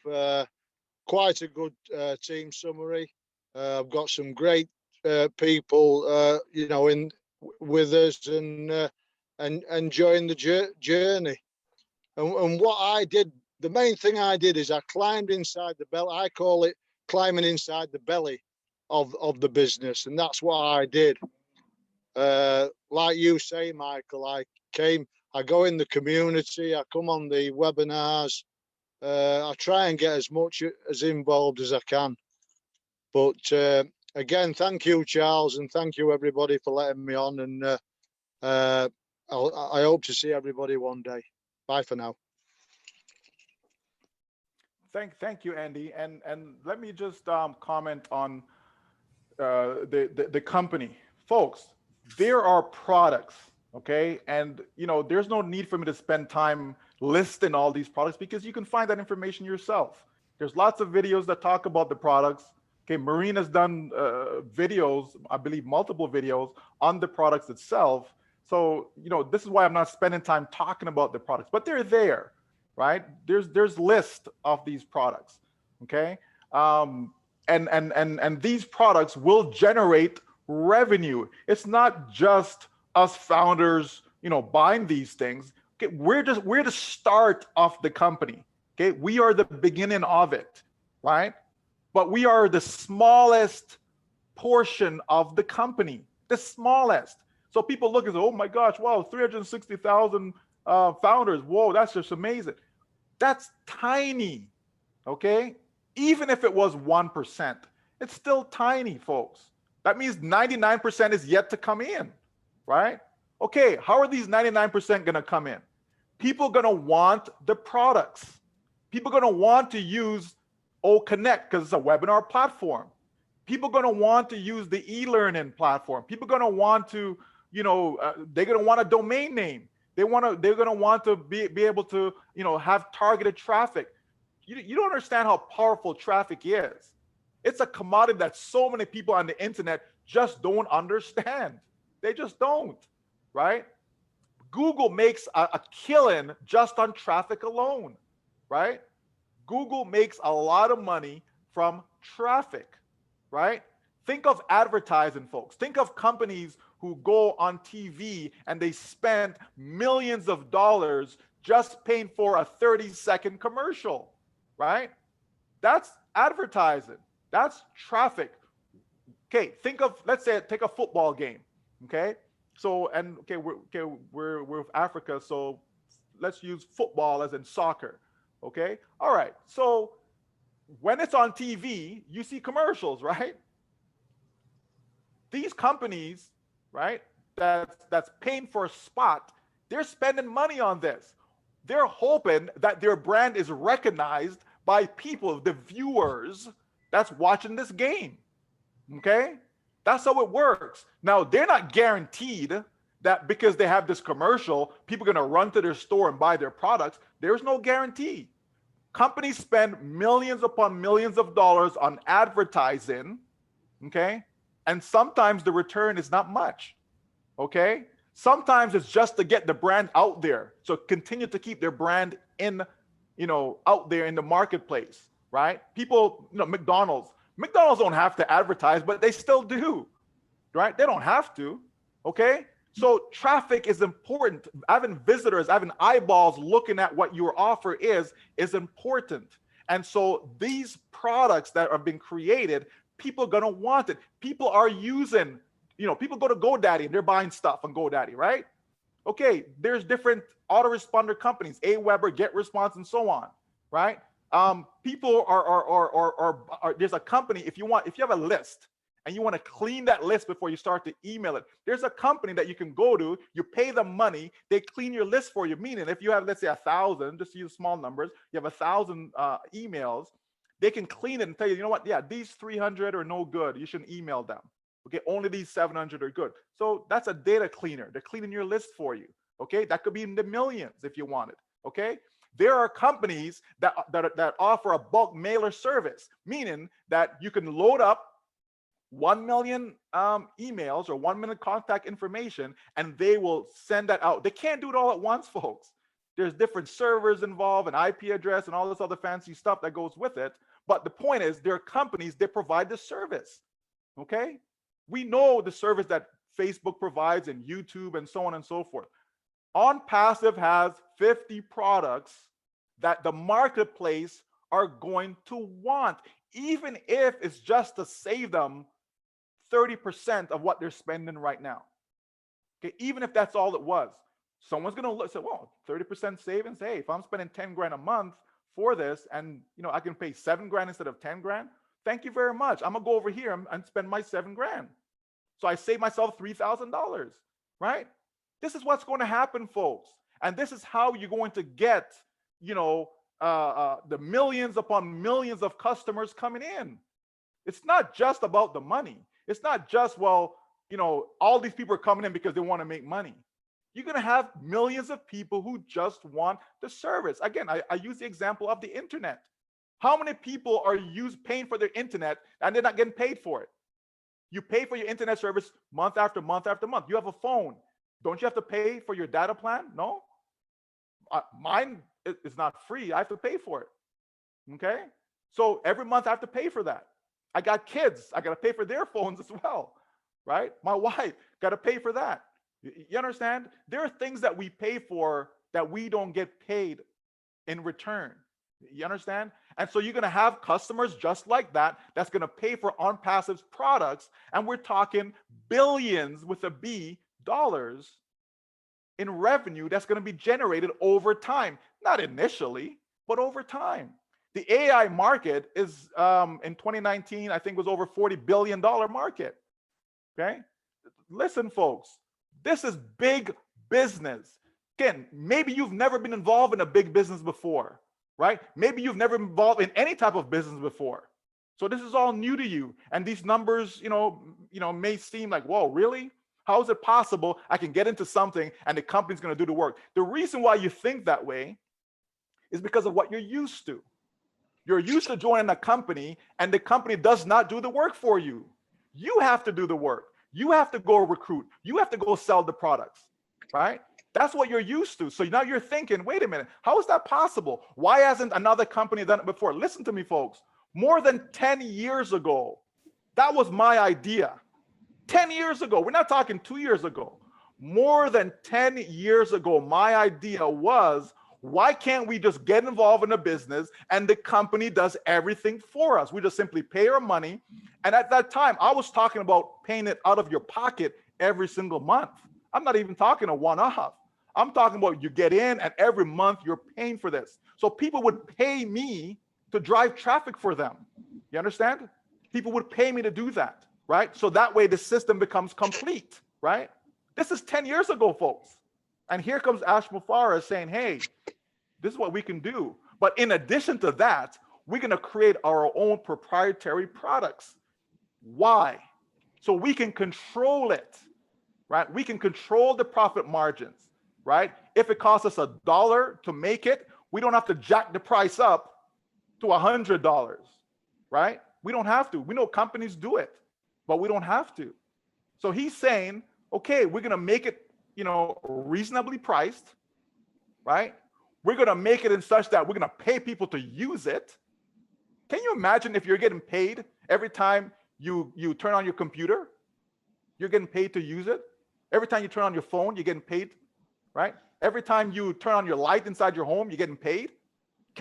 Q: quite a good team summary. I've got some great people, you know, with us and enjoying the journey. And what I did, the main thing I did is I climbed inside the belly. I call it climbing inside the belly of the business, and that's what I did. Like you say, Michael, I go in the community, I come on the webinars, I try and get as much as involved as I can. But again, thank you, Charles, and thank you everybody for letting me on. And I hope to see everybody one day. Bye for now.
E: Thank you, Andy. And let me just comment on the company, folks. There are products, okay, and you know there's no need for me to spend time listing all these products because you can find that information yourself. There's lots of videos that talk about the products. Okay, Marina's done videos, I believe multiple videos on the products itself. So you know this is why I'm not spending time talking about the products, but they're there, right? There's list of these products, okay, and these products will generate revenue. It's not just us founders, you know, buying these things. Okay, we're the start of the company. Okay, we are the beginning of it, right? But we are the smallest portion of the company, the smallest. So people look and say, "Oh my gosh, wow, 360,000 founders. Whoa, that's just amazing." That's tiny, okay? Even if it was 1%, it's still tiny, folks. That means 99% is yet to come in, right? Okay, how are these 99% gonna come in? People gonna want the products. People gonna want to use OConnect because it's a webinar platform. People gonna want to use the e-learning platform. People gonna want to, you know, they're gonna want a domain name. They're gonna want to be able to, you know, have targeted traffic. You don't understand how powerful traffic is. It's a commodity that so many people on the internet just don't understand. They just don't, right? Google makes a killing just on traffic alone, right? Google makes a lot of money from traffic, right? Think of advertising, folks. Think of companies who go on TV and they spend millions of dollars just paying for a 30-second commercial, right? That's advertising. That's traffic. Okay, think of, let's say, take a football game, okay? So, and we're with Africa, so let's use football as in soccer, okay? All right, so when it's on TV, you see commercials, right? These companies, right, that's paying for a spot, they're spending money on this. They're hoping that their brand is recognized by people, the viewers that's watching this game, okay? That's how it works. Now, they're not guaranteed that because they have this commercial, people are gonna run to their store and buy their products. There's no guarantee. Companies spend millions upon millions of dollars on advertising, okay? And sometimes the return is not much, okay? Sometimes it's just to get the brand out there. So continue to keep their brand in, you know, out there in the marketplace, right? People, you know, McDonald's don't have to advertise, but they still do, right? They don't have to, okay? So traffic is important. Having visitors, having eyeballs looking at what your offer is important. And so these products that are being created, people are gonna want it. People are using, you know, people go to GoDaddy and they're buying stuff on GoDaddy, right? Okay, there's different autoresponder companies, AWeber, GetResponse, and so on, right? People are there's a company, if you have a list and you want to clean that list before you start to email it, there's a company that you can go to, you pay them money, they clean your list for you. Meaning if you have, let's say 1,000, just use small numbers, you have 1,000 emails, they can clean it and tell you, you know what, yeah, these 300 are no good, you shouldn't email them. Okay, only these 700 are good. So that's a data cleaner. They're cleaning your list for you. Okay, that could be in the millions if you want it. Okay, there are companies that offer a bulk mailer service, meaning that you can load up 1 million emails or 1 million contact information, and they will send that out. They can't do it all at once, folks. There's different servers involved, an IP address, and all this other fancy stuff that goes with it. But the point is, there are companies that provide the service. Okay. We know the service that Facebook provides and YouTube and so on and so forth. Onpassive has 50 products that the marketplace are going to want, even if it's just to save them 30% of what they're spending right now. Okay, even if that's all it was. Someone's going to look, say, well, 30% savings. Hey, if I'm spending 10 grand a month for this and I can pay 7 grand instead of 10 grand, thank you very much. I'm gonna go over here and spend my 7 grand. So I save myself $3,000, right? This is what's going to happen, folks. And this is how you're going to get, the millions upon millions of customers coming in. It's not just about the money. It's not just, well, all these people are coming in because they want to make money. You're going to have millions of people who just want the service. Again, I use the example of the internet. How many people are paying for their internet and they're not getting paid for it? You pay for your internet service month after month after month. You have a phone. Don't you have to pay for your data plan? No. Mine is not free. I have to pay for it. Okay. So every month I have to pay for that. I got kids. I got to pay for their phones as well. Right. My wife got to pay for that. You understand? There are things that we pay for that we don't get paid in return. You understand? And so you're going to have customers just like that, that's going to pay for Onpassive's products. And we're talking billions with a B dollars in revenue that's going to be generated over time. Not initially, but over time. The AI market is in 2019, I think was over $40 billion market. Okay. Listen, folks, this is big business. Again, maybe you've never been involved in a big business before. Right? Maybe you've never been involved in any type of business before. So this is all new to you. And these numbers, may seem like, whoa, really? How is it possible I can get into something and the company's going to do the work? The reason why you think that way is because of what you're used to. You're used to joining a company and the company does not do the work for you. You have to do the work. You have to go recruit. You have to go sell the products, right? That's what you're used to. So now you're thinking, wait a minute, how is that possible? Why hasn't another company done it before? Listen to me, folks. More than 10 years ago, that was my idea. 10 years ago, we're not talking 2 years ago. More than 10 years ago, my idea was, why can't we just get involved in a business and the company does everything for us? We just simply pay our money. And at that time, I was talking about paying it out of your pocket every single month. I'm not even talking a one-off. I'm talking about you get in and every month you're paying for this. So people would pay me to drive traffic for them. You understand? People would pay me to do that, right? So that way the system becomes complete, right? This is 10 years ago, folks. And here comes Ash Mufareh saying, hey, this is what we can do. But in addition to that, we're going to create our own proprietary products. Why? So we can control it, right? We can control the profit margins. Right? If it costs us $1 to make it, we don't have to jack the price up to $100, right? We don't have to. We know companies do it, but we don't have to. So he's saying, okay, we're going to make it, reasonably priced, right? We're going to make it in such that we're going to pay people to use it. Can you imagine if you're getting paid every time you turn on your computer? You're getting paid to use it. Every time you turn on your phone, you're getting paid. Right? Every time you turn on your light inside your home, you're getting paid.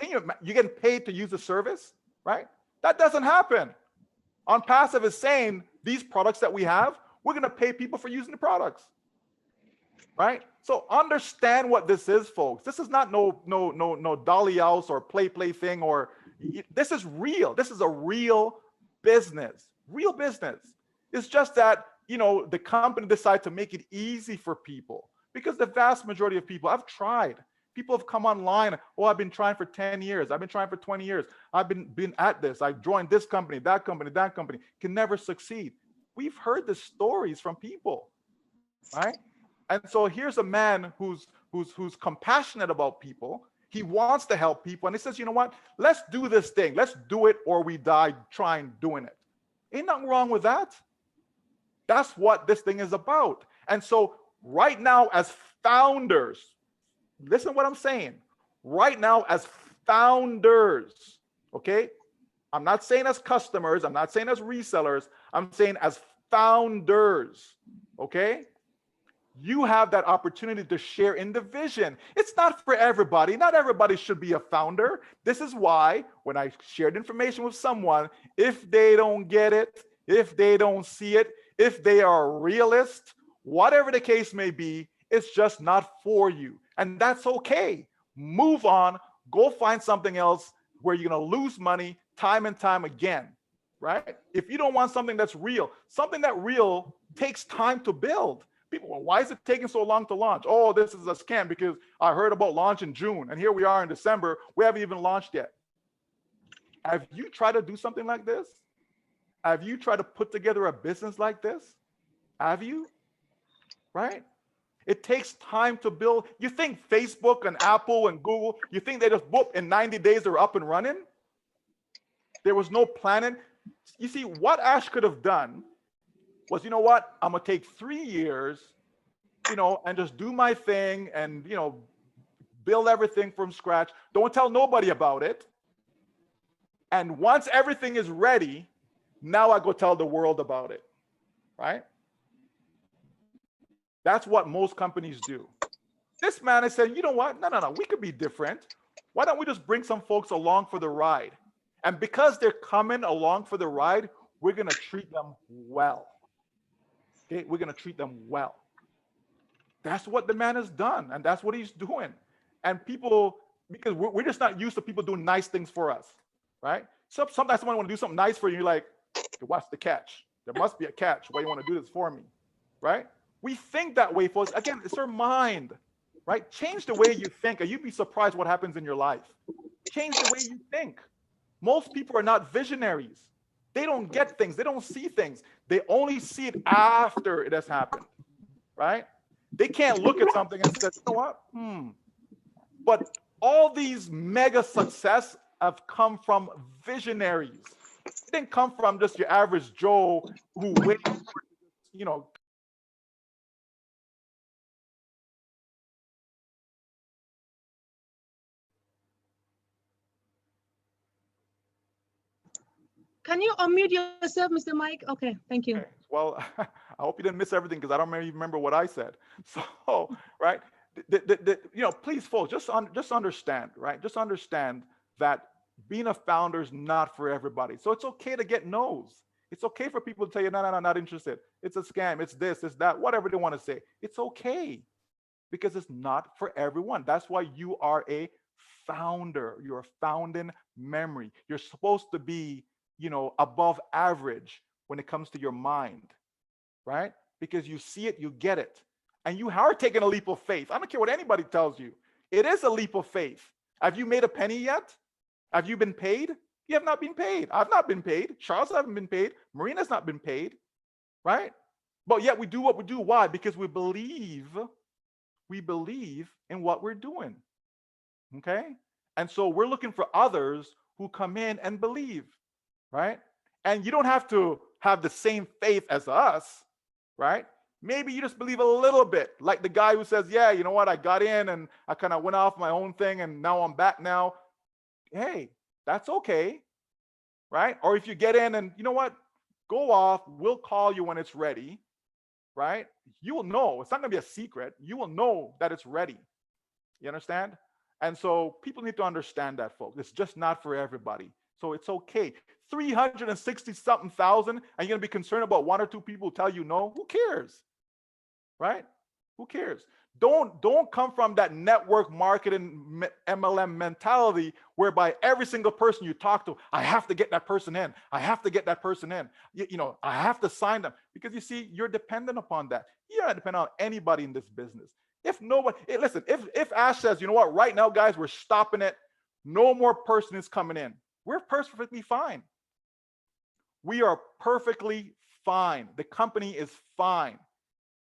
E: You're getting paid to use the service, right? That doesn't happen. Onpassive is saying these products that we have, we're going to pay people for using the products, right? So understand what this is, folks. This is not no dolly house or play thing, or this is real. This is a real business. Real business. It's just that, you know, the company decided to make it easy for people, because the vast majority of people, I've tried. People have come online. Oh, I've been trying for 10 years. I've been trying for 20 years. I've been at this. I joined this company, that company, that company. Can never succeed. We've heard the stories from people, right? And so here's a man who's compassionate about people. He wants to help people. And he says, you know what? Let's do this thing. Let's do it or we die trying doing it. Ain't nothing wrong with that. That's what this thing is about. And so right now, as founders, listen to what I'm saying. Right now, as founders, okay? I'm not saying as customers. I'm not saying as resellers. I'm saying as founders, okay? You have that opportunity to share in the vision. It's not for everybody. Not everybody should be a founder. This is why when I shared information with someone, if they don't get it, if they don't see it, if they are a realist, whatever the case may be, it's just not for you. And that's okay. Move on. Go find something else where you're going to lose money time and time again, right? If you don't want something that's real, something that real takes time to build. People, well, why is it taking so long to launch? Oh, this is a scam because I heard about launch in June and here we are in December. We haven't even launched yet. Have you tried to do something like this? Have you tried to put together a business like this? Have you? Right? It takes time to build. You think Facebook and Apple and Google, you think they just whoop in 90 days they're up and running? There was no planning. You see, what Ash could have done was, you know what, I'm gonna take 3 years, you know, and just do my thing and, you know, build everything from scratch. Don't tell nobody about it. And once everything is ready, now I go tell the world about it, right? That's what most companies do. This man is saying, you know what, no, we could be different. Why don't we just bring some folks along for the ride? And because they're coming along for the ride, we're gonna treat them well. Okay, we're going to treat them well. That's what the man has done, and that's what he's doing. And people, because we're just not used to people doing nice things for us, right? So sometimes someone want to do something nice for you, you're like, what's the catch? There must be a catch. Why you want to do this for me, right? We think that way, folks. Again, it's our mind, right? Change the way you think, and you'd be surprised what happens in your life. Change the way you think. Most people are not visionaries. They don't get things. They don't see things. They only see it after it has happened, right? They can't look at something and say, you know what? But all these mega success have come from visionaries. It didn't come from just your average Joe who waited for, you know.
L: Can you unmute yourself, Mr. Mike? Okay, thank you.
E: Okay. Well, I hope you didn't miss everything because I don't even remember what I said. So, right, you know, please, folks, just understand, right? Just understand that being a founder is not for everybody. So it's okay to get no's. It's okay for people to tell you, no, not interested. It's a scam. It's this, it's that, whatever they want to say. It's okay because it's not for everyone. That's why you are a founder. You're a founding memory. You're supposed to be, you know, above average when it comes to your mind, right? Because you see it, you get it. And you are taking a leap of faith. I don't care what anybody tells you. It is a leap of faith. Have you made a penny yet? Have you been paid? You have not been paid. I've not been paid. Charles hasn't been paid. Marina's not been paid, right? But yet we do what we do. Why? Because we believe in what we're doing, okay? And so we're looking for others who come in and believe, right? And you don't have to have the same faith as us, right? Maybe you just believe a little bit, like the guy who says, yeah, you know what, I got in and I kind of went off my own thing and now I'm back now. Hey, that's okay, right? Or if you get in and, you know what, go off, we'll call you when it's ready, right? You will know. It's not going to be a secret. You will know that it's ready. You understand? And so people need to understand that, folks. It's just not for everybody. So it's okay. 360-something thousand, and you're going to be concerned about one or two people who tell you no? Who cares? Right? Who cares? Don't come from that network marketing MLM mentality whereby every single person you talk to, I have to get that person in. I have to get that person in. I have to sign them, because you see, you're dependent upon that. You're not dependent on anybody in this business. If nobody, listen, if Ash says, you know what, right now, guys, we're stopping it. No more person is coming in. We're perfectly fine. We are perfectly fine. The company is fine.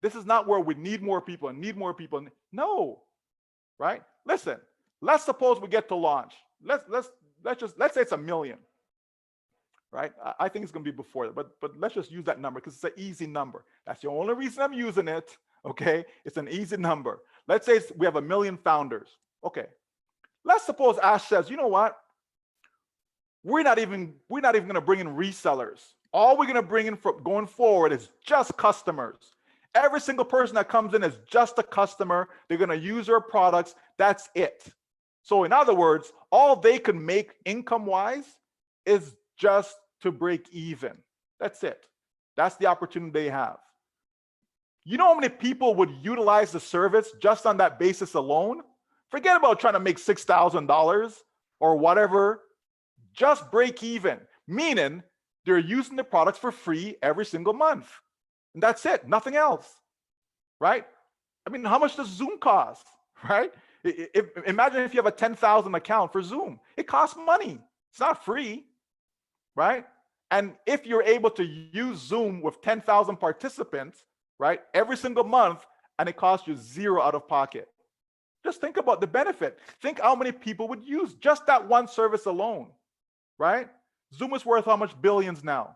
E: This is not where we need more people and need more people. No, right? Listen, let's suppose we get to launch. Let's say it's 1 million, right? I think it's going to be before that, but let's just use that number because it's an easy number. That's the only reason I'm using it. Okay, it's an easy number. Let's say we have 1 million founders. Okay, let's suppose Ash says, you know what? We're not even going to bring in resellers. All we're going to bring in going forward is just customers. Every single person that comes in is just a customer. They're going to use our products. That's it. So in other words, all they can make income-wise is just to break even. That's it. That's the opportunity they have. You know how many people would utilize the service just on that basis alone? Forget about trying to make $6,000 or whatever. Just break even, meaning they're using the products for free every single month. And that's it, nothing else, right? I mean, how much does Zoom cost, right? Imagine if you have a 10,000 account for Zoom. It costs money. It's not free, right? And if you're able to use Zoom with 10,000 participants, right, every single month, and it costs you $0 out of pocket. Just think about the benefit. Think how many people would use just that one service alone, right? Zoom is worth how much billions now?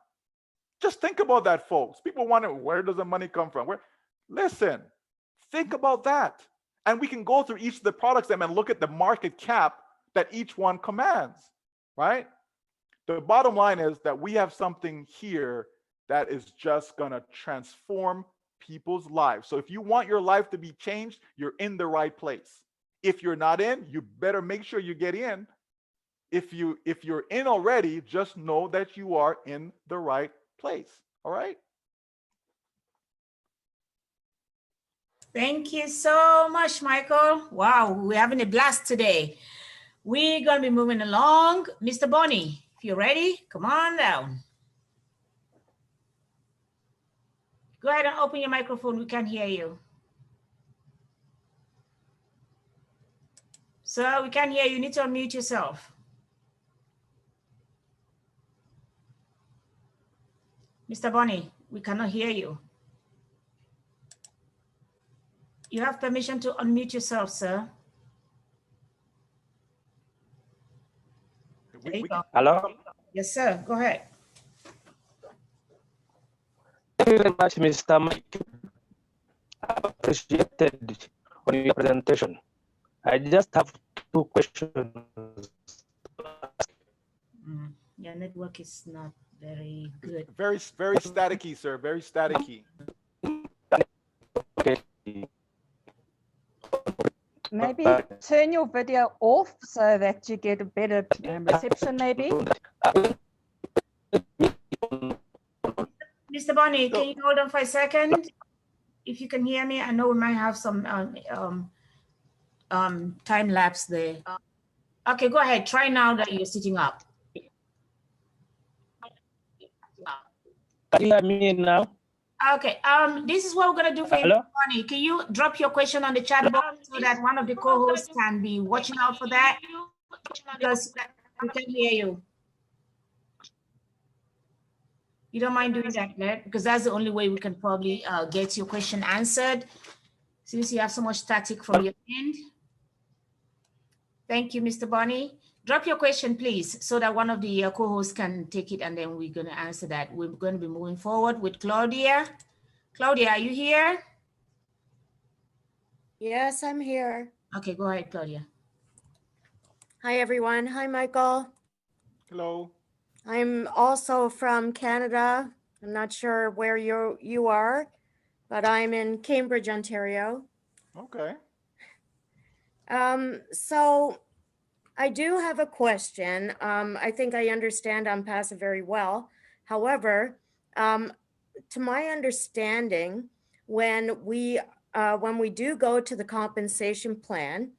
E: Just think about that, folks. People wonder, where does the money come from? Listen, think about that. And we can go through each of the products and look at the market cap that each one commands, right? The bottom line is that we have something here that is just going to transform people's lives. So if you want your life to be changed, you're in the right place. If you're not in, you better make sure you get in. If you're in already, just know that you are in the right place. All right.
A: Thank you so much, Michael. Wow, we're having a blast today. We're going to be moving along. Mr. Bonnie, if you're ready, come on down. Go ahead and open your microphone. We can hear you. Sir, we can't hear you. You need to unmute yourself. Mr. Bonnie, we cannot hear you. You have permission to unmute yourself, sir. There you go.
R: Hello?
A: Yes, sir. Go ahead.
R: Thank you very much, Mr. Mike. I appreciated on your presentation. I just have 2 questions.
A: Your network is not very good.
E: Very staticky, sir. Very staticky.
R: Okay.
B: Maybe turn your video off so that you get a better reception, maybe.
A: Mr. Bonnie, can you hold on for a second? If you can hear me, I know we might have some time lapse there. Okay, go ahead. Try now that you're sitting up.
R: Can you hear me now?
A: Okay, this is what we're gonna do for you, Bonnie. Can you drop your question on the chat box so that one of the co-hosts can be watching out for that? Because we can hear you. You don't mind doing that, right? Because that's the only way we can probably get your question answered, since you have so much static from your end. Thank you, Mr. Bonnie. Drop your question, please, so that one of the co-hosts can take it, and then we're going to answer that. We're going to be moving forward with Claudia. Claudia, are you here?
S: Yes, I'm here.
A: Okay, go ahead, Claudia.
S: Hi, everyone. Hi, Michael.
E: Hello.
S: I'm also from Canada. I'm not sure where you are, but I'm in Cambridge, Ontario.
E: Okay.
S: So I do have a question. I think I understand Onpassive very well. However, to my understanding, when we when we do go to the compensation plan,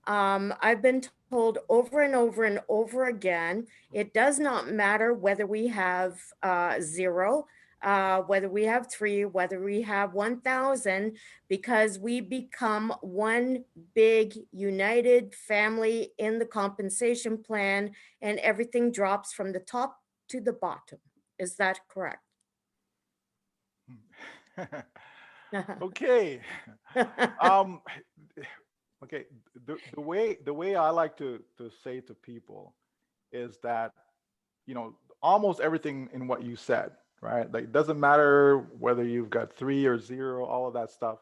S: I've been told over and over and over again, it does not matter whether we have 0, whether we have 3, whether we have 1,000, because we become one big united family in the compensation plan, and everything drops from the top to the bottom. Is that correct?
E: Okay. Okay. The way I like to say to people is that, you know, almost everything in what you said, right? Like, it doesn't matter whether you've got 3 or 0, all of that stuff.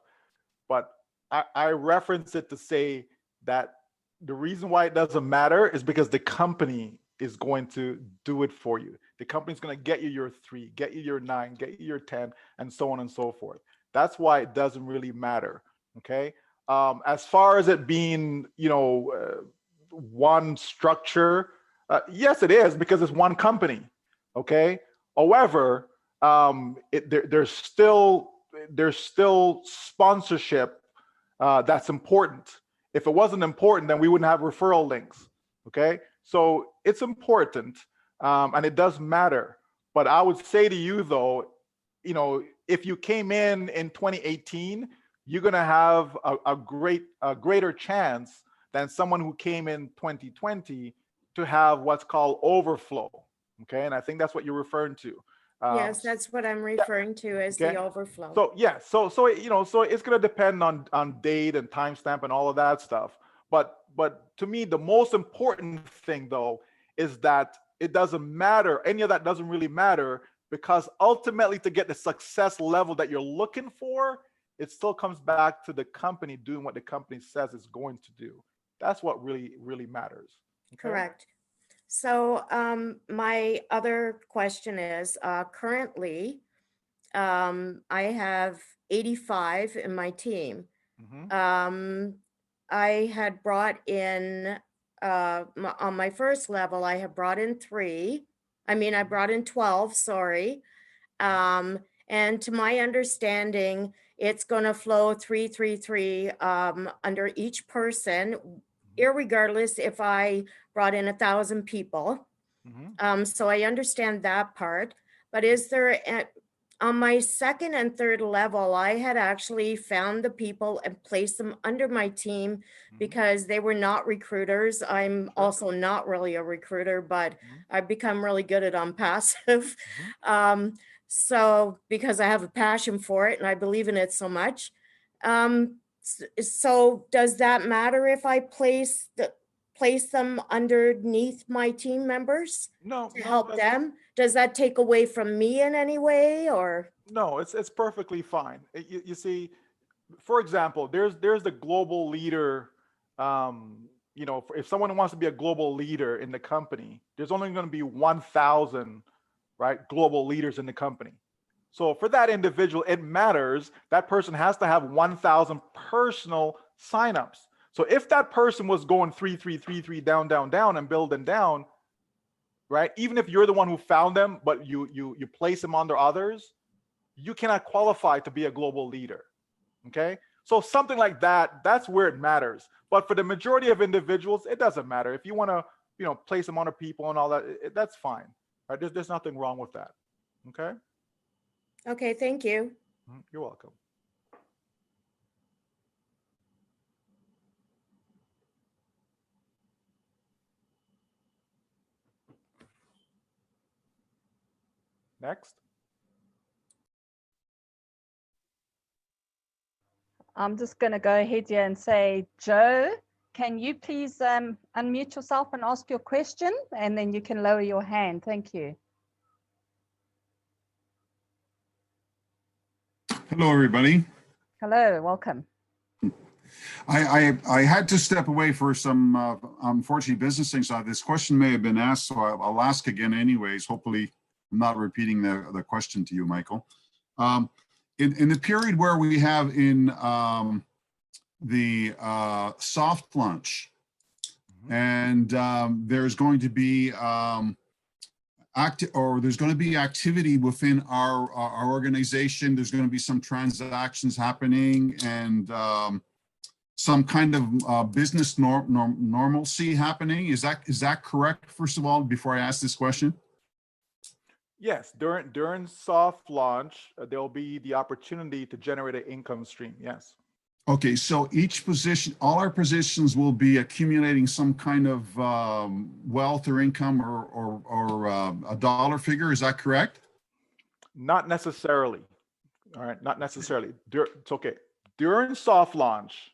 E: But I reference it to say that the reason why it doesn't matter is because the company is going to do it for you. The company's going to get you your 3, get you your 9, get you your 10, and so on and so forth. That's why it doesn't really matter. Okay. As far as it being, you know, one structure, yes, it is, because it's one company. Okay. However, there's still sponsorship that's important. If it wasn't important, then we wouldn't have referral links. Okay. So it's important, and it does matter. But I would say to you, though, you know, if you came in 2018, you're going to have a greater chance than someone who came in 2020 to have what's called overflow. Okay. And I think that's what you're referring to.
S: Yes, that's what I'm referring to as the overflow.
E: So yeah, so you know, so it's going to depend on date and timestamp and all of that stuff. But to me, the most important thing, though, is that it doesn't matter. Any of that doesn't really matter, because ultimately, to get the success level that you're looking for, it still comes back to the company doing what the company says it's going to do. That's what really matters. Okay?
S: Correct. So my other question is, currently, I have 85 in my team. I had brought in, on my first level, I have brought in 3. I mean, I brought in 12, sorry. And to my understanding, it's going to flow 3, 3, 3 under each person, irregardless if I brought in 1,000 people. So I understand that part. But is there, on my second and third level, I had actually found the people and placed them under my team because they were not recruiters. I'm also not really a recruiter, but I've become really good at Onpassive. So because I have a passion for it and I believe in it so much. So does that matter if I place them underneath my team members to help them? Does that take away from me in any way, or?
E: No, it's perfectly fine. You see, for example, there's the global leader. You know, if someone wants to be a global leader in the company, there's only going to be 1,000, right, global leaders in the company. So for that individual, it matters. That person has to have 1,000 personal signups. So if that person was going 3, 3, 3, 3 down, down, down, and building down, right? Even if you're the one who found them, but you place them under others, you cannot qualify to be a global leader. Okay. So something like that, that's where it matters. But for the majority of individuals, it doesn't matter. If you want to, you know, place them under people and all that, that's fine. Right? There's nothing wrong with that. Okay.
S: Okay. Thank you.
E: You're welcome. Next.
B: I'm just going to go ahead here and say, Joe, can you please unmute yourself and ask your question, and then you can lower your hand. Thank you.
T: Hello, everybody.
B: Hello, welcome.
T: I had to step away for some unfortunate business things. This question may have been asked, so I'll ask again anyways. Hopefully, I'm not repeating the question to you, Michael. In the period where we have in the soft lunch, and there's going to be there's going to be activity within our organization. There's going to be some transactions happening and some kind of business normalcy happening. Is that correct? First of all, before I ask this question.
E: Yes, during soft launch, there'll be the opportunity to generate an income stream. Yes.
T: Okay, so each position, all our positions will be accumulating some kind of wealth or income or a dollar figure. Is that correct?
E: Not necessarily. All right, not necessarily. It's okay. During soft launch,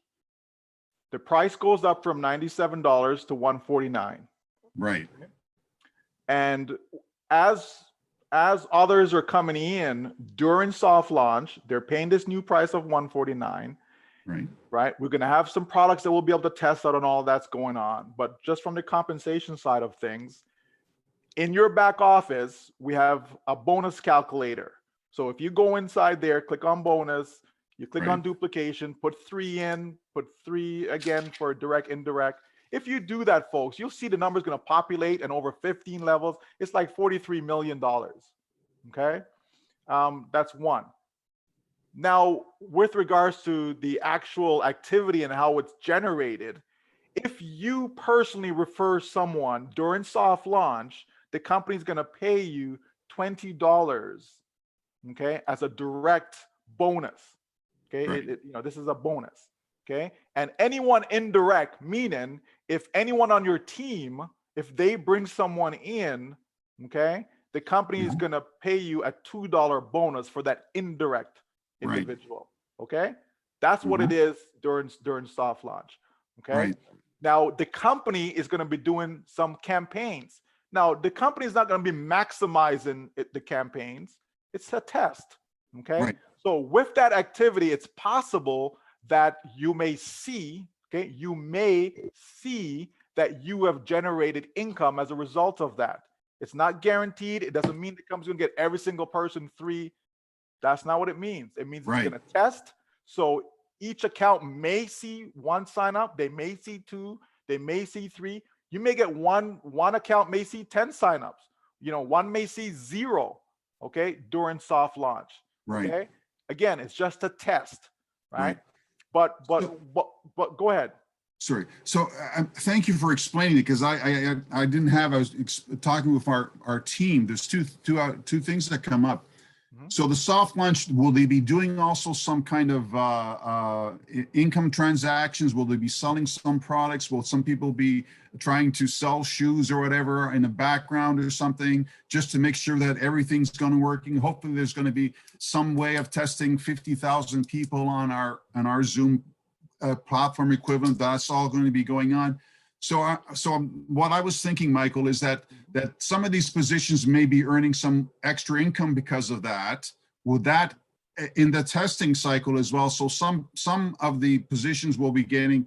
E: the price goes up from $97 to $149.
T: Right.
E: And as others are coming in during soft launch, they're paying this new price of $149. Right. We're going to have some products that we'll be able to test out and all that's going on. But just from the compensation side of things, in your back office, we have a bonus calculator. So if you go inside there, click on bonus, you click on duplication, put 3 in, put 3 again for direct, indirect. If you do that, folks, you'll see the number's going to populate, and over 15 levels, it's like $43 million. Okay. That's one. Now, with regards to the actual activity and how it's generated, if you personally refer someone during soft launch, the company's going to pay you $20, okay, as a direct bonus. Okay, this is a bonus. Okay, and anyone indirect, meaning if anyone on your team, if they bring someone in, okay, the company is going to pay you a $2 bonus for that indirect individual. Okay, that's what it is during soft launch. Okay, now the company is going to be doing some campaigns. Now the company is not going to be maximizing the campaigns. It's a test. Okay, so with that activity, it's possible that you may see that you have generated income as a result of that. It's not guaranteed. It doesn't mean the company's going to get every single person 3. That's not what it means. It means it's going to test. So each account may see 1 sign up. They may see 2. They may see 3. You may get one account may see 10 signups. One may see 0. Okay, during soft launch. Okay. Again, it's just a test, right? But go ahead.
T: Sorry. So thank you for explaining it, because I didn't have. I was talking with our team. There's two things that come up. So the soft launch, will they be doing also some kind of income transactions? Will they be selling some products? Will some people be trying to sell shoes or whatever in the background or something, just to make sure that everything's going to working? Hopefully there's going to be some way of testing 50,000 people on our Zoom platform equivalent. That's all going to be going on. So what I was thinking, Michael, is that some of these positions may be earning some extra income because of that. Will that in the testing cycle as well? So some of the positions will be getting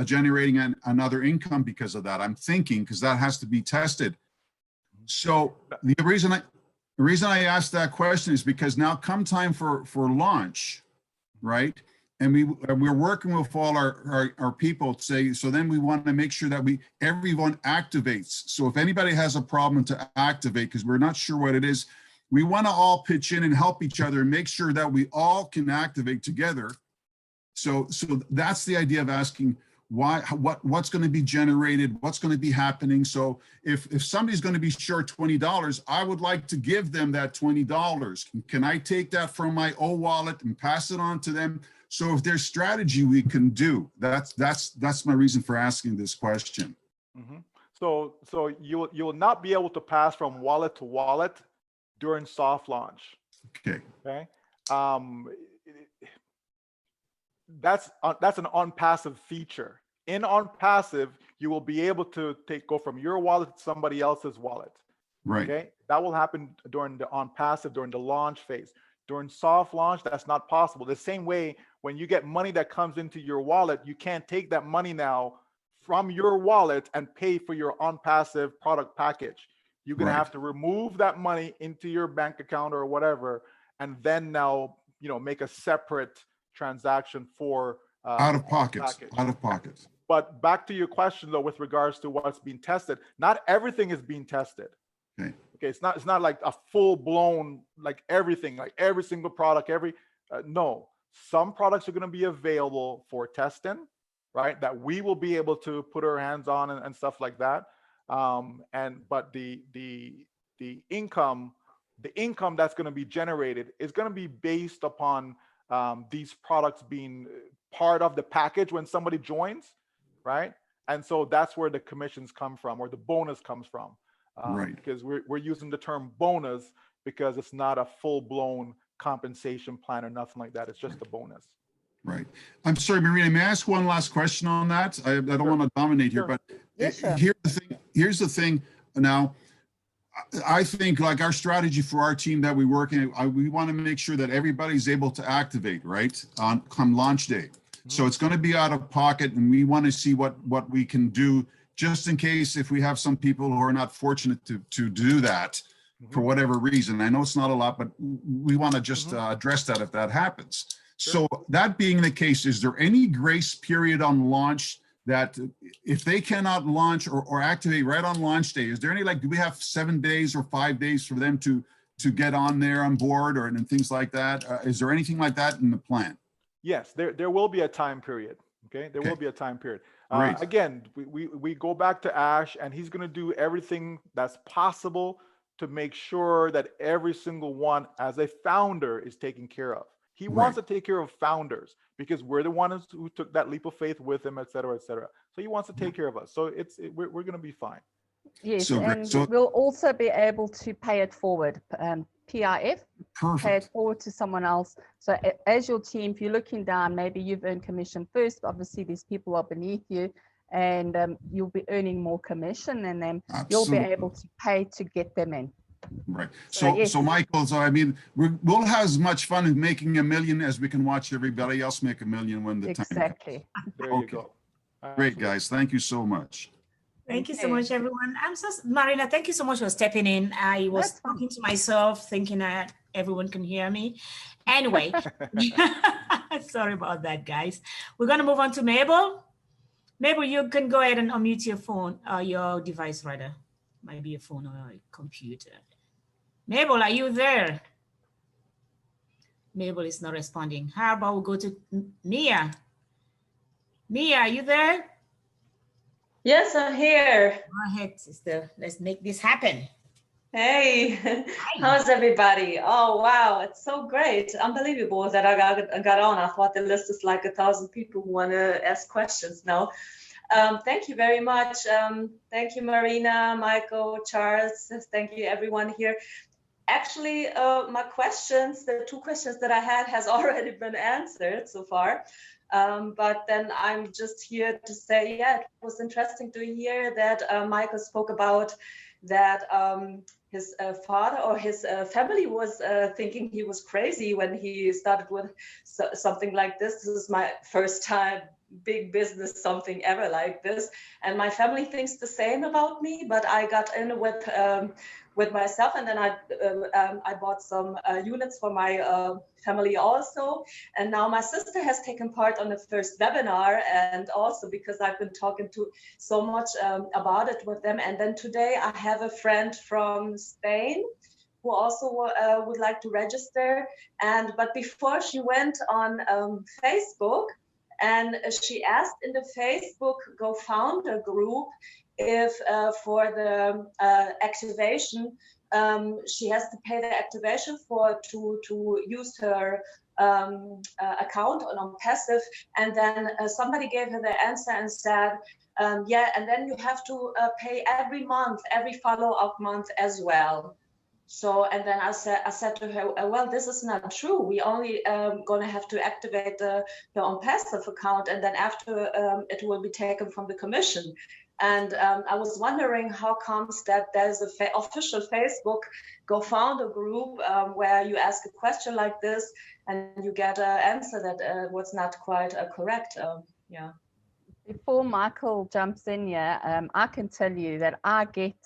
T: generating another income because of that. I'm thinking, because that has to be tested. So the reason I asked that question is because now come time for launch, right? And we're working with all our people to say, so then we want to make sure that everyone activates. So if anybody has a problem to activate, because we're not sure what it is, we want to all pitch in and help each other and make sure that we all can activate together. So that's the idea of asking what's going to be generated, what's going to be happening. So if somebody's going to be short $20, I would like to give them that $20. Can I take that from my wallet and pass it on to them? So if there's strategy we can do, that's my reason for asking this question.
E: So you will not be able to pass from wallet to wallet during soft launch.
T: Okay.
E: That's an Onpassive feature. In Onpassive, you will be able to go from your wallet to somebody else's wallet. Okay, that will happen during the Onpassive, during the launch phase. During soft launch, that's not possible. The same way, when you get money that comes into your wallet, you can't take that money now from your wallet and pay for your Onpassive product package. You're going to have to remove that money into your bank account or whatever, and then now make a separate transaction for
T: out of pockets.
E: But back to your question though, with regards to what's being tested, not everything is being tested. Okay, it's not like a full blown, like everything, like every single product, no. Some products are going to be available for testing, right? That we will be able to put our hands on and stuff like that. But the income that's going to be generated is going to be based upon these products being part of the package when somebody joins, right? And so that's where the commissions come from, or the bonus comes from,
T: Right.
E: because we're using the term bonus because it's not a full-blown compensation plan or nothing like that. It's just a bonus.
T: Right. I'm sorry, Marina, may I ask one last question on that? I don't want to dominate here, but here's the thing now. I think like our strategy for our team that we work in, we want to make sure that everybody's able to activate, right, on come launch day. So it's going to be out of pocket, and we want to see what we can do just in case if we have some people who are not fortunate to do that for whatever reason. I know it's not a lot, but we want to just address that if that happens. So that being the case, is there any grace period on launch that if they cannot launch or activate right on launch day, is there any, like, do we have 7 days or 5 days for them to get on there on board and things like that? Is there anything like that in the plan?
E: Yes, there will be a time period. Okay, there will be a time period.
T: Great.
E: Again, we go back to Ash, and he's going to do everything that's possible to make sure that every single one as a founder is taken care of. He wants to take care of founders because we're the ones who took that leap of faith with him, et cetera, et cetera. So he wants to take care of us. So we're going to be fine.
B: Yes, and we'll also be able to pay it forward. PIF, pay it forward to someone else. So as your team, if you're looking down, maybe you've earned commission first. Obviously, these people are beneath you, and you'll be earning more commission, and then you'll be able to pay to get them in.
T: Right. So Michael, I mean, we'll have as much fun in making $1 million as we can watch everybody else make $1 million when the time comes.
B: Exactly.
E: There you go.
T: Great, guys. Thank you so much.
A: Thank you so much, everyone. Marina, thank you so much for stepping in. I was talking to myself, thinking that everyone can hear me. Anyway, sorry about that, guys. We're going to move on to Mabel. Mabel, you can go ahead and unmute your phone, your device, rather. Might be a phone or a computer. Mabel, are you there? Mabel is not responding. How about we go to Mia? Mia, are you there?
U: Yes, I'm here.
A: Go ahead, sister. Let's make this happen.
U: Hey, how's everybody? Oh, wow. It's so great. Unbelievable that I got on. I thought the list is like 1,000 people who want to ask questions now. Thank you very much. Thank you, Marina, Michael, Charles. Thank you, everyone here. Actually, my questions, the 2 questions that I had has already been answered so far. But then I'm just here to say, yeah, it was interesting to hear that Michael spoke about that his father or his family was thinking he was crazy when he started with something like this. This is my first time big business, something ever like this. And my family thinks the same about me, but I got in with myself, and then I bought some units for my family also. And now my sister has taken part on the first webinar, and also because I've been talking to so much about it with them. And then today I have a friend from Spain who also would like to register. But before she went on Facebook, and she asked in the Facebook Go Founder group if for the activation, she has to pay the activation to use her account on Onpassive. And then somebody gave her the answer and said, yeah, and then you have to pay every month, every follow-up month as well. So, and then I said to her, well, this is not true. We only going to have to activate the Onpassive account, and then after it will be taken from the commission. And I was wondering how comes that there's an official Facebook Go Founder group where you ask a question like this and you get an answer that was not quite correct. Yeah.
B: Before Michael jumps in here, I can tell you that I get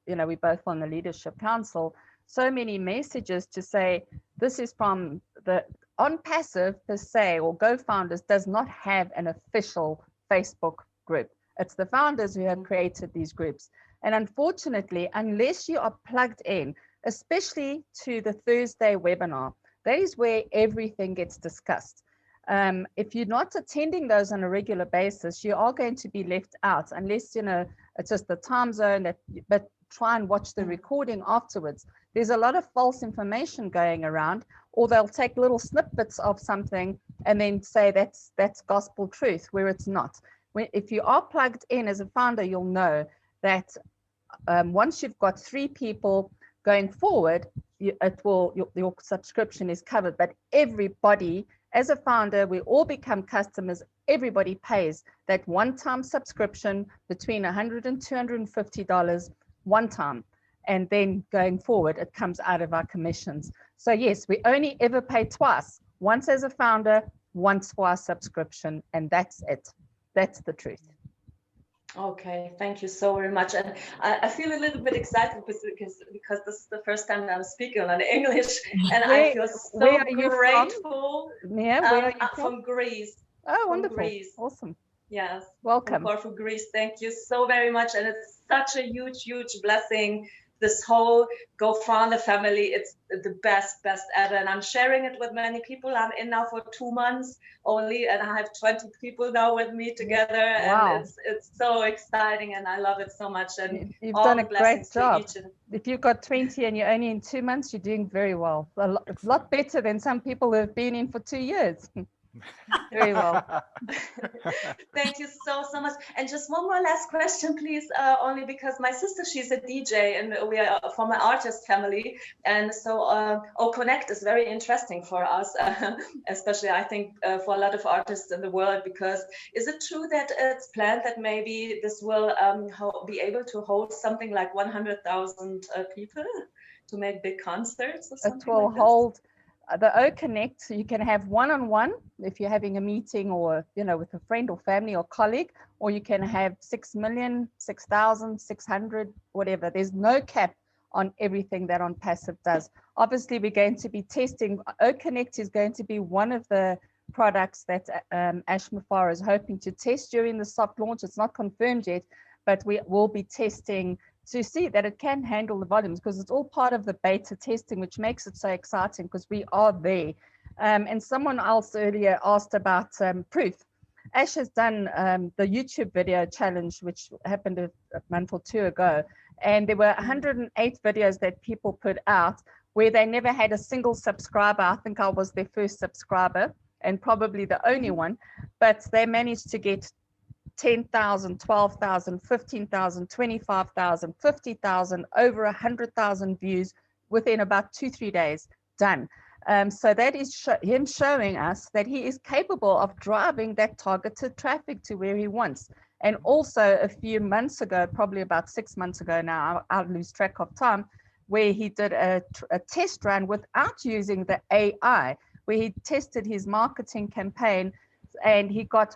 B: we're both on the Leadership Council, so many messages to say this is from the Onpassive per se, or Go Founders does not have an official Facebook group. It's the founders who have created these groups. And unfortunately, unless you are plugged in, especially to the Thursday webinar, that is where everything gets discussed. If you're not attending those on a regular basis, you are going to be left out unless, you know, it's just the time zone, but try and watch the recording afterwards. There's a lot of false information going around, or they'll take little snippets of something and then say that's gospel truth, where it's not. If you are plugged in as a founder, you'll know that once you've got 3 people going forward, your subscription is covered. But everybody, as a founder, we all become customers. Everybody pays that one-time subscription between $100 and $250 one time. And then going forward, it comes out of our commissions. So yes, we only ever pay twice, once as a founder, once for our subscription, and that's it. That's the truth.
U: Okay, thank you so very much. And I feel a little bit excited because this is the first time that I'm speaking on English, and I feel so grateful.
B: Yeah, where are you
U: from Greece.
B: Oh, wonderful.
U: Greece.
B: Awesome.
U: Yes.
B: Welcome.
U: From Greece. Thank you so very much. And it's such a huge, huge blessing. This whole GoFounder family, it's the best ever. And I'm sharing it with many people. I'm in now for 2 months only, and I have 20 people now with me together.
B: Wow.
U: And it's so exciting, and I love it so much. And
B: you've done a great job. If you've got 20 and you're only in 2 months, you're doing very well. A lot better than some people who have been in for 2 years. Very well.
U: Thank you so much. And just one more last question, please, only because my sister, she's a DJ, and we are from an artist family, and so Connect is very interesting for us, especially I think for a lot of artists in the world, because is it true that it's planned that maybe this will be able to hold something like 100,000 people to make big concerts or something?
B: It will
U: like
B: hold the Connect. You can have one-on-one if you're having a meeting, or you know, with a friend or family or colleague, or you can have 6 million, 6,000, 600, whatever. There's no cap on everything that Onpassive does. Obviously, we're going to be testing. Connect is going to be one of the products that Ash Mufareh is hoping to test during the soft launch. It's not confirmed yet, but we will be testing to see that it can handle the volumes, because it's all part of the beta testing, which makes it so exciting, because we are there. And someone else earlier asked about proof. Ash has done the YouTube video challenge, which happened a month or 2 ago. And there were 108 videos that people put out where they never had a single subscriber. I think I was their first subscriber and probably the only one, but they managed to get 10,000, 12,000, 15,000, 25,000, 50,000, over 100,000 views within about 2-3 days done. So that is him showing us that he is capable of driving that targeted traffic to where he wants. And also a few months ago, probably about 6 months ago now, I'll lose track of time, where he did a test run without using the AI, where he tested his marketing campaign, and he got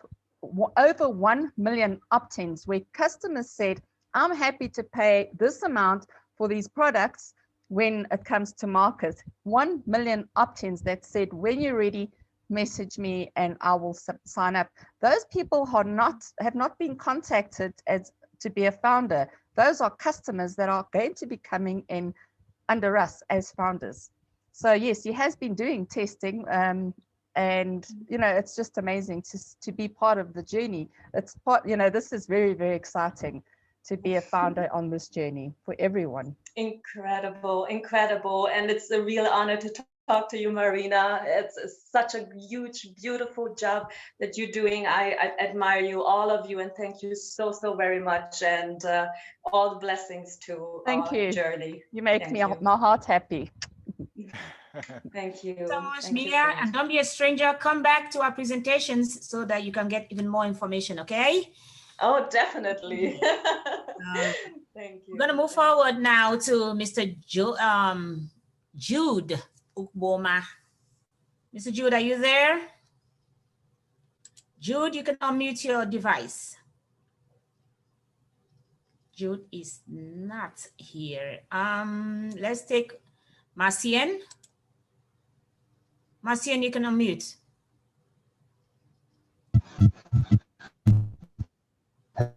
B: over 1 million opt-ins, where customers said, I'm happy to pay this amount for these products when it comes to market. 1 million opt-ins that said, when you're ready, message me and I will sign up. Those people have not been contacted as to be a founder. Those are customers that are going to be coming in under us as founders. So yes, he has been doing testing, and you know, it's just amazing to be part of the journey. It's part, you know, this is very, very exciting to be a founder on this journey for everyone.
U: Incredible, incredible. And it's a real honor to talk to you, Marina. It's such a huge, beautiful job that you're doing. I admire you, all of you, and thank you so very much, and all the blessings to our journey.
B: You make my heart happy.
U: Thank you
A: so much, Mia. And don't be a stranger. Come back to our presentations so that you can get even more information, okay?
U: Oh, definitely. Thank you.
A: We're going to move forward now to Mr. Jude Ukwoma. Mr. Jude, are you there? Jude, you can unmute your device. Jude is not here. Let's take Marcien. Marcien, you can unmute.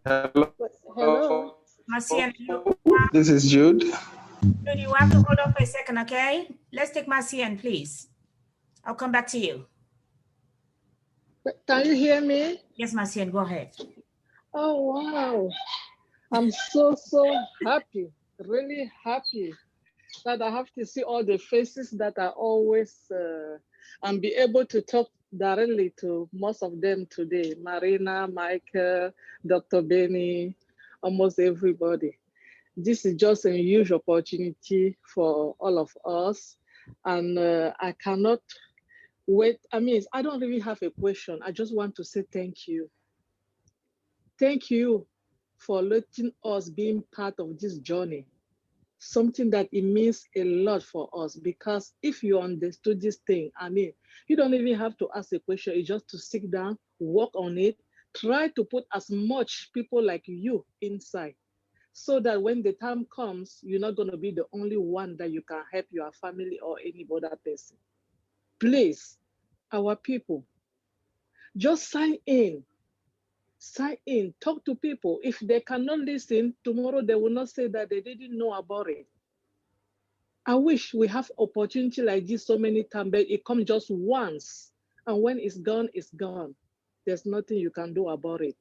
D: Hello.
H: Hello.
A: Marcian,
D: This is Jude.
A: Jude, you have to hold on for a second, okay? Let's take Marcian, please. I'll come back to you.
H: Can you hear me?
A: Yes, Marcian, go ahead.
H: Oh, wow. I'm so happy, really happy that I have to see all the faces that are always and be able to talk directly to most of them today. Marina, Michael, Dr. Benny, almost everybody. This is just a huge opportunity for all of us. And I cannot wait. I mean, I don't really have a question. I just want to say thank you. Thank you for letting us being part of this journey. Something that it means a lot for us, because if you understood this thing, I mean, you don't even have to ask a question. It's just to sit down, work on it, try to put as much people like you inside, so that when the time comes, you're not going to be the only one that you can help your family or any other person. Please, our people, just sign in. Sign in, talk to people. If they cannot listen, tomorrow they will not say that they didn't know about it. I wish we have opportunity like this so many times, but it comes just once. And when it's gone, it's gone. There's nothing you can do about it.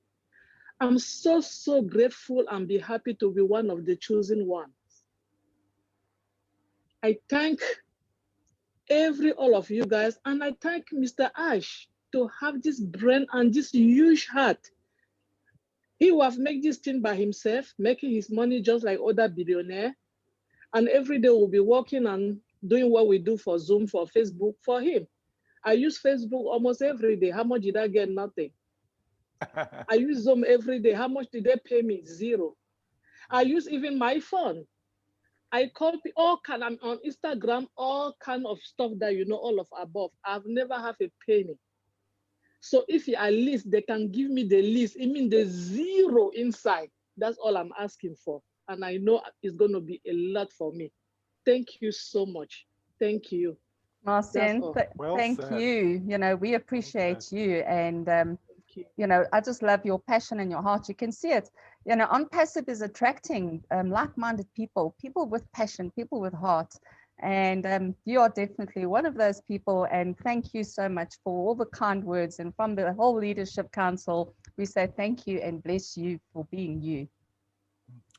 H: I'm so grateful and be happy to be one of the chosen ones. I thank all of you guys, and I thank Mr. Ash to have this brain and this huge heart. He will have made this thing by himself, making his money just like other billionaires. And every day we'll be working and doing what we do for Zoom, for Facebook, for him. I use Facebook almost every day. How much did I get? Nothing. I use Zoom every day. How much did they pay me? Zero. I use even my phone. I copy I'm on Instagram, all kind of stuff that you know, all of above. I've never have a penny. So if at least they can give me the list, it means the zero inside. That's all I'm asking for. And I know it's going to be a lot for me. Thank you so much. Thank you.
B: Marcian, thank you. You know, we appreciate you. And, you know, I just love your passion and your heart. You can see it. You know, Onpassive is attracting like-minded people, people with passion, people with heart. And you are definitely one of those people. And thank you so much for all the kind words. And from the whole Leadership Council, we say thank you and bless you for being you.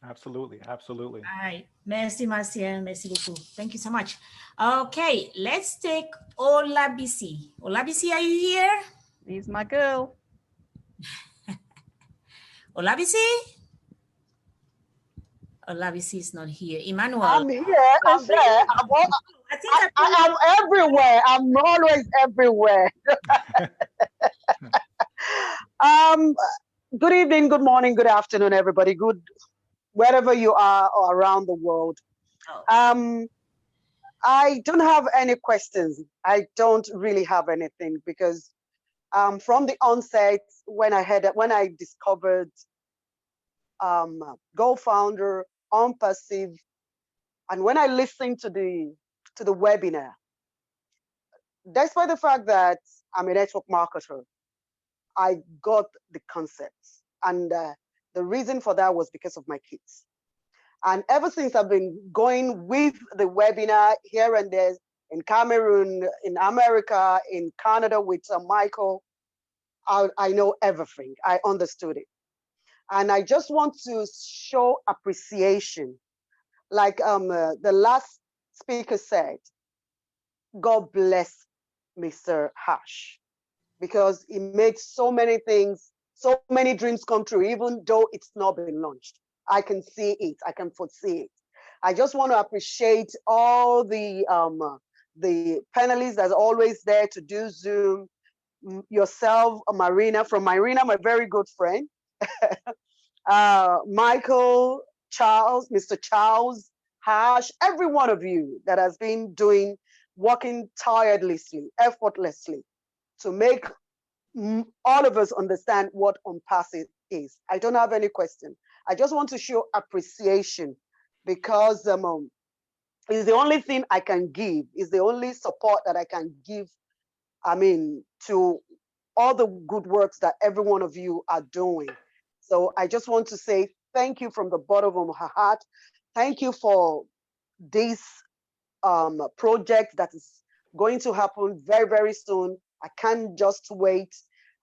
E: Absolutely, absolutely.
A: All right. Merci, Marcian. Merci beaucoup. Thank you so much. Okay, let's take Olabisi. Olabisi, are you here?
B: He's my girl.
A: Olabisi? Olabisi is not here. Emmanuel.
V: I'm here. I'm there. I'm everywhere. I'm always everywhere. Good evening, good morning, good afternoon, everybody. Good wherever you are or around the world. I don't have any questions. I don't really have anything because from the onset, when I discovered GoFounder, Onpassive, and when I listened to the webinar, despite the fact that I'm a network marketer, I got the concepts. And the reason for that was because of my kids. And ever since I've been going with the webinar here and there in Cameroon, in America, in Canada with Michael, I know everything. I understood it. And I just want to show appreciation. Like the last speaker said, God bless Mr. Ash, because he made so many things, so many dreams come true, even though it's not been launched. I can see it, I can foresee it. I just want to appreciate all the panelists that's always there to do Zoom, yourself, Marina, my very good friend, Michael, Charles, Mr. Charles, Ash, every one of you that has been working tirelessly, effortlessly to make all of us understand what Onpassive is. I don't have any question. I just want to show appreciation because it's the only thing I can give, is the only support that I can give, to all the good works that every one of you are doing. So I just want to say thank you from the bottom of her heart. Thank you for this project that is going to happen very, very soon. I can't just wait.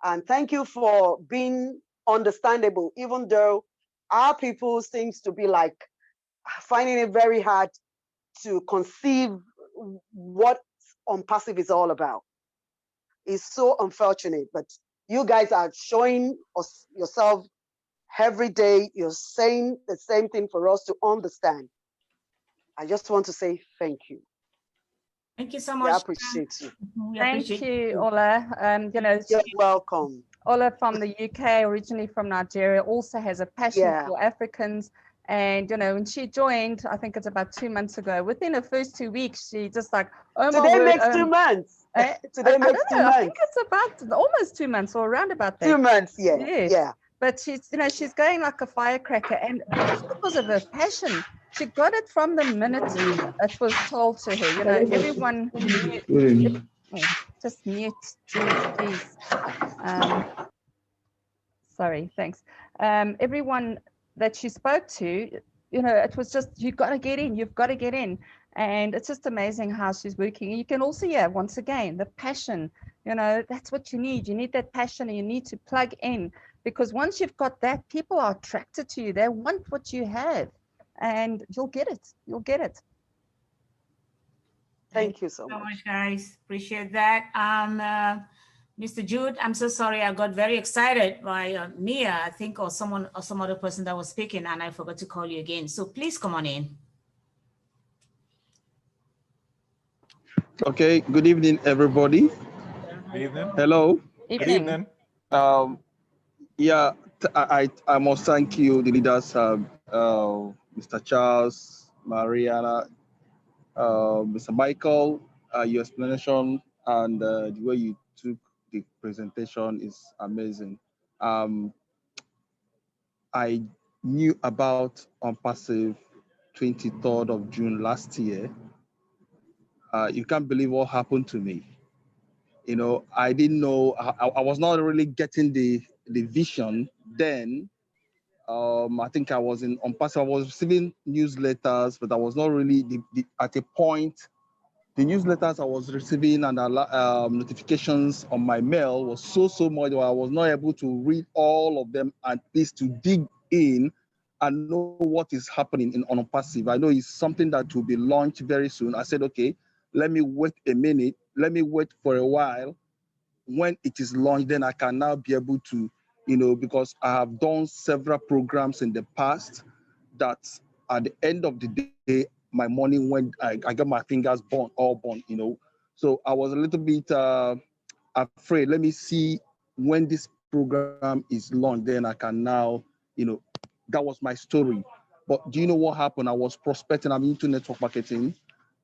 V: And thank you for being understandable, even though our people seems to be like finding it very hard to conceive what Onpassive is all about. It's so unfortunate, but you guys are showing us yourself every day. You're saying the same thing for us to understand. I just want to say thank you.
A: Thank you so much.
V: I appreciate you.
B: Thank you, Ola. You know,
V: you're welcome.
B: Ola from the UK, originally from Nigeria, also has a passion for Africans. And, you know, when she joined, I think it's about 2 months ago, within the first 2 weeks, she just like, oh my
V: Today
B: word.
V: makes 2 months. Today makes 2 months.
B: I think it's about almost 2 months or around about that.
V: 2 months, yeah.
B: But she's, you know, she's going like a firecracker, and because of her passion, she got it from the minute it was told to her. You know, everyone knew. Just mute, please. Sorry, thanks. Everyone that she spoke to, you know, it was just, you've got to get in, you've got to get in. And it's just amazing how she's working. You can also, once again, the passion, you know, that's what you need. You need that passion, and you need to plug in, because once you've got that, people are attracted to you. They want what you have, and you'll get it. You'll get it.
V: Thank you so
A: much, guys. Appreciate that. Mr. Jude, I'm so sorry. I got very excited by Mia, I think, or someone or some other person that was speaking, and I forgot to call you again. So please come on in.
D: Okay. Good evening, everybody.
E: Good evening.
D: Hello.
E: Good evening.
D: Yeah, I must thank you, the leaders, Mr. Charles, Mariana, Mr. Michael. Your explanation and the way you took the presentation is amazing. I knew about Onpassive 23rd of June last year. You can't believe what happened to me. You know, I didn't know, I was not really getting the vision then. I think I was in Onpassive. I was receiving newsletters, but I was not really at a point. The newsletters I was receiving and notifications on my mail was so much that I was not able to read all of them, at least to dig in and know what is happening on Onpassive. I know it's something that will be launched very soon. I said, okay, let me wait a minute. Let me wait for a while. When it is launched, then I can now be able to, you know, because I have done several programs in the past that at the end of the day, my money went, I got my fingers all burnt, you know. So I was a little bit afraid. Let me see when this program is launched, then I can now, you know, that was my story. But do you know what happened? I was prospecting, I'm into network marketing.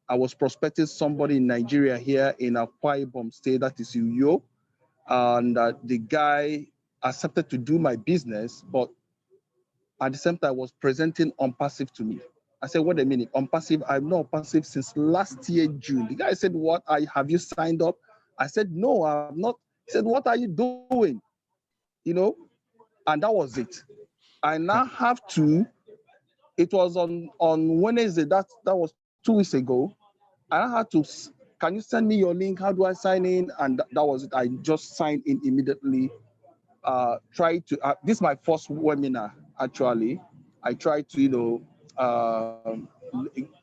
D: I was prospecting somebody in Nigeria here in Akwa Ibom State, that is Uyo. And the guy accepted to do my business, but at the same time was presenting Onpassive to me. I said, wait a minute, Onpassive, I've known Onpassive since last year, June. The guy said, what, have you signed up? I said, no, I'm not. He said, what are you doing? You know, and that was it. I now have to, it was on Wednesday, that was 2 weeks ago. I had to, can you send me your link? How do I sign in? And that was it. I just signed in immediately. This is my first webinar, actually. I tried to, you know,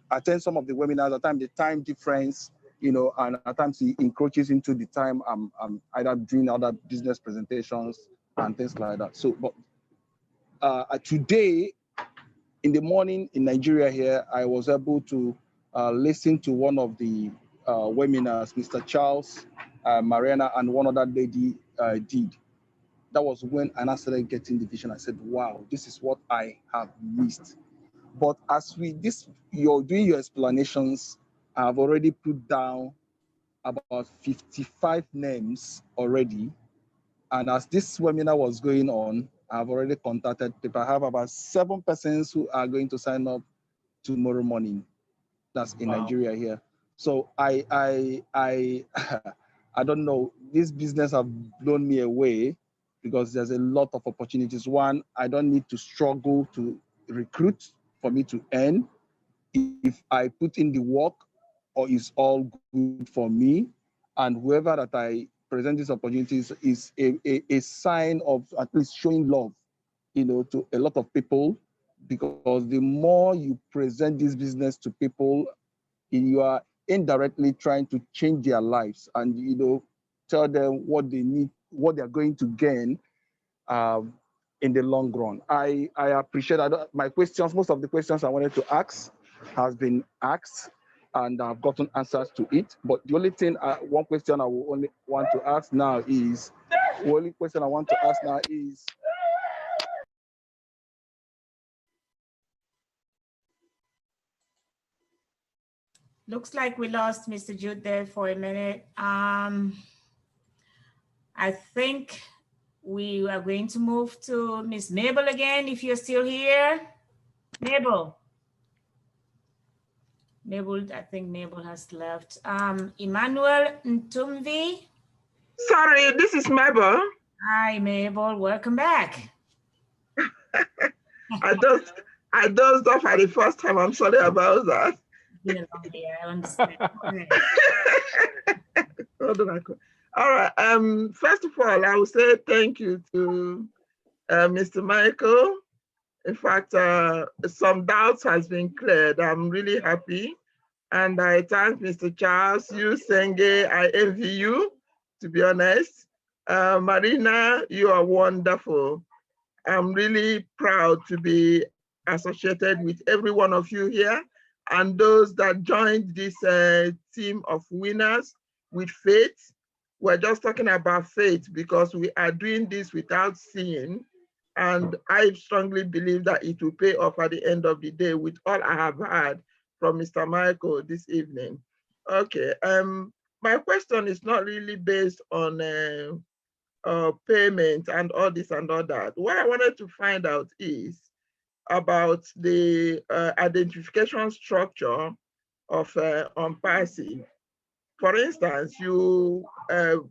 D: attend some of the webinars. At times, the time difference, you know, and at times it encroaches into the time I'm either doing other business presentations and things like that. So, but today, in the morning in Nigeria here, I was able to listen to one of the webinars Mr. Charles, Mariana, and one other lady did. That was when I started getting the vision. I said, wow, this is what I have missed. But as you're doing your explanations, I've already put down about 55 names already. And as this webinar was going on, I've already contacted people. I have about 7 persons who are going to sign up tomorrow morning. That's in Nigeria here. So I don't know. This business have blown me away. because there's a lot of opportunities. One, I don't need to struggle to recruit for me to earn. If I put in the work, or it's all good for me, and whoever that I present these opportunities is a sign of at least showing love, to a lot of people, because the more you present this business to people, you are indirectly trying to change their lives and, tell them what they need, what they're going to gain in the long run. I appreciate that. My questions, most of the questions I wanted to ask has been asked, and I've gotten answers to it. But the only thing, one question I will only want to ask now is,
A: Looks like we lost Mr. Jude there for a minute. I think we are going to move to Miss Mabel again, if you're still here. Mabel. I think Mabel has left. Emmanuel Ntumvi.
F: Sorry, this is Mabel.
A: Hi, Mabel. Welcome back.
F: I dozed off at the first time. I'm sorry about that.
A: It's been a long day, I understand.
F: All right. First of all, I will say thank you to Mr. Michael. In fact, some doubts has been cleared. I'm really happy. And I thank Mr. Charles, you, Senge, I envy you, to be honest. Marina, you are wonderful. I'm really proud to be associated with every one of you here and those that joined this team of winners with faith. We're just talking about faith because we are doing this without seeing. And I strongly believe that it will pay off at the end of the day with all I have heard from Mr. Michael this evening. Okay, my question is not really based on payment and all this and all that. What I wanted to find out is about the identification structure of Onpassive. For instance, you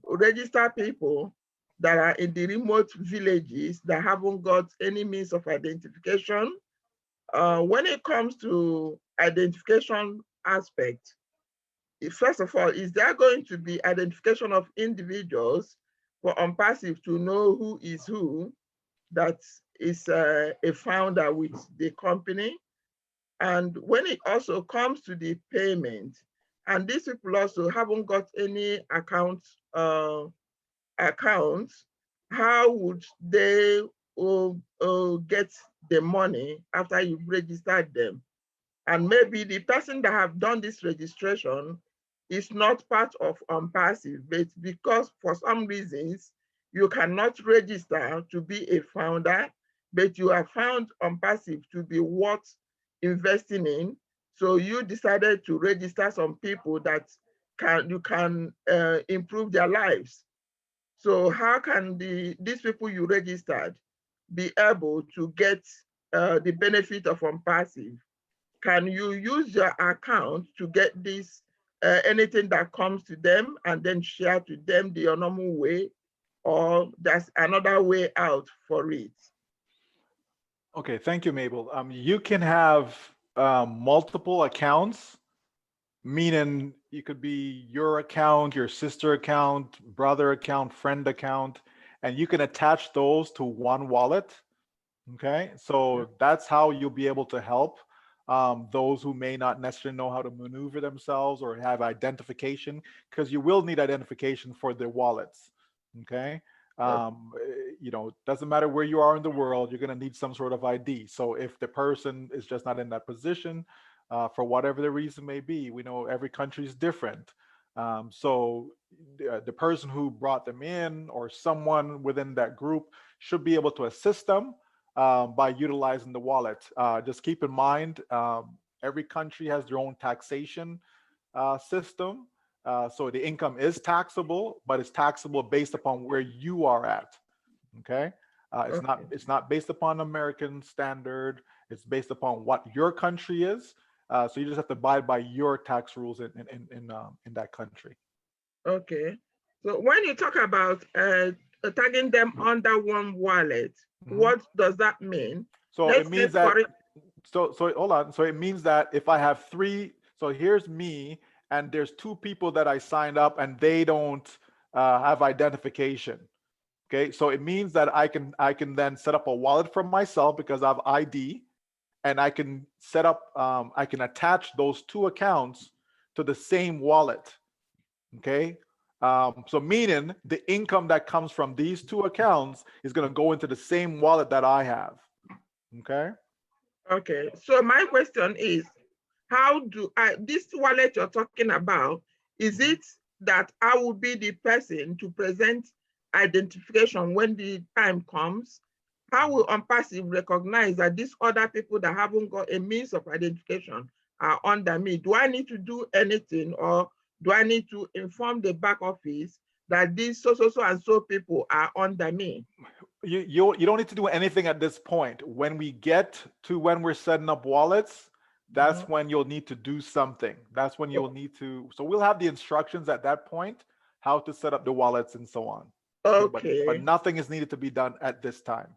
F: register people that are in the remote villages that haven't got any means of identification. When it comes to identification aspect, first of all, is there going to be identification of individuals for Onpassive to know who is who that is a founder with the company? And when it also comes to the payment, and these people also haven't got any accounts, how would they get the money after you've registered them? And maybe the person that have done this registration is not part of Onpassive, but because for some reasons you cannot register to be a founder, but you have found Onpassive to be worth investing in. So you decided to register some people that you can improve their lives. So how can these people you registered be able to get the benefit of Onpassive? Can you use your account to get this, anything that comes to them and then share to them the normal way, or there's another way out for it?
E: Okay, thank you, Mabel. You can have multiple accounts, meaning it could be your account, your sister account, brother account, friend account, and you can attach those to one wallet. Okay, so that's how you'll be able to help those who may not necessarily know how to maneuver themselves or have identification, because you will need identification for their wallets. Okay, doesn't matter where you are in the world, you're going to need some sort of ID. So if the person is just not in that position, for whatever the reason may be, we know every country is different. So the person who brought them in or someone within that group should be able to assist them by utilizing the wallet. Just keep in mind, every country has their own taxation system. So the income is taxable, but it's taxable based upon where you are at. Okay, it's not based upon American standard. It's based upon what your country is. So you just have to abide by your tax rules in that country.
F: Okay. So when you talk about tagging them under one wallet. What does that mean?
E: So it means that, so hold on. So it means that if I have 3, so here's me, and there's 2 people that I signed up and they don't have identification. Okay, so it means that I can then set up a wallet for myself because I have ID, and I can set up, I can attach those 2 accounts to the same wallet. Okay, so meaning the income that comes from these 2 accounts is going to go into the same wallet that I have. Okay.
F: Okay, so my question is, how do this wallet you're talking about, is it that I will be the person to present identification when the time comes? How will Onpassive recognize that these other people that haven't got a means of identification are under me? Do I need to do anything, or do I need to inform the back office that these so and so people are under me?
E: You don't need to do anything at this point. When we get to when we're setting up wallets, that's when you'll need to do something. That's when you'll need to, so we'll have the instructions at that point, how to set up the wallets and so on.
F: Okay.
E: But nothing is needed to be done at this time.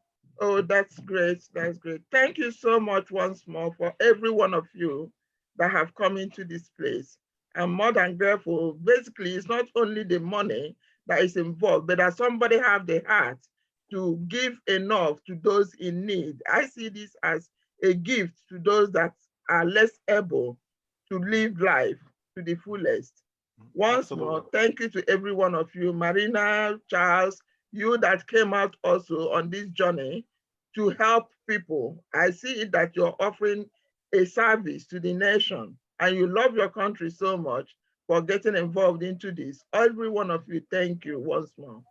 F: Oh, that's great. That's great. Thank you so much once more for every one of you that have come into this place. I'm more than grateful. Basically, it's not only the money that is involved, but that somebody have the heart to give enough to those in need. I see this as a gift to those that are less able to live life to the fullest. Once more, thank you to every one of you, Marina, Charles, you that came out also on this journey to help people. I see it that you're offering a service to the nation, and you love your country so much for getting involved into this. Every one of you, thank you once more.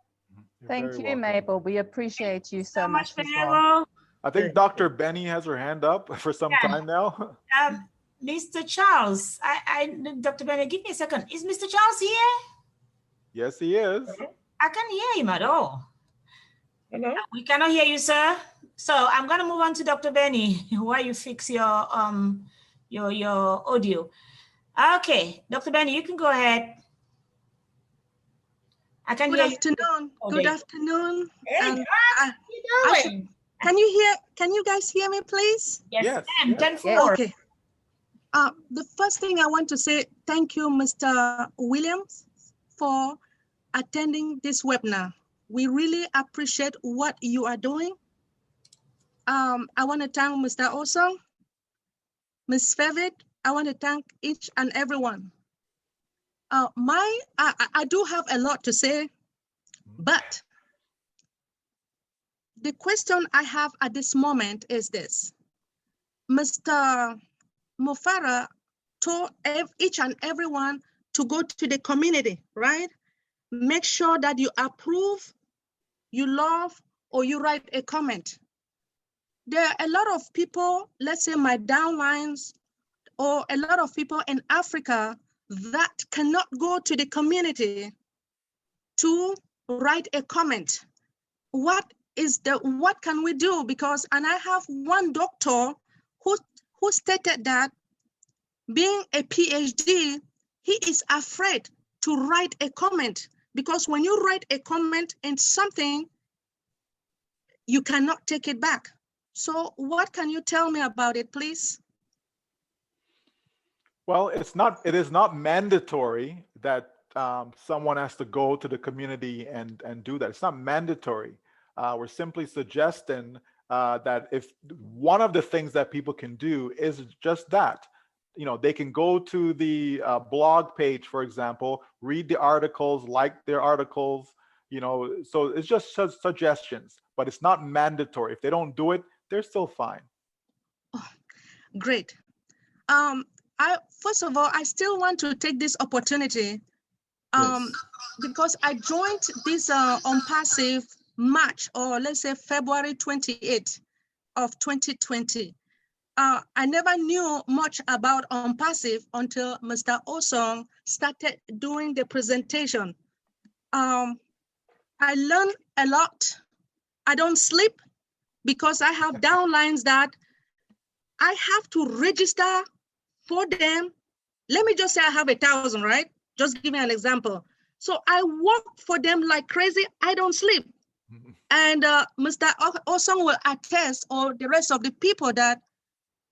B: Thank you, Mabel. We appreciate you so much as well.
E: I think Dr. Benny has her hand up for some time now.
A: Mr. Charles, Dr. Benny, give me a second. Is Mr. Charles here?
E: Yes, he is.
A: I can't hear him at all.
F: Hello?
A: We cannot hear you, sir. So I'm going to move on to Dr. Benny while you fix your audio. Okay, Dr. Benny, you can go ahead. I can hear you.
C: Good afternoon. Good afternoon.
A: Hey, how you doing?
C: Can you guys hear me, please?
A: Yes, ma'am. 10-4.
C: Okay. The first thing I want to say, thank you, Mr. Williams, for attending this webinar. We really appreciate what you are doing. I want to thank Mr. Osong, Ms. Fevid. I want to thank each and everyone. I do have a lot to say, but the question I have at this moment is this. Mr. Mufareh told each and everyone to go to the community, right? Make sure that you approve, you love, or you write a comment. There are a lot of people, let's say my downlines, or a lot of people in Africa that cannot go to the community to write a comment. What can we do? Because, and I have one doctor who stated that being a PhD, he is afraid to write a comment, because when you write a comment in something, you cannot take it back. So what can you tell me about it, please?
E: Well, it is not mandatory that someone has to go to the community and do that. It's not mandatory. We're simply suggesting that if one of the things that people can do is just that, they can go to the blog page, for example, read the articles, like their articles, so it's just suggestions, but it's not mandatory. If they don't do it, they're still fine.
C: Oh, great. First of all, I still want to take this opportunity because I joined this Onpassive March, or let's say February 28th of 2020. I never knew much about Onpassive until Mr. Osong started doing the presentation. I learned a lot. I don't sleep because I have downlines that I have to register for them. Let me just say I have 1,000, right? Just give me an example. So I work for them like crazy. I don't sleep. And Mr. Osong will attest, or the rest of the people, that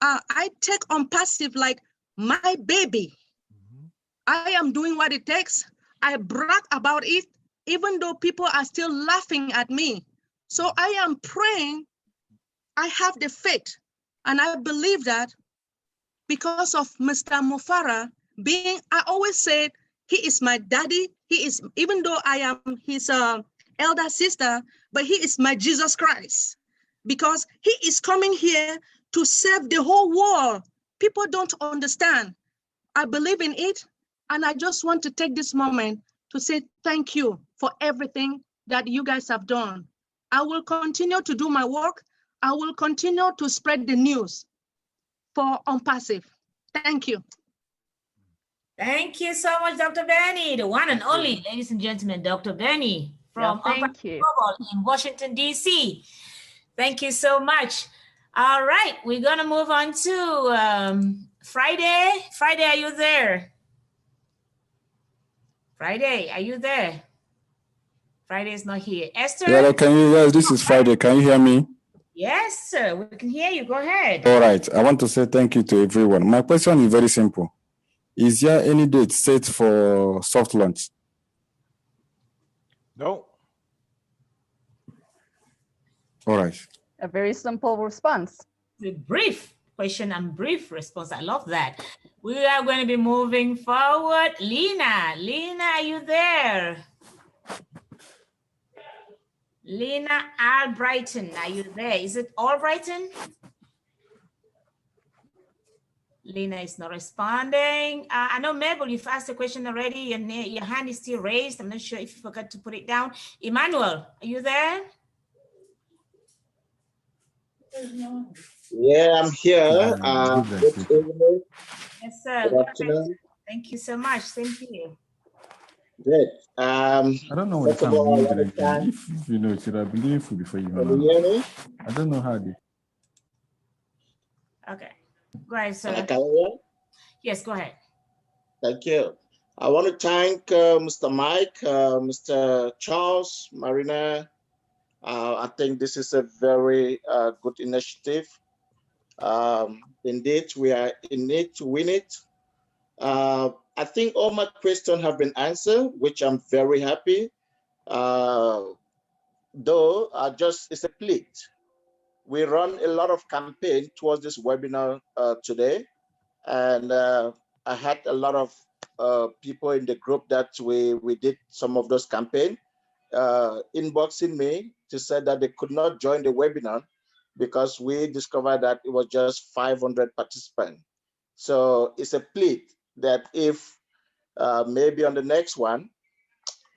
C: I take Onpassive like my baby. I am doing what it takes. I brag about it, even though people are still laughing at me. So I am praying. I have the faith, and I believe that because of Mr. Mufareh being, I always said, he is my daddy. He is, even though I am his elder sister, but he is my Jesus Christ, because he is coming here to save the whole world. People don't understand. I believe in it, and I just want to take this moment to say thank you for everything that you guys have done. I will continue to do my work. I will continue to spread the news for Onpassive. Thank you.
A: Thank you so much, Dr. Benny, the one and only, ladies and gentlemen, Dr. Benny from Onpassive Global in Washington, D.C. Thank you so much. All right, we're going to move on to Friday. Friday, are you there? Friday, are you there? Friday is not here. Esther?
G: Yeah, yes, this is Friday. Can you hear me?
A: Yes, sir. We can hear you. Go ahead.
G: All right. I want to say thank you to everyone. My question is very simple. Is there any date set for soft launch?
E: No.
G: All right.
B: A very simple response.
A: The brief question and brief response. I love that. We are going to be moving forward. Lena, are you there? Lena Albrighton, are you there? Is it Albrighton? Lena is not responding. I know, Mabel, you've asked a question already. Your hand is still raised. I'm not sure if you forgot to put it down. Emmanuel, are you there?
I: Yeah, I'm here. Good evening.
A: Yes, sir.
I: Good afternoon.
A: Thank you so much. Same to you.
I: Great.
G: I don't know what
I: First of all,
G: if you know, should I believe before you
I: can you hear me?
G: I don't know how to.
A: Okay. Go ahead, sir.
I: Can you hear?
A: Yes, go ahead.
I: Thank you. I want to thank Mr. Mike, Mr. Charles, Marina. I think this is a very good initiative. Indeed, we are in it to win it. I think all my questions have been answered, which I'm very happy. Though it's a plea. We run a lot of campaign towards this webinar today, and I had a lot of people in the group that we did some of those campaigns inboxing me to say that they could not join the webinar because we discovered that it was just 500 participants. So it's a plea that if maybe on the next one,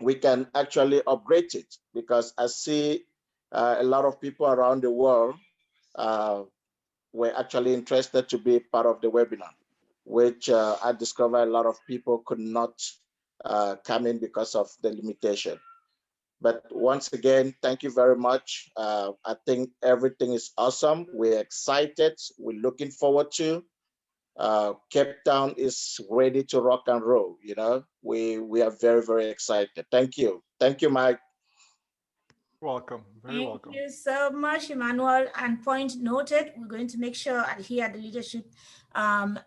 I: we can actually upgrade it, because I see a lot of people around the world were actually interested to be part of the webinar, which I discovered a lot of people could not come in because of the limitation. But once again, thank you very much. I think everything is awesome. We're excited. We're looking forward to. Cape Town is ready to rock and roll. You know, we are very, very excited. Thank you. Thank you, Mike.
E: Welcome. Very welcome.
A: Thank you so much, Emmanuel. And point noted, we're going to make sure here at the leadership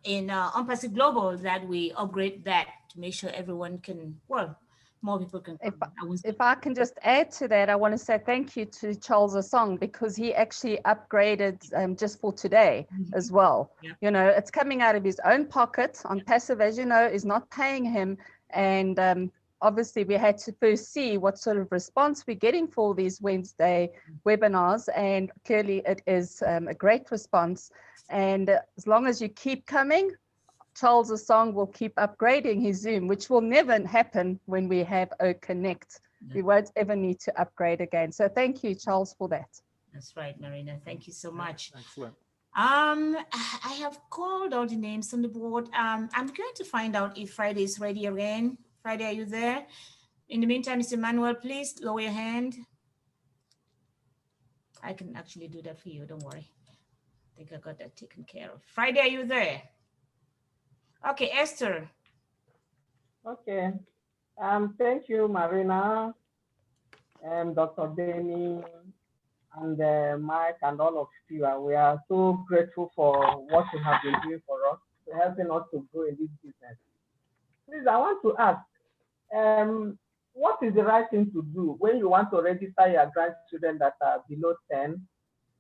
A: in Onpassive Global that we upgrade that to make sure everyone can, well, more people can come.
B: If I can just add to that, I want to say thank you to Charles Osong, because he actually upgraded just for today as well.
A: Yeah.
B: You know, it's coming out of his own pocket. Onpassive, as you know, is not paying him. And obviously we had to first see what sort of response we're getting for these Wednesday webinars. And clearly it is a great response. And as long as you keep coming, Charles Osong will keep upgrading his Zoom, which will never happen when we have O Connect. We won't ever need to upgrade again. So thank you, Charles, for that.
A: That's right, Marina. Thank you so much.
E: Excellent.
A: I have called all the names on the board. I'm going to find out if Friday is ready again. Friday, are you there? In the meantime, Mr. Manuel, please lower your hand. I can actually do that for you. Don't worry. I think I got that taken care of. Friday, are you there? Okay, Esther.
W: Okay. Thank you, Marina.
K: Dr. Denny, and Mike, and all of you. And we are so grateful for what you have been doing for us, helping us to grow in this business. Please, I want to ask, what is the right thing to do when you want to register your grandchildren that are below 10?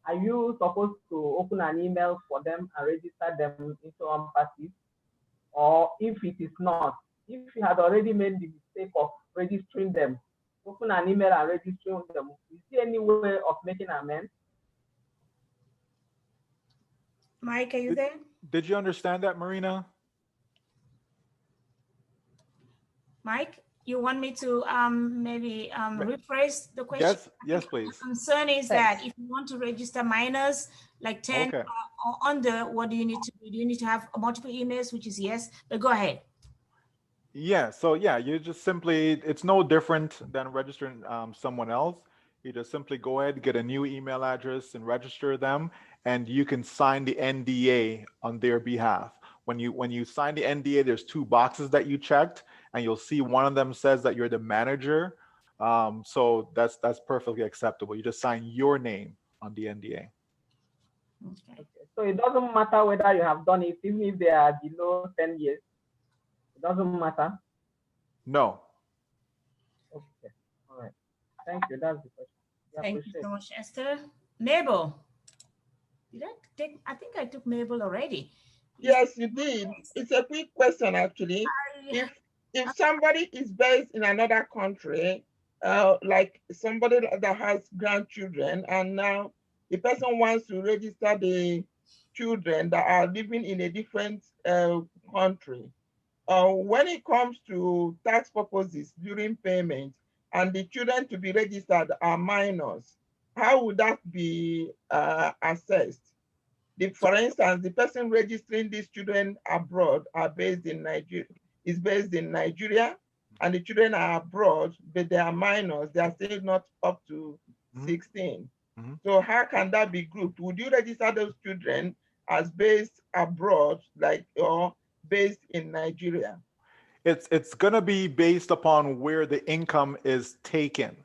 K: Are you supposed to open an email for them and register them into Onpassive? Or if it is not, if you had already made the mistake of registering them, open an email and registering them, is there any way of making amends?
S: Mike, are you there?
E: Did you understand that, Marina?
A: Mike, you want me to maybe rephrase the question?
E: Yes, please.
A: The concern is that if you want to register minors like 10
E: Okay.
A: or under, what do you need to do? Do you need to have multiple emails, which is yes, but go ahead.
E: Yeah, so yeah, you just simply, it's no different than registering someone else. You just simply go ahead, get a new email address and register them, and you can sign the NDA on their behalf. When you sign the NDA, there's 2 boxes that you checked, and you'll see one of them says that you're the manager. So that's perfectly acceptable. You just sign your name on the NDA.
K: Okay. So it doesn't matter whether you have done it, even if they are below 10 years. It doesn't matter.
E: No.
K: Okay. All right. Thank you. That's the question.
A: Thank you so much, Esther. Mabel. Did I take? I think I took Mabel already.
F: Yes, you did. It's a quick question, actually. If somebody is based in another country, like somebody that has grandchildren, and now the person wants to register the children that are living in a different country, when it comes to tax purposes during payment, and the children to be registered are minors, how would that be assessed? For instance, the person registering these children abroad are based in Nigeria, is based in Nigeria, and the children are abroad, but they are minors. They are still not up to 16. So how can that be grouped? Would you register those children as based abroad, like, or based in Nigeria?
E: It's gonna be based upon where the income is taken.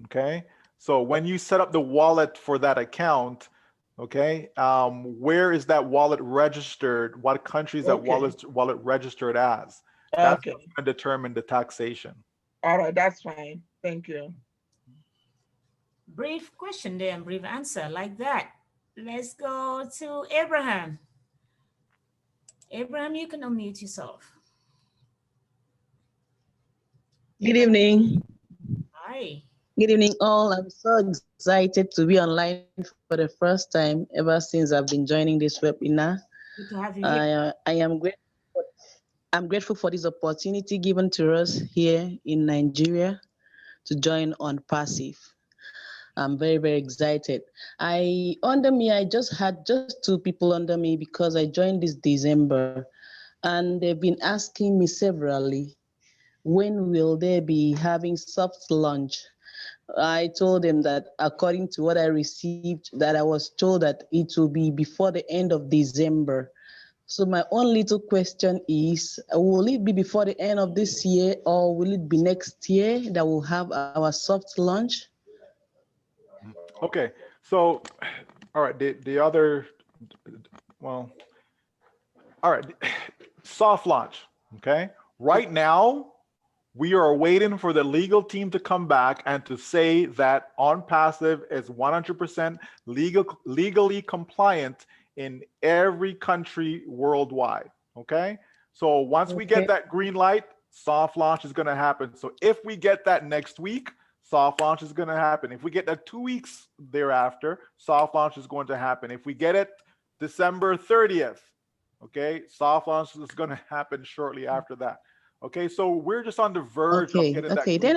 E: Okay, so when you set up the wallet for that account, okay, where is that wallet registered? What country is that wallet registered as? That's going to determine the taxation.
F: All right, that's fine. Thank you.
A: Brief question there and brief answer like that. Let's go to Abraham. Abraham, you can unmute yourself.
M: Good evening.
A: Hi.
M: Good evening, all. I'm so excited to be online for the first time ever since I've been joining this webinar.
A: Good to have you here.
M: I am grateful. I'm grateful for this opportunity given to us here in Nigeria to join Onpassive. I'm very, very excited. I just had 2 people under me because I joined this December, and they've been asking me severally, when will they be having soft launch? I told them that according to what I received, that I was told that it will be before the end of December. So my only little question is, will it be before the end of this year, or will it be next year that we'll have our soft launch?
E: Okay, so, all right, the other, well, all right, soft launch, okay? Right now, we are waiting for the legal team to come back and to say that Onpassive is 100% legally compliant in every country worldwide, okay? So once we get that green light, soft launch is gonna happen. So if we get that next week, soft launch is gonna happen. If we get that 2 weeks thereafter, soft launch is going to happen. If we get it December 30th, okay, soft launch is gonna happen shortly after that. Okay, so we're just on the verge of getting that.
M: Okay, then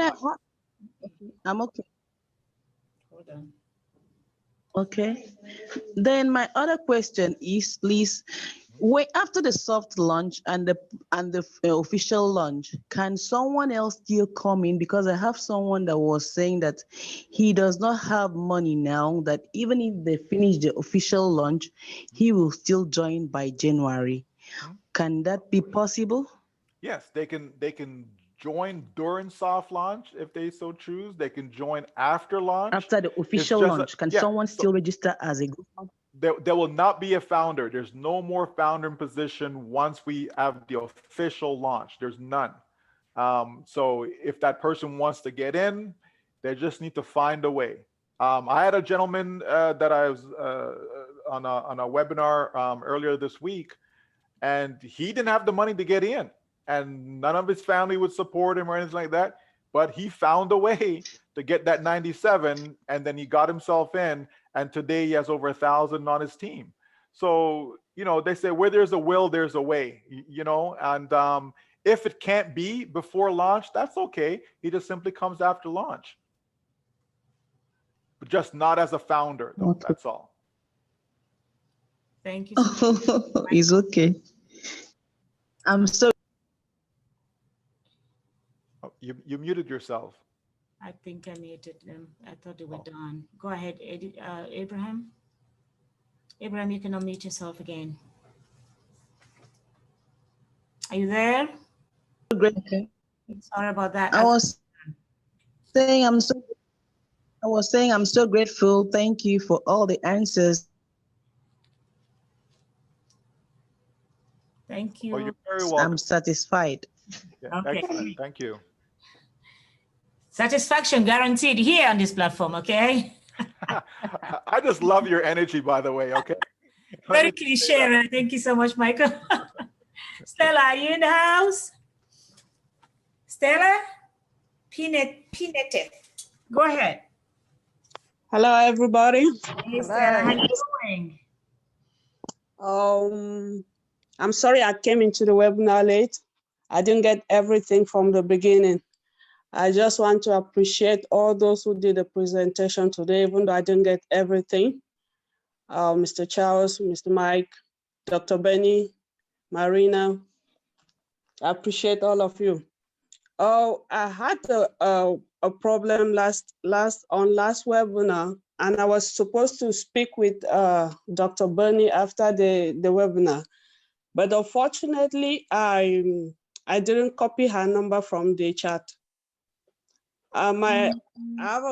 M: I'm okay.
A: Hold on.
M: Okay. Then my other question is, please, wait, after the soft launch and the official launch, can someone else still come in? Because I have someone that was saying that he does not have money now, that even if they finish the official launch, he will still join by January. Can that be possible?
E: Yes, they can join during soft launch if they so choose. They can join after launch.
M: After the official launch, can someone still register as a group?
E: There will not be a founder. There's no more founder in position once we have the official launch. There's none. So if that person wants to get in, they just need to find a way. I had a gentleman that I was on a webinar earlier this week, and he didn't have the money to get in, and none of his family would support him or anything like that. But he found a way to get that 97, and then he got himself in. And today he has over 1,000 on his team. So, you know, they say where there's a will, there's a way, you know, and if it can't be before launch, that's okay. He just simply comes after launch. But just not as a founder, though. Okay. That's all.
A: Thank you so much.
M: It's okay. I'm so.
E: Oh, you muted yourself.
A: I think I muted them. I thought they were done. Go ahead, Abraham. Abraham, you can unmute yourself again. Are you there?
M: Great. Okay.
A: Sorry about that.
M: I was saying I'm so grateful. Thank you for all the answers.
A: Thank you.
E: Oh, you're very welcome.
M: I'm satisfied.
E: Yeah,
A: okay.
E: Excellent. Thank you.
A: Satisfaction guaranteed here on this platform, okay?
E: I just love your energy, by the way, okay?
A: Very cliche, right? Thank you so much, Michael. Stella, are you in the house? Stella? Peanut. Go ahead.
N: Hello, everybody.
A: Hey, Stella, how you doing?
N: I'm sorry I came into the webinar late. I didn't get everything from the beginning. I just want to appreciate all those who did the presentation today, even though I didn't get everything. Mr. Charles, Mr. Mike, Dr. Benny, Marina, I appreciate all of you. Oh, I had a problem last webinar, and I was supposed to speak with Dr. Benny after the webinar, but unfortunately, I didn't copy her number from the chat. I have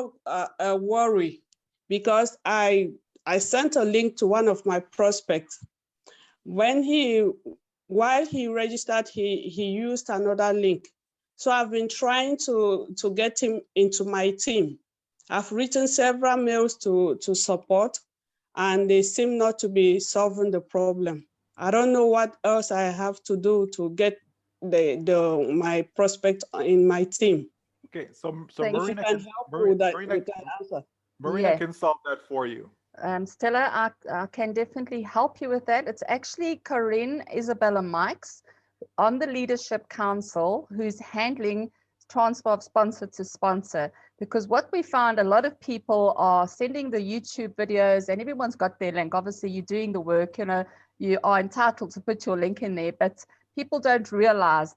N: a worry because I sent a link to one of my prospects. While he registered, he used another link. So I've been trying to get him into my team. I've written several mails to support, and they seem not to be solving the problem. I don't know what else I have to do to get my prospect in my team.
E: Okay, so
N: Marina
E: can solve that for you.
B: Stella, I can definitely help you with that. It's actually Corinne Isabella Mikes on the Leadership Council who's handling transfer of sponsor to sponsor. Because what we found, a lot of people are sending the YouTube videos and everyone's got their link. Obviously, you're doing the work, you know, you are entitled to put your link in there, but people don't realize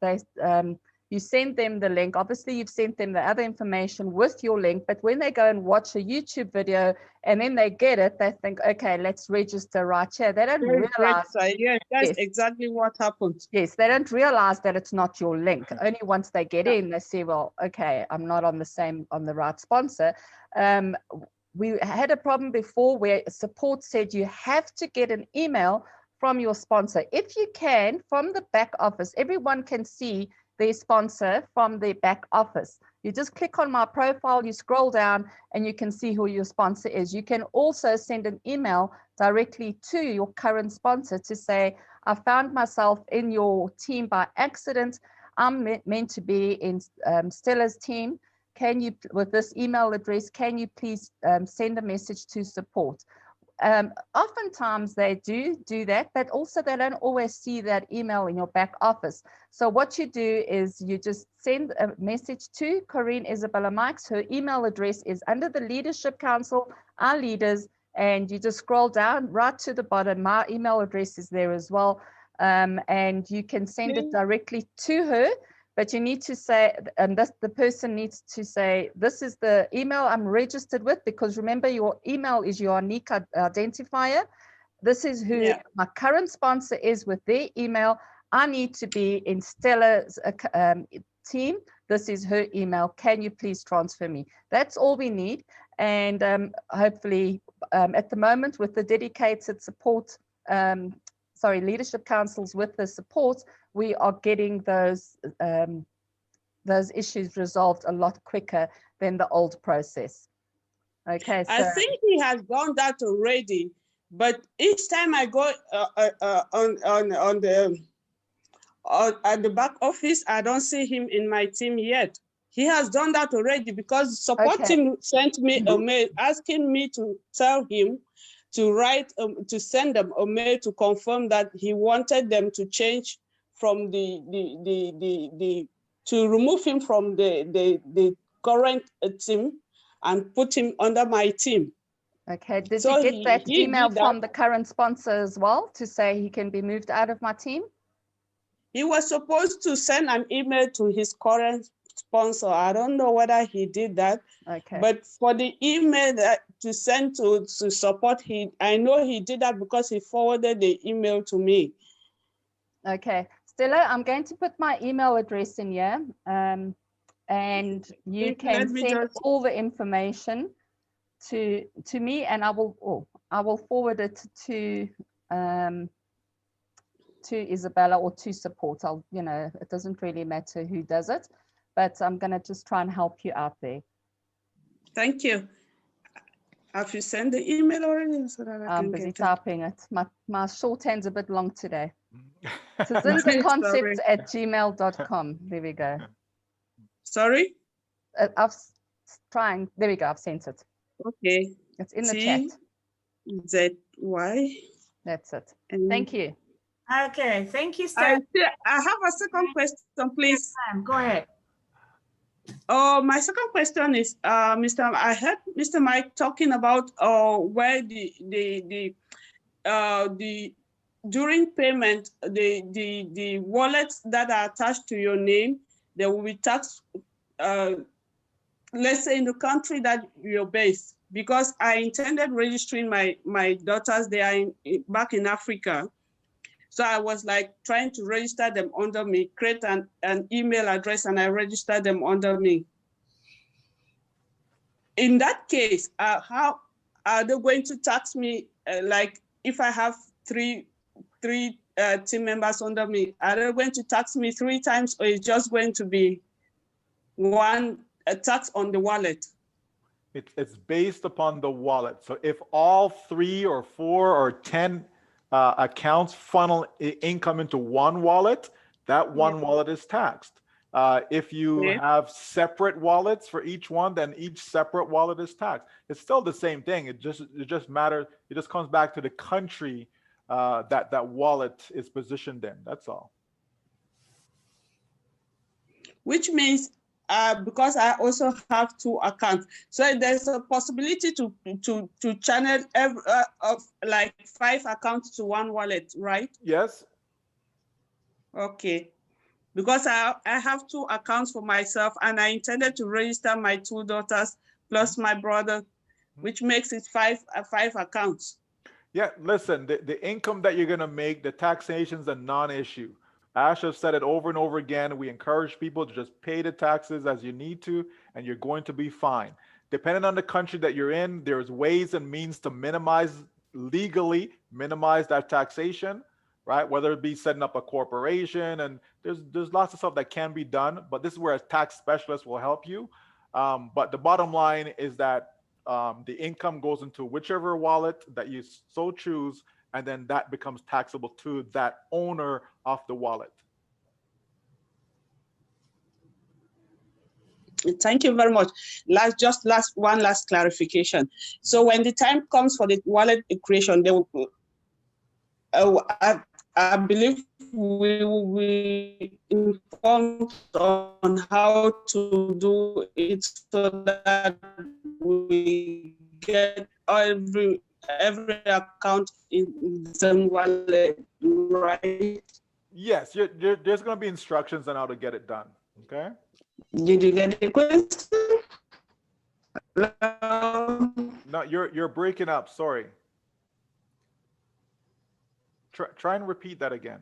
B: you send them the link. Obviously, you've sent them the other information with your link, but when they go and watch a YouTube video and then they get it, they think, okay, let's register right here. They don't realize.
N: Yes, that's exactly what happened.
B: Yes, they don't realize that it's not your link. Only once they get in, they say, well, okay, I'm not on the right sponsor. We had a problem before where support said you have to get an email from your sponsor. If you can, from the back office, everyone can see their sponsor from the back office. You just click on my profile, you scroll down, and you can see who your sponsor is. You can also send an email directly to your current sponsor to say, I found myself in your team by accident. I'm meant to be in Stella's team. Can you, with this email address, can you please send a message to support? Oftentimes they do that, but also they don't always see that email in your back office. So what you do is you just send a message to Corinne Isabella Mikes. Her email address is under the Leadership Council, our leaders, and you just scroll down right to the bottom. My email address is there as well, and you can send it directly to her. But you need to say, the person needs to say, this is the email I'm registered with, because remember, your email is your unique identifier. This is who my current sponsor is with their email. I need to be in Stella's team. This is her email. Can you please transfer me? That's all we need. And hopefully, at the moment, with the dedicated support, leadership councils with the support, we are getting those issues resolved a lot quicker than the old process. Okay, so
N: I think he has done that already, but each time I go at the back office, I don't see him in my team yet. He has done that already because support team sent me a mail asking me to tell him to write, to send them a mail to confirm that he wanted them to change from to remove him from the current team and put him under my team.
B: Okay, did you get that email from the current sponsor as well to say he can be moved out of my team?
N: He was supposed to send an email to his current sponsor. I don't know whether he did that.
B: Okay.
N: But for the email that to send to support, I know he did that because he forwarded the email to me.
B: Okay, Stella, I'm going to put my email address in here, and you can send all the information to me, and I will forward it to Isabella or to support. It doesn't really matter who does it, but I'm going to just try and help you out there.
N: Thank you. Have you sent the email already? So that
B: I'm busy typing it. My shorthand's a bit long today. Concepts@gmail.com. There we go.
N: Sorry?
B: There we go. I've sent it.
N: Okay.
B: It's in the chat.
N: ZY.
B: That's it. Thank you.
A: Okay, thank you, Steph.
N: I have a second question, please.
A: Yes, go ahead.
N: Oh, my second question is, I heard Mr. Mike talking about where during payment, the wallets that are attached to your name, they will be taxed, let's say in the country that you're based, because I intended registering my daughters. They are back in Africa. So I was like trying to register them under me, create an email address, and I registered them under me. In that case, how are they going to tax me? Like if I have three team members under me, are they going to tax me 3 times, or is just going to be one tax on the wallet?
E: It's based upon the wallet. So if all 3 or 4 or 10 accounts funnel income into one wallet, that one wallet is taxed. If you have separate wallets for each one, then each separate wallet is taxed. It's still the same thing. It just matters. It just comes back to the country that wallet is positioned in. That's all.
N: Which means because I also have 2 accounts, so there's a possibility to channel like 5 accounts to one wallet, right?
E: Yes.
N: Okay. Because I have 2 accounts for myself, and I intended to register my 2 daughters plus my brother, which makes it 5 accounts.
E: Yeah, listen, the income that you're going to make, the taxation is a non-issue. Ash has said it over and over again. We encourage people to just pay the taxes as you need to, and you're going to be fine. Depending on the country that you're in, there's ways and means to legally minimize that taxation, right? Whether it be setting up a corporation, and there's lots of stuff that can be done, but this is where a tax specialist will help you. But the bottom line is that the income goes into whichever wallet that you so choose, and then that becomes taxable to that owner of the wallet.
N: Thank you very much. One last clarification. So when the time comes for the wallet creation, they will, I believe we will be informed on how to do it so that we get every account in the same wallet, right?
E: Yes, there's going to be instructions on how to get it done. Okay.
N: Did you get the question?
E: No, you're breaking up. Sorry. Try and repeat that again.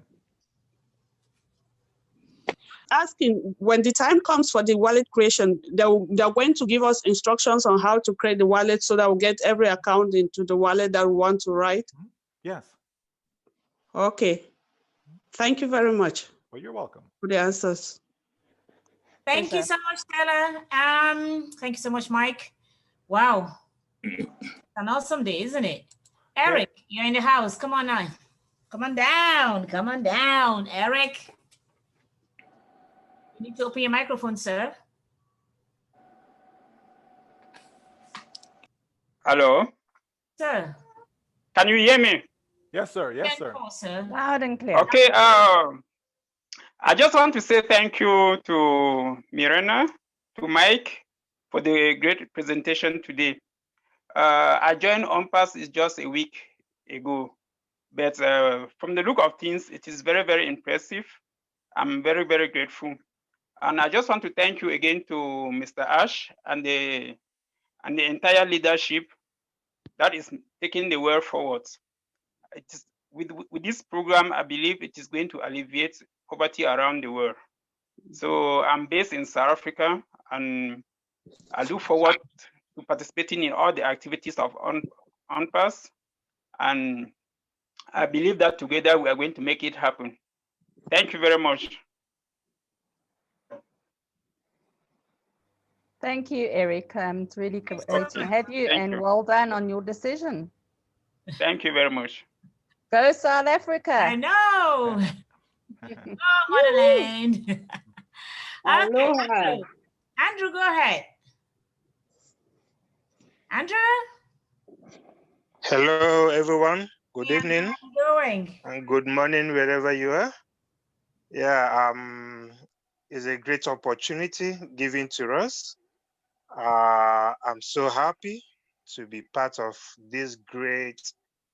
N: asking, when the time comes for the wallet creation, they're going to give us instructions on how to create the wallet so that we'll get every account into the wallet that we want to write?
E: Yes.
N: Okay. Thank you very much.
E: Well, you're welcome.
N: For the answers.
A: Thank you so much, Stella. Thank you so much, Mike. Wow. It's an awesome day, isn't it? Eric, you're in the house. Come on now. Come on down. Come on down, Eric. You need to open your microphone, sir.
J: Hello.
A: Sir.
J: Can you hear me?
E: Yes, sir. Yes, sir.
A: Sir.
B: Loud and clear.
J: Okay. I just want to say thank you to Mirena, to Mike, for the great presentation today. I joined Onpassive just a week ago, but from the look of things, it is very, very impressive. I'm very, very grateful. And I just want to thank you again to Mr. Ash and the entire leadership that is taking the world forward. It is, with this program, I believe it is going to alleviate poverty around the world. So I'm based in South Africa, and I look forward to participating in all the activities of Onpassive, and I believe that together we are going to make it happen. Thank you very much.
B: Thank you, Eric. It's really great to have you, and well done on your decision.
J: Thank you very much.
B: Go South Africa.
A: I know. Oh, Motherland. Okay, Andrew, go ahead. Andrew?
O: Hello, everyone. Good evening.
A: How are you doing?
O: And good morning, wherever you are. Yeah, it's a great opportunity given to us. I'm so happy to be part of this great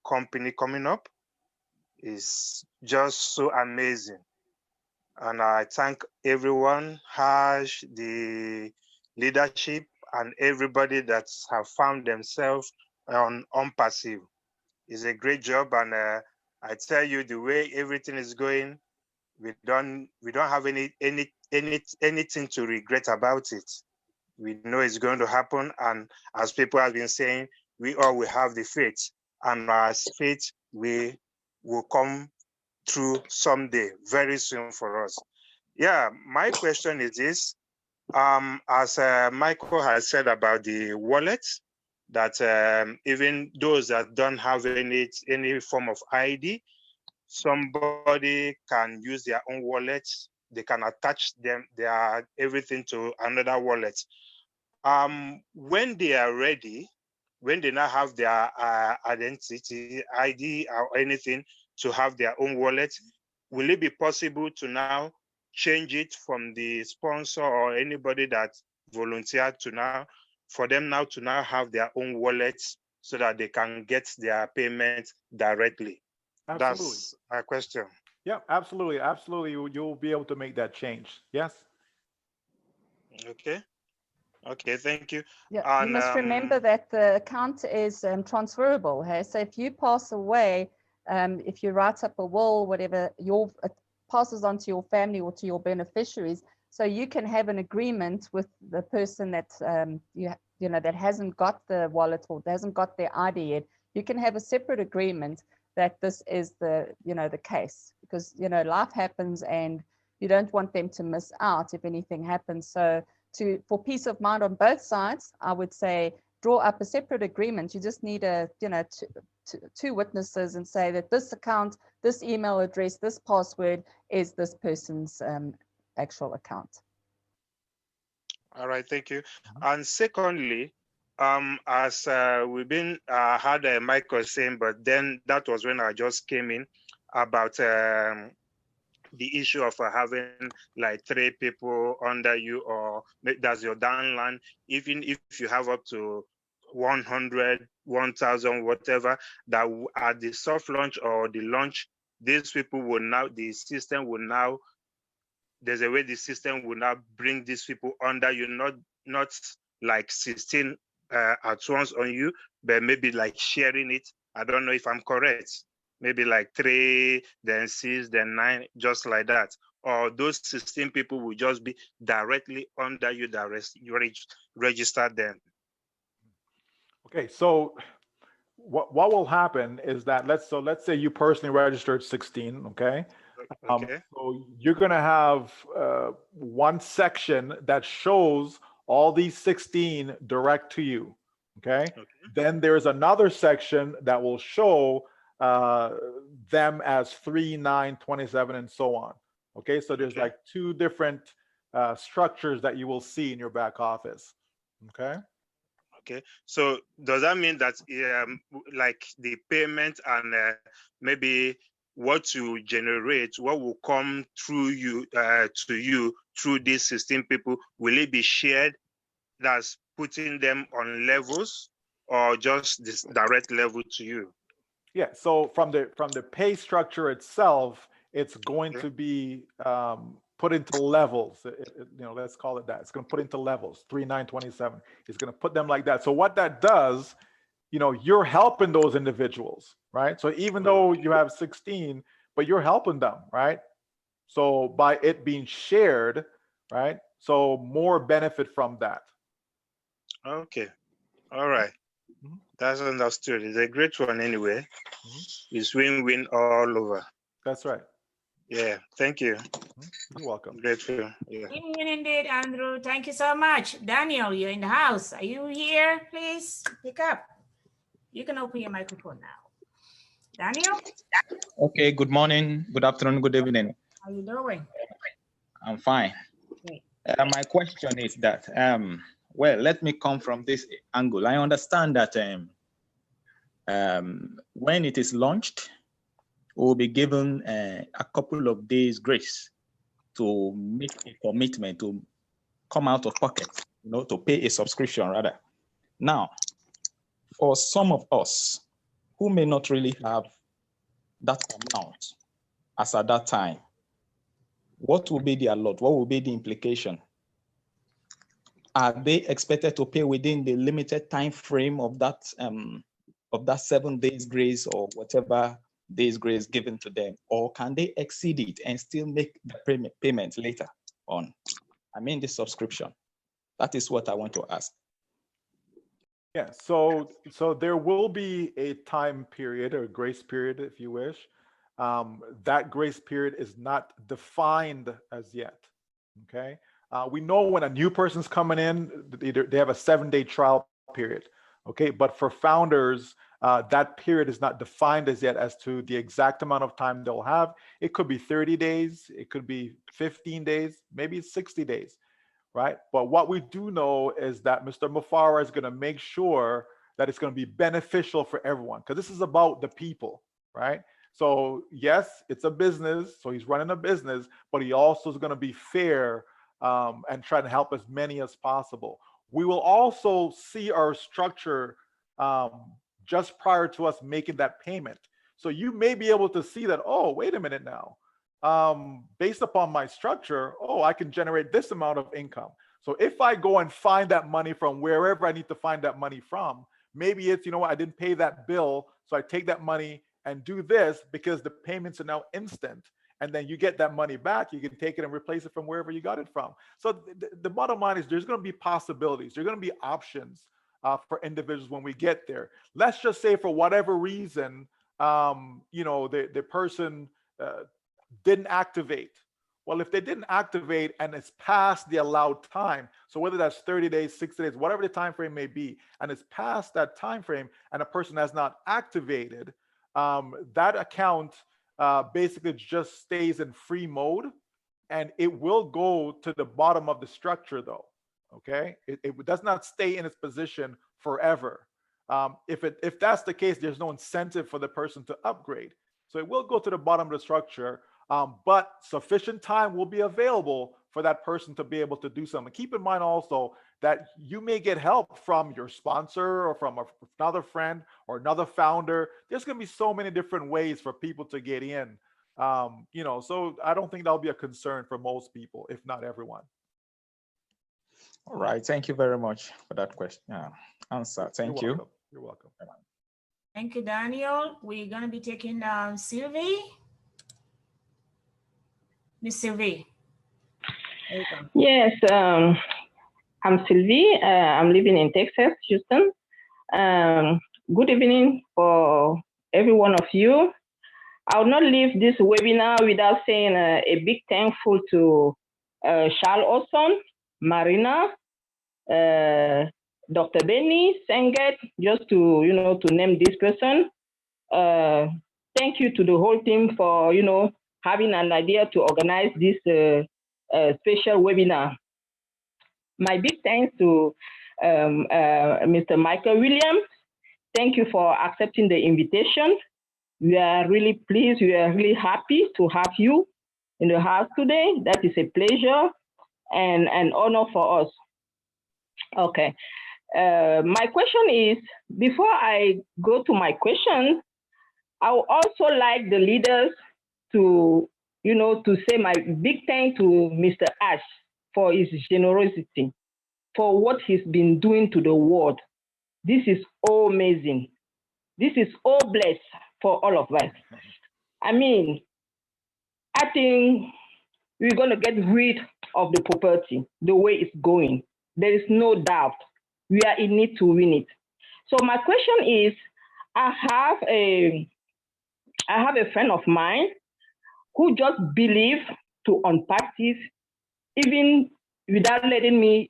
O: company coming up. It's just so amazing. And I thank everyone, Ash, the leadership, and everybody that have found themselves on Onpassive. It's a great job, and I tell you, the way everything is going, we don't have anything to regret about it. We know it's going to happen, and as people have been saying, we all will have the faith, and as faith, we will come through someday, very soon for us. Yeah, my question is this: as Michael has said about the wallet, that even those that don't have any form of ID, somebody can use their own wallet. They can attach their everything to another wallet. When they are ready, when they now have their identity, ID or anything to have their own wallet, will it be possible to now change it from the sponsor or anybody that volunteered to now, for them now to now have their own wallets so that they can get their payment directly?
E: Absolutely.
O: That's my question.
E: Yeah, absolutely. Absolutely. You'll be able to make that change. Yes.
O: Okay. Okay, thank you.
B: Yeah, you must remember that the account is transferable. Hey? So if you pass away, if you write up a will, whatever, it passes on to your family or to your beneficiaries. So you can have an agreement with the person that you know that hasn't got the wallet or hasn't got their ID yet. You can have a separate agreement that this is the case, because life happens and you don't want them to miss out if anything happens. So for peace of mind on both sides, I would say draw up a separate agreement. You just need two witnesses and say that this account, this email address, this password is this person's actual account.
O: All right, thank you. And secondly, as we've been had Michael saying, but then that was when I just came in about the issue of having like 3 people under you, or that's your downline, even if you have up to 100, 1,000, whatever, that at the soft launch or the launch, these people will now, the system will now, there's a way the system will now bring these people under you, not like 16 at once on you, but maybe like sharing it. I don't know if I'm correct. Maybe like 3, then 6, then 9, just like that. or those 16 people will just be directly under you that you register them?
E: Okay, so what will happen is that let's say you personally registered 16, okay?
O: Okay.
E: So you're gonna have one section that shows all these 16 direct to you, okay? Then there's another section that will show them as 3, 9, 27, and so on. Okay, so there's like two different structures that you will see in your back office. Okay.
O: Okay, so does that mean that like the payment and maybe what you generate, what will come through you to you through these 16 people, will it be shared? That's putting them on levels, or just this direct level to you?
E: Yeah. So from the pay structure itself, it's going to be put into levels. Let's call it that. It's going to put into levels. 3, 9, 27. It's going to put them like that. So what that does, you're helping those individuals, right? So even though you have 16, but you're helping them, right? So by it being shared, right? So more benefit from that.
O: Okay. All right. That's understood. It's a great one anyway. It's win-win all over.
E: That's right.
O: Yeah. Thank you.
E: You're welcome.
O: Grateful. Yeah.
A: Win-win indeed, Andrew. Thank you so much. Daniel, you're in the house. Are you here? Please pick up. You can open your microphone now. Daniel?
P: Okay, good morning, good afternoon, good evening.
A: How you doing?
P: I'm fine.
A: Great.
P: My question is that, well, let me come from this angle. I understand that when it is launched, we'll be given a couple of days grace to make a commitment to come out of pocket, to pay a subscription rather. Now, for some of us who may not really have that amount as at that time, what will be the allot? What will be the implication? Are they expected to pay within the limited time frame of that 7 days grace or whatever days grace given to them, or can they exceed it and still make the payment later on? I mean the subscription. That is what I want to ask.
E: Yeah, so there will be a time period or grace period, if you wish. That grace period is not defined as yet, okay? We know when a new person's coming in, they have a 7-day trial period, okay? But for founders, that period is not defined as yet as to the exact amount of time they'll have. It could be 30 days, it could be 15 days, maybe 60 days. Right? But what we do know is that Mr. Mufareh is going to make sure that it's going to be beneficial for everyone, because this is about the people, right? So yes, it's a business, so he's running a business, but he also is going to be fair and try to help as many as possible. We will also see our structure just prior to us making that payment. So you may be able to see that, oh, wait a minute now. Based upon my structure, I can generate this amount of income. So if I go and find that money from wherever I need to find that money from, maybe it's, I didn't pay that bill, so I take that money and do this because the payments are now instant. And then you get that money back, you can take it and replace it from wherever you got it from. So the bottom line is there's going to be possibilities. There's going to be options for individuals when we get there. Let's just say for whatever reason, the person didn't activate. Well, if they didn't activate and it's past the allowed time, so whether that's 30 days, 60 days, whatever the time frame may be, and it's past that time frame and a person has not activated, that account basically just stays in free mode, and it will go to the bottom of the structure though. Okay, it does not stay in its position forever. If that's the case, there's no incentive for the person to upgrade. So it will go to the bottom of the structure. But sufficient time will be available for that person to be able to do something. Keep in mind also that you may get help from your sponsor or from another friend or another founder. There's going to be so many different ways for people to get in. So I don't think that'll be a concern for most people, if not everyone.
P: All right. Thank you very much for that question. Answer. Thank you.
E: You're welcome.
A: Thank you, Daniel. We're going to be taking Sylvie. Miss Sylvie.
K: Yes, I'm Sylvie. I'm living in Texas, Houston. Good evening for every one of you. I will not leave this webinar without saying a big thankful to Charles Olson, Marina, Dr. Benny, Senget, just to, to name this person. Thank you to the whole team for, having an idea to organize this special webinar. My big thanks to Mr. Michael Williams. Thank you for accepting the invitation. We are really pleased, we are really happy to have you in the house today. That is a pleasure and an honor for us. Okay. My question is, before I go to my question, I would also like the leaders to, to say my big thanks to Mr. Ash for his generosity, for what he's been doing to the world. This is all amazing. This is all blessed for all of us. I mean, I think we're going to get rid of the poverty the way it's going. There is no doubt. We are in need to win it. So my question is, I have a friend of mine who just believed to Onpassive, even without letting me,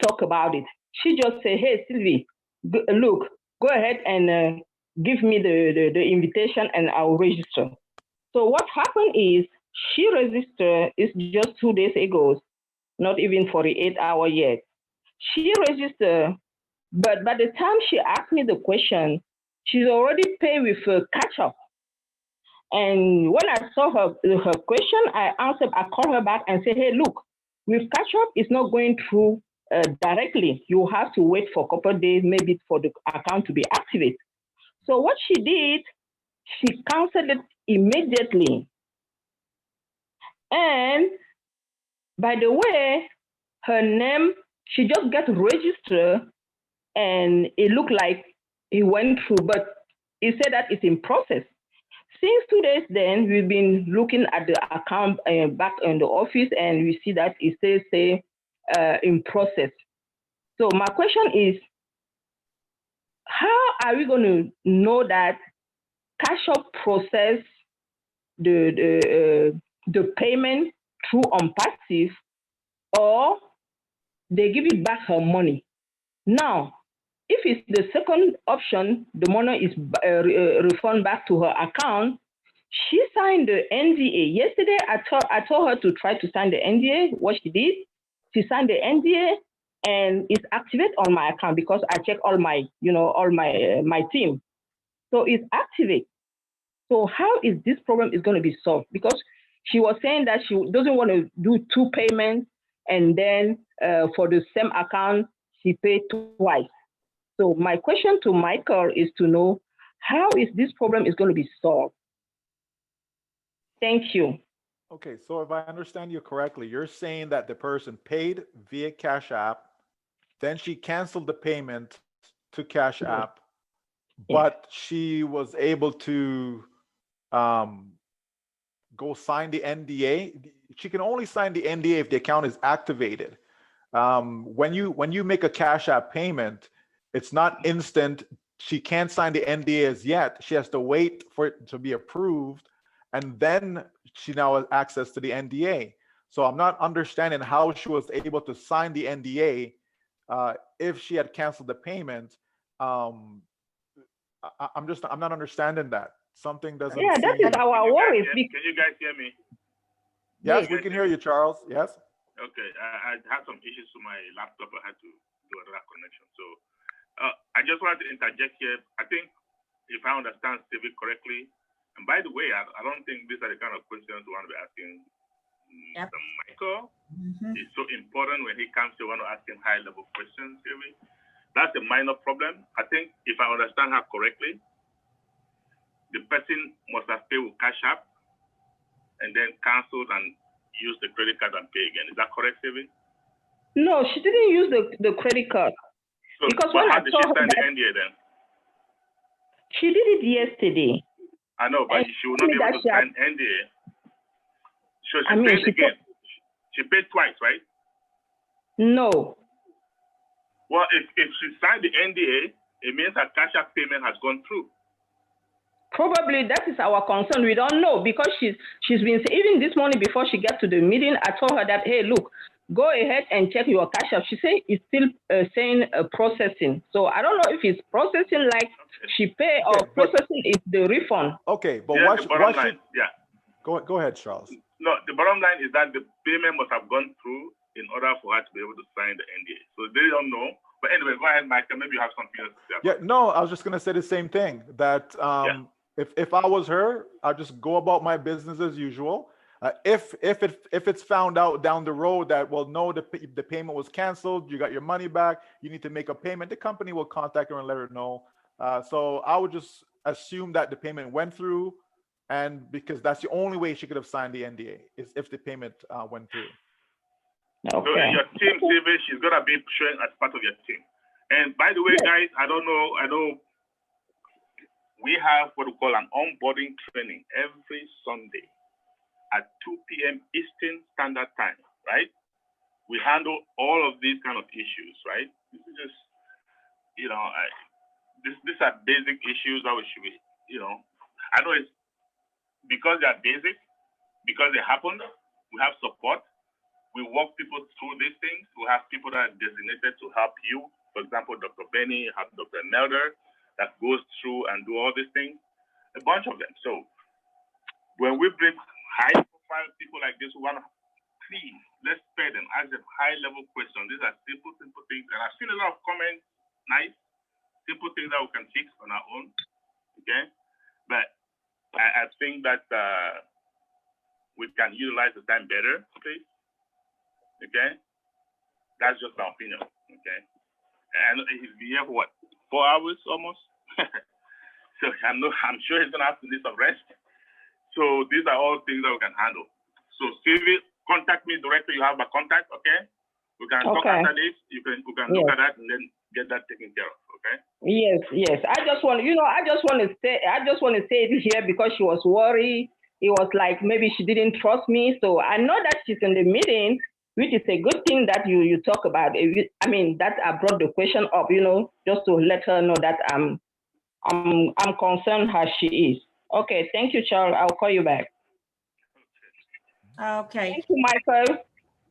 K: talk about it. She just said, hey, Sylvie, look, go ahead and give me the invitation and I'll register. So what happened is she registered, it's just 2 days ago, not even 48 hours yet. She registered, but by the time she asked me the question, she's already paid with a catch-up. And when I saw her question, I answered, I called her back and said, hey, look, with catch-up, it's not going through directly. You have to wait for a couple of days, maybe for the account to be activated. So what she did, she canceled it immediately. And by the way, her name, she just got registered and it looked like it went through, but it said that it's in process. Since 2 days then, we've been looking at the account back in the office and we see that it still say in process. So my question is, how are we going to know that cash-up process the payment through Onpassive, or they give it back her money? Now, if it's the second option, the money is refunded back to her account. She signed the NDA. Yesterday, I told her to try to sign the NDA. What she did, she signed the NDA and it's activated on my account because I check all my, my team. So it's activated. So how is this problem is going to be solved? Because she was saying that she doesn't want to do two payments and then for the same account, she paid twice. So my question to Michael is to know how is this problem is going to be solved? Thank you.
E: Okay, so if I understand you correctly, you're saying that the person paid via Cash App, then she canceled the payment to Cash App, but she was able to go sign the NDA. She can only sign the NDA if the account is activated. When you make a Cash App payment, it's not instant. She can't sign the NDA as yet. She has to wait for it to be approved, and then she now has access to the NDA. So I'm not understanding how she was able to sign the NDA if she had canceled the payment. I'm not understanding that. Something doesn't.
K: Yeah, that is our worry.
L: Can you guys hear me?
E: Yes, we can hear you, Charles. Yes.
L: Okay, I had some issues with my laptop. I had to do another connection. So I just wanted to interject here. I think if I understand Stevie correctly, and by the way, I don't think these are the kind of questions we want to be asking Mr. Michael. It's so important when he comes to want to ask him high-level questions, Stevie. That's a minor problem. I think if I understand her correctly, the person must have paid with Cash App and then canceled and used the credit card and pay again. Is that correct, Stevie?
K: No, she didn't use the credit card.
L: So
K: because
L: when
K: how
L: did she sign the NDA then?
K: She did it yesterday.
L: I know, but she will not be able to sign NDA. So she paid again. She paid twice, right?
U: No.
L: Well, if she signed the NDA, it means her cash app payment has gone through.
U: Probably that is our concern. We don't know because she's been, even this morning before she got to the meeting, I told her that, hey, look, go ahead and check your cash app. She said it's still saying processing. So I don't know if it's processing like she pay or processing is the refund.
E: Okay, but
L: Yeah,
E: what should?
L: Yeah.
E: Go ahead, Charles.
L: No, the bottom line is that the payment must have gone through in order for her to be able to sign the NDA. So they don't know. But anyway, go ahead, Michael. Maybe you have something else to say.
E: Yeah, no, I was just gonna say the same thing. That if I was her, I'd just go about my business as usual. If it's found out down the road that, well, no, the payment was canceled, you got your money back, you need to make a payment, the company will contact her and let her know. So I would just assume that the payment went through, and because that's the only way she could have signed the NDA is if the payment went through.
L: Okay. So in your team, Sylvie, she's gonna be showing as part of your team. And by the way, guys, I know we have what we call an onboarding training every Sunday at 2 p.m. Eastern Standard Time, right? We handle all of these kind of issues, right? This is just, these are basic issues that we should be, I know it's because they are basic, because they happened, we have support. We walk people through these things. We have people that are designated to help you. For example, Dr. Benny, have Dr. Melder that goes through and do all these things, a bunch of them. So when we bring high-profile people like this who want to, please, let's spare them, ask them high-level questions. These are simple things. And I've seen a lot of comments, nice, simple things that we can fix on our own, okay? But I think that we can utilize the time better, please, okay? That's just my opinion, okay? And he's been here for what, 4 hours almost? So I'm sure he's gonna have to need some rest. So these are all things that we can handle. So Sylvie, contact me directly. You have my contact, okay? We can talk after this. We can look at that and then get that taken care of, okay?
U: Yes. I just want to say it here because she was worried. It was like maybe she didn't trust me. So I know that she's in the meeting, which is a good thing that you talk about. I mean, that I brought the question up, just to let her know that I'm concerned how she is. Okay, thank you, Charles. I'll call you back.
A: Okay.
U: Thank you, Michael.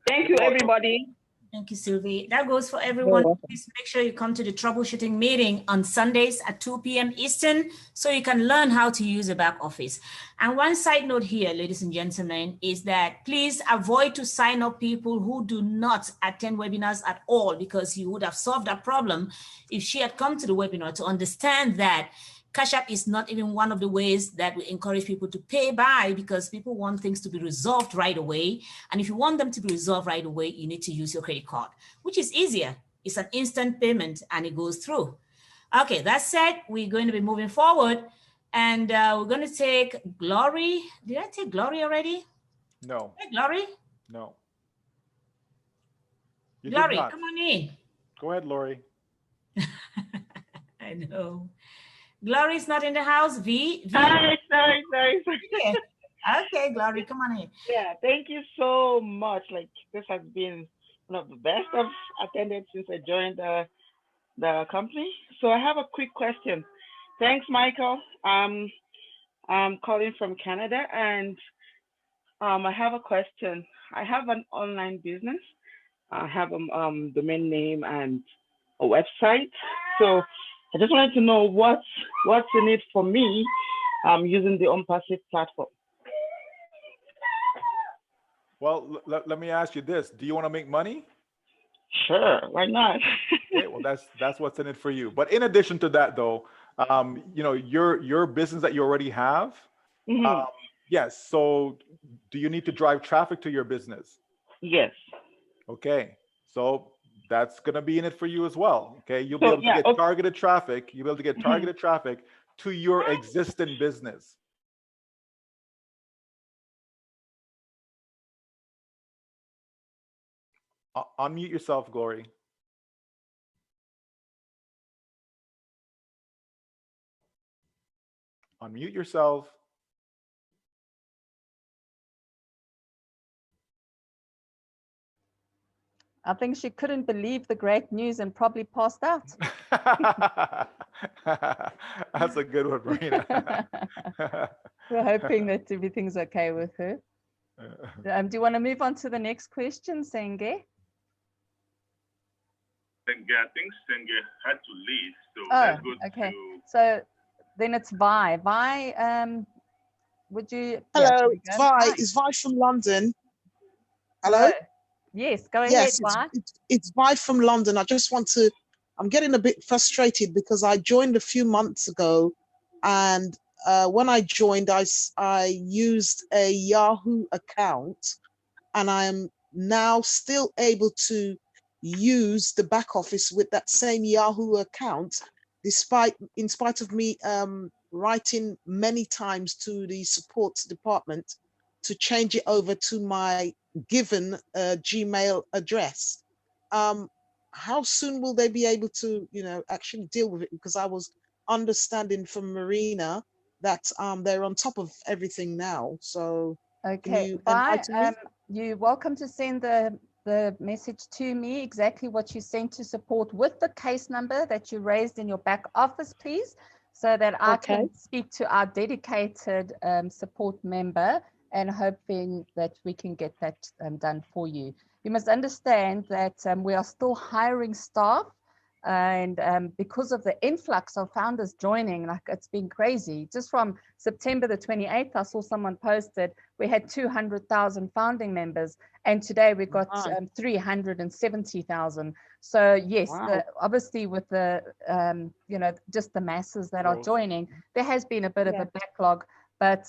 U: Thank you, everybody.
A: Thank you, Sylvie. That goes for everyone. Please make sure you come to the troubleshooting meeting on Sundays at 2 p.m. Eastern so you can learn how to use the back office. And one side note here, ladies and gentlemen, is that please avoid to sign up people who do not attend webinars at all, because you would have solved that problem if she had come to the webinar to understand that Cash App is not even one of the ways that we encourage people to pay by, because people want things to be resolved right away. And if you want them to be resolved right away, you need to use your credit card, which is easier. It's an instant payment and it goes through. Okay, that said, we're going to be moving forward and we're going to take Glory. Did I take Glory already?
E: No.
A: Hey, Glory?
E: No.
A: Glory, come on in.
E: Go ahead, Lori.
A: I know. Glory's not in the house. V.
Q: Sorry.
A: Yeah. Okay, Glory, come on in.
Q: Yeah, thank you so much. Like, this has been one of the best I've attended since I joined the company. So I have a quick question. Thanks, Michael. I'm calling from Canada, and I have a question. I have an online business. I have a domain name and a website. So I just wanted to know what's in it for me using the Onpassive platform.
E: Well, let me ask you this. Do you want to make money?
Q: Sure, why not?
E: Okay, well, that's what's in it for you. But in addition to that, though, your business that you already have, yes. So do you need to drive traffic to your business?
Q: Yes.
E: Okay, so that's going to be in it for you as well. Okay, you'll be able to get targeted traffic. You'll be able to get targeted traffic to your existing business. Unmute yourself, Glory. Unmute yourself.
B: I think she couldn't believe the great news and probably passed out.
E: That's a good one, Marina.
B: We're hoping that everything's okay with her. Do you want to move on to the next question, Senge?
L: Senge, I think Senge had to leave, so let's go
B: okay.
L: to...
B: So then it's Vi. Vi, would you...
R: Hello, it's Vi. It's Vi from London. Hello?
B: Yes, go ahead,
R: yes,
B: Vi.
R: It's Vi from London. I just want to... I'm getting a bit frustrated because I joined a few months ago, and when I joined, I used a Yahoo account, and I am now still able to use the back office with that same Yahoo account, in spite of me writing many times to the support department to change it over to my given Gmail address. How soon will they be able to, actually deal with it? Because I was understanding from Marina that they're on top of everything now. So
B: okay, you're welcome to send the message to me, exactly what you sent to support with the case number that you raised in your back office, please, so that I can speak to our dedicated support member and hoping that we can get that done for you. You must understand that we are still hiring staff, and because of the influx of founders joining, like it's been crazy. Just from September the 28th, I saw someone posted, we had 200,000 founding members, and today we got 370,000. So yes, obviously with the, just the masses that are joining, there has been a bit of a backlog, but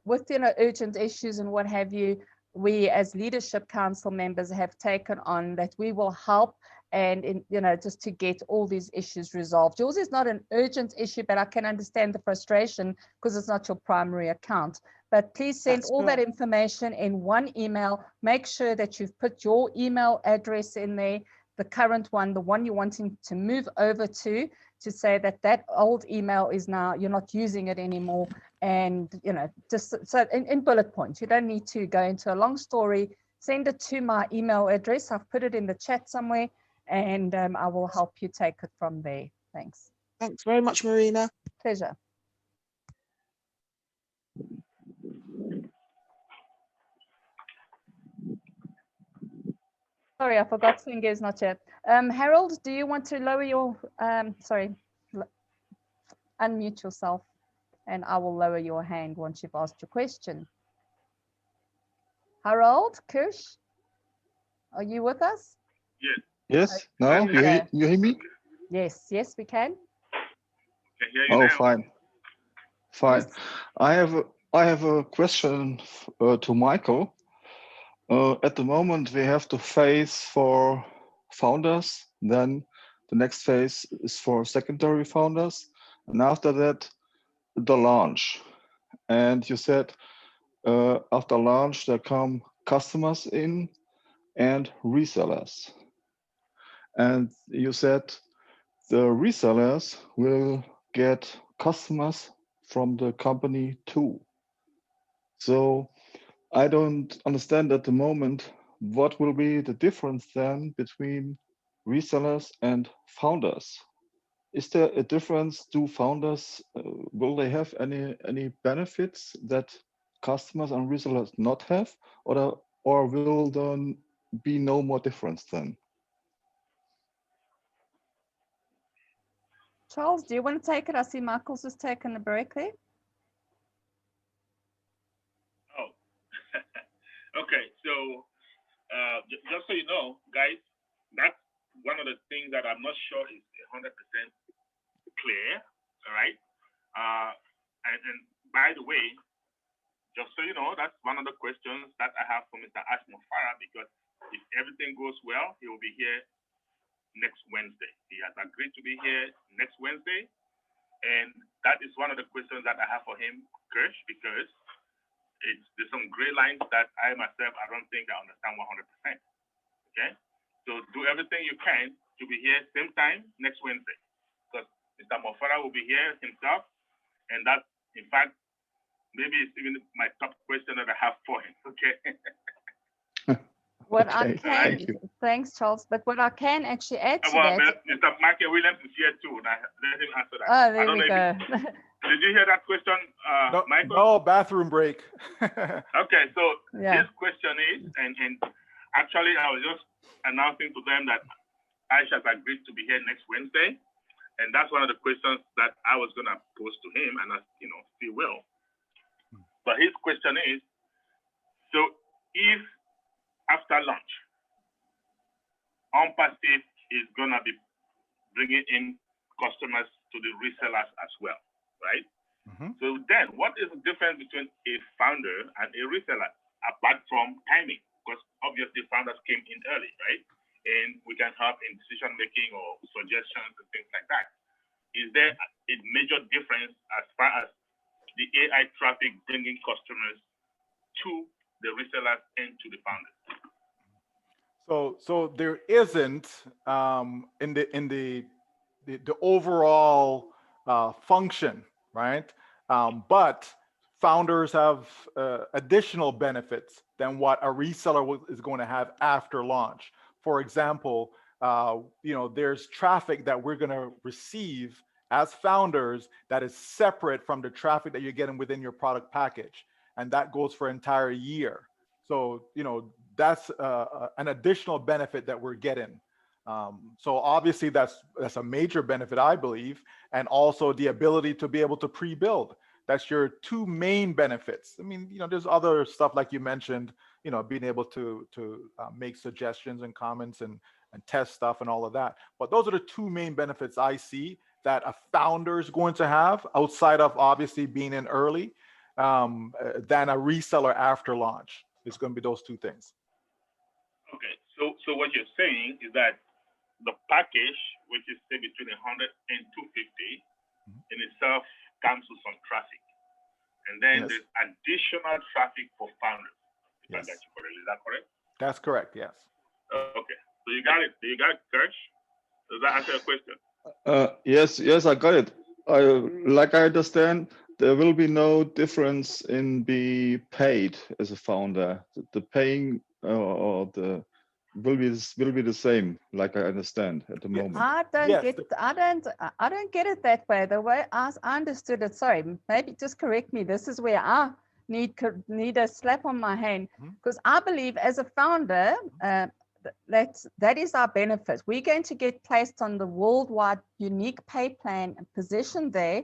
B: with, urgent issues and what have you, we as leadership council members have taken on that we will help and just to get all these issues resolved. Yours is not an urgent issue, but I can understand the frustration because it's not your primary account. But please send all that information in one email. Make sure that you've put your email address in there, the current one, the one you're wanting to move over to say that that old email is now, you're not using it anymore. And, just so in bullet points, you don't need to go into a long story. Send it to my email address. I've put it in the chat somewhere, and I will help you take it from there. Thanks.
R: Thanks very much, Marina.
B: Pleasure. Sorry, I forgot Senge is not here. Harold, do you want to lower your, unmute yourself, and I will lower your hand once you've asked your question. Harold, Kirsch, are you with us?
L: Yes.
D: Yes. No, you hear me?
B: Yes, we can.
D: Oh, fine. Fine. Yes. I have a question to Michael. At the moment, we have the phase for founders. Then the next phase is for secondary founders. And after that, the launch. And you said after launch, there come customers in and resellers. And you said the resellers will get customers from the company too. So I don't understand at the moment what will be the difference then between resellers and founders. Is there a difference? Do founders, will they have any benefits that customers and resellers not have, or will there be no more difference then?
B: Charles, do you want to take it? I see Michael's just taken a break there.
L: Oh, okay. So just so you know, guys, that's one of the things that I'm not sure is 100% clear. All right. And by the way, just so you know, that's one of the questions that I have for Mr. Ash Mufareh, because if everything goes well, he will be here next Wednesday. He has agreed to be here next Wednesday. And that is one of the questions that I have for him, Kirsch, because there's some gray lines that I myself, I don't think I understand 100%. Okay? So do everything you can to be here same time next Wednesday, because Mr. Mufareh will be here himself. And that, in fact, maybe it's even my top question that I have for him. Okay?
B: What I
D: Okay,
B: can,
D: thank you.
B: thanks, Charles, but what I can actually add to
L: Well,
B: that,
L: Mr. Michael Williams is here too. Now, let him answer that.
B: oh,
L: I
B: there
L: don't
B: we
L: know
B: go.
L: did you hear that question,
E: No,
L: Michael?
E: no bathroom break.
L: Okay, so
B: Yeah.
L: his question is, and actually I was just announcing to them that Ash has agreed to be here next Wednesday, and that's one of the questions that I was gonna pose to him, and I, still will. But his question is, so if after lunch, Onpassive is gonna be bringing in customers to the resellers as well, right?
E: Mm-hmm.
L: So then, what is the difference between a founder and a reseller, apart from timing? Because obviously founders came in early, right? And we can help in decision making or suggestions and things like that. Is there a major difference as far as the AI traffic bringing customers to the resellers and to the founders?
E: So there isn't in the overall function, right? But founders have additional benefits than what a reseller is going to have after launch. For example, there's traffic that we're going to receive as founders that is separate from the traffic that you're getting within your product package, and that goes for an entire year. So that's an additional benefit that we're getting. So obviously that's a major benefit, I believe, and also the ability to be able to pre-build. That's your two main benefits. I mean, there's other stuff like you mentioned, being able to make suggestions and comments and test stuff and all of that. But those are the two main benefits I see that a founder is going to have outside of obviously being in early than a reseller after launch. It's going to be those two things.
L: Okay, so what you're saying is that the package, which is say between 100 and 250, in itself comes with some traffic, and then there's additional traffic for founders. If I got you correctly, is that correct?
E: That's correct. Yes.
L: Okay, so you got it. You got it, Kirsch. Does that answer your question?
D: Yes, I got it. Like I understand, there will be no difference in be paid as a founder. The paying or the will be the same, like I understand at the moment.
B: I don't get it that way. The way I understood it, sorry, maybe just correct me. This is where I need a slap on my hand, because I believe as a founder, that is our benefit. We're going to get placed on the worldwide unique pay plan and position there,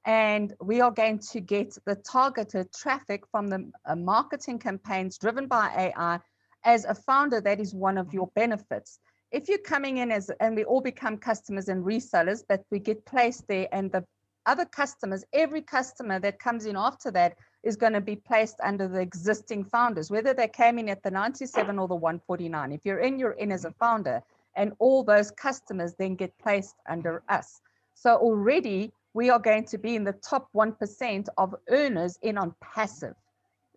B: and we are going to get the targeted traffic from the marketing campaigns driven by AI. As a founder, that is one of your benefits. If you're coming in and we all become customers and resellers, but we get placed there, and the other customers, every customer that comes in after that is going to be placed under the existing founders, whether they came in at the 97 or the 149. If you're in as a founder, and all those customers then get placed under us. So already we are going to be in the top 1% of earners in Onpassive.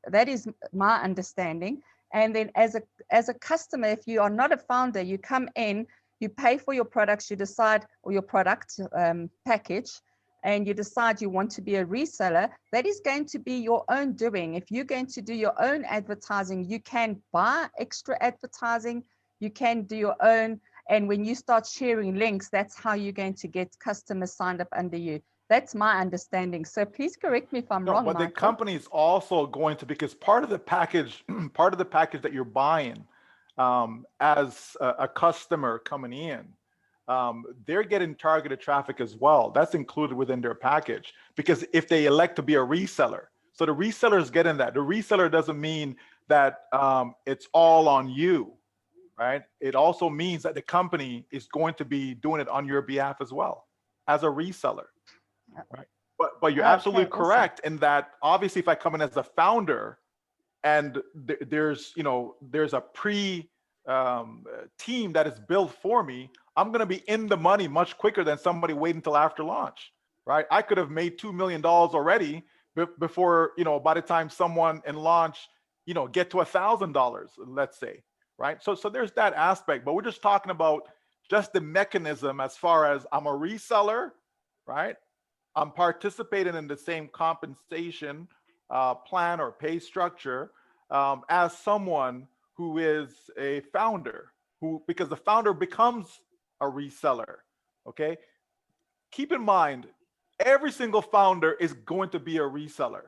B: That is my understanding. And then as a customer, if you are not a founder, you come in, you pay for your products, you decide, or your product package, and you decide you want to be a reseller, that is going to be your own doing. If you're going to do your own advertising, you can buy extra advertising, you can do your own. And when you start sharing links, that's how you're going to get customers signed up under you. That's my understanding. So please correct me if I'm wrong,
E: But
B: Michael.
E: the company is also going to, because part of the package that you're buying as a customer coming in, they're getting targeted traffic as well. That's included within their package, because if they elect to be a reseller, so the reseller is getting that. The reseller doesn't mean that it's all on you, right? It also means that the company is going to be doing it on your behalf as well as a reseller, right? But you're absolutely correct in that obviously if I come in as a founder and there's a team that is built for me, I'm going to be in the money much quicker than somebody waiting until after launch, right? I could have made $2 million already before, by the time someone in launch, get to $1,000, let's say, right? So there's that aspect, but we're just talking about just the mechanism as far as I'm a reseller, right? I'm participating in the same compensation plan or pay structure as someone who is a founder, because the founder becomes a reseller, okay? Keep in mind, every single founder is going to be a reseller,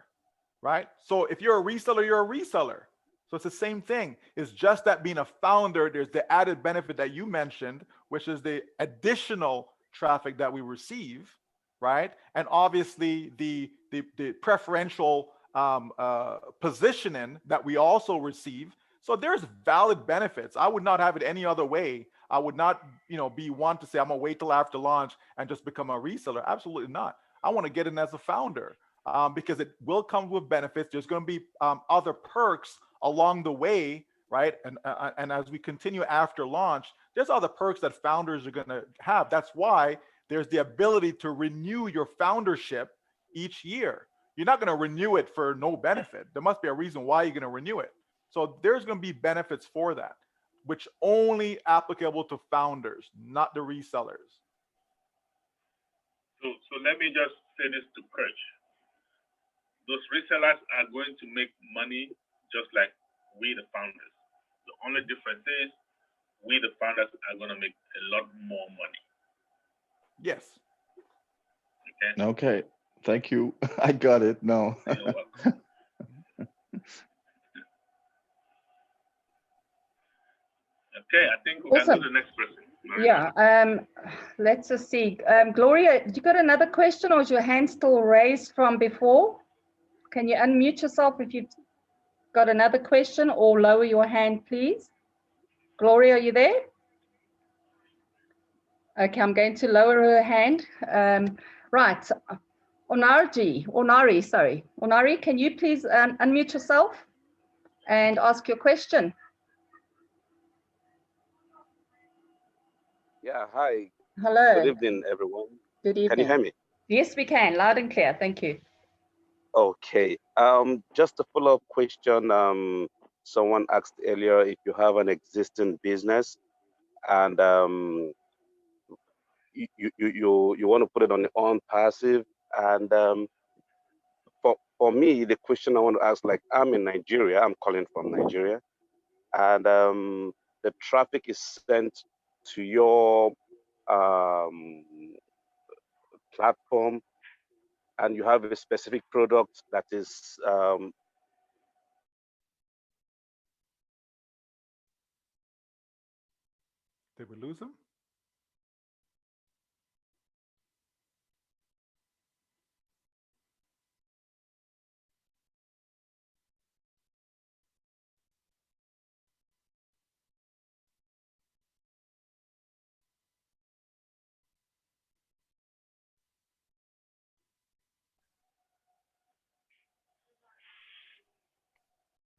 E: right? So if you're a reseller, you're a reseller. So it's the same thing. It's just that being a founder, there's the added benefit that you mentioned, which is the additional traffic that we receive, right? And obviously the preferential positioning that we also receive. So there's valid benefits. I would not have it any other way. I would not, be one to say I'm gonna wait till after launch and just become a reseller. Absolutely not. I want to get in as a founder because it will come with benefits. There's going to be other perks along the way, right? And as we continue after launch, there's other perks that founders are going to have. That's why there's the ability to renew your foundership each year. You're not going to renew it for no benefit. There must be a reason why you're going to renew it. So there's going to be benefits for that, which only applicable to founders, not the resellers.
L: So let me just say this to Kirch. Those resellers are going to make money just like we, the founders. The only difference is we, the founders, are going to make a lot more money.
E: Yes.
L: Okay.
D: Okay. Thank you. I got it. No.
L: You're welcome. Okay, I think we can
B: Awesome.
L: do the next person.
B: Yeah, let's just see. Gloria, you got another question, or is your hand still raised from before? Can you unmute yourself if you've got another question, or lower your hand, please? Gloria, are you there? Okay, I'm going to lower her hand. Right, Onari, can you please unmute yourself and ask your question?
H: Yeah, hi.
B: Hello.
H: Good evening, everyone.
B: Good evening.
H: Can you hear me?
B: Yes, we can, loud and clear. Thank you.
H: Okay. Just a follow-up question. Someone asked earlier if you have an existing business and you want to put it on the Onpassive, and for me, the question I want to ask, like, I'm in Nigeria. I'm calling from Nigeria, and the traffic is sent to your platform, and you have a specific product that is
E: Did we lose him?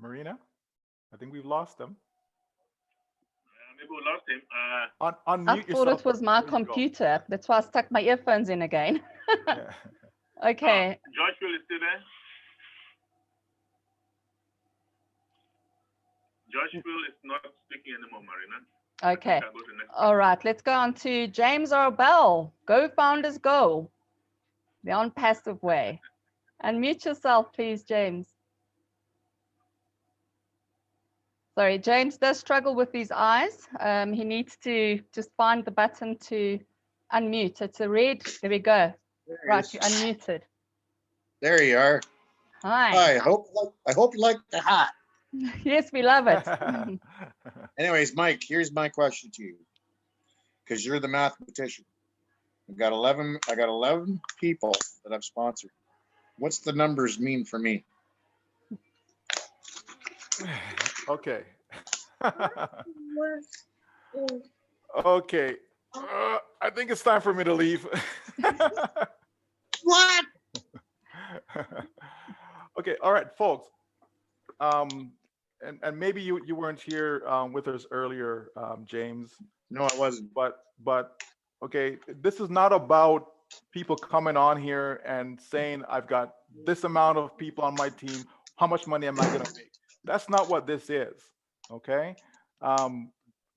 E: Marina, I think we've lost him.
L: Maybe we lost him.
B: I thought it was my computer. That's why I stuck my earphones in again.
E: Yeah.
B: Okay.
L: Joshua is still there? Joshua is not speaking anymore, Marina.
B: Okay. All right. Let's go on to James Arbel. Go Founders Go. The Onpassive way. Unmute yourself, please, James. Sorry, James does struggle with his eyes. He needs to just find the button to unmute. It's a red. There we go. Right, you're unmuted.
T: There you are.
B: Hi.
T: Hi. I hope you like the hat.
B: Yes, we love it.
T: Anyways, Mike, here's my question to you, because you're the mathematician. I got 11 people that I've sponsored. What's the numbers mean for me?
E: Okay. Okay. I think it's time for me to leave.
T: What?
E: Okay. All right, folks. And maybe you weren't here with us earlier, James.
T: No, I wasn't.
E: But okay, this is not about people coming on here and saying I've got this amount of people on my team. How much money am I going to make? That's not what this is. Okay.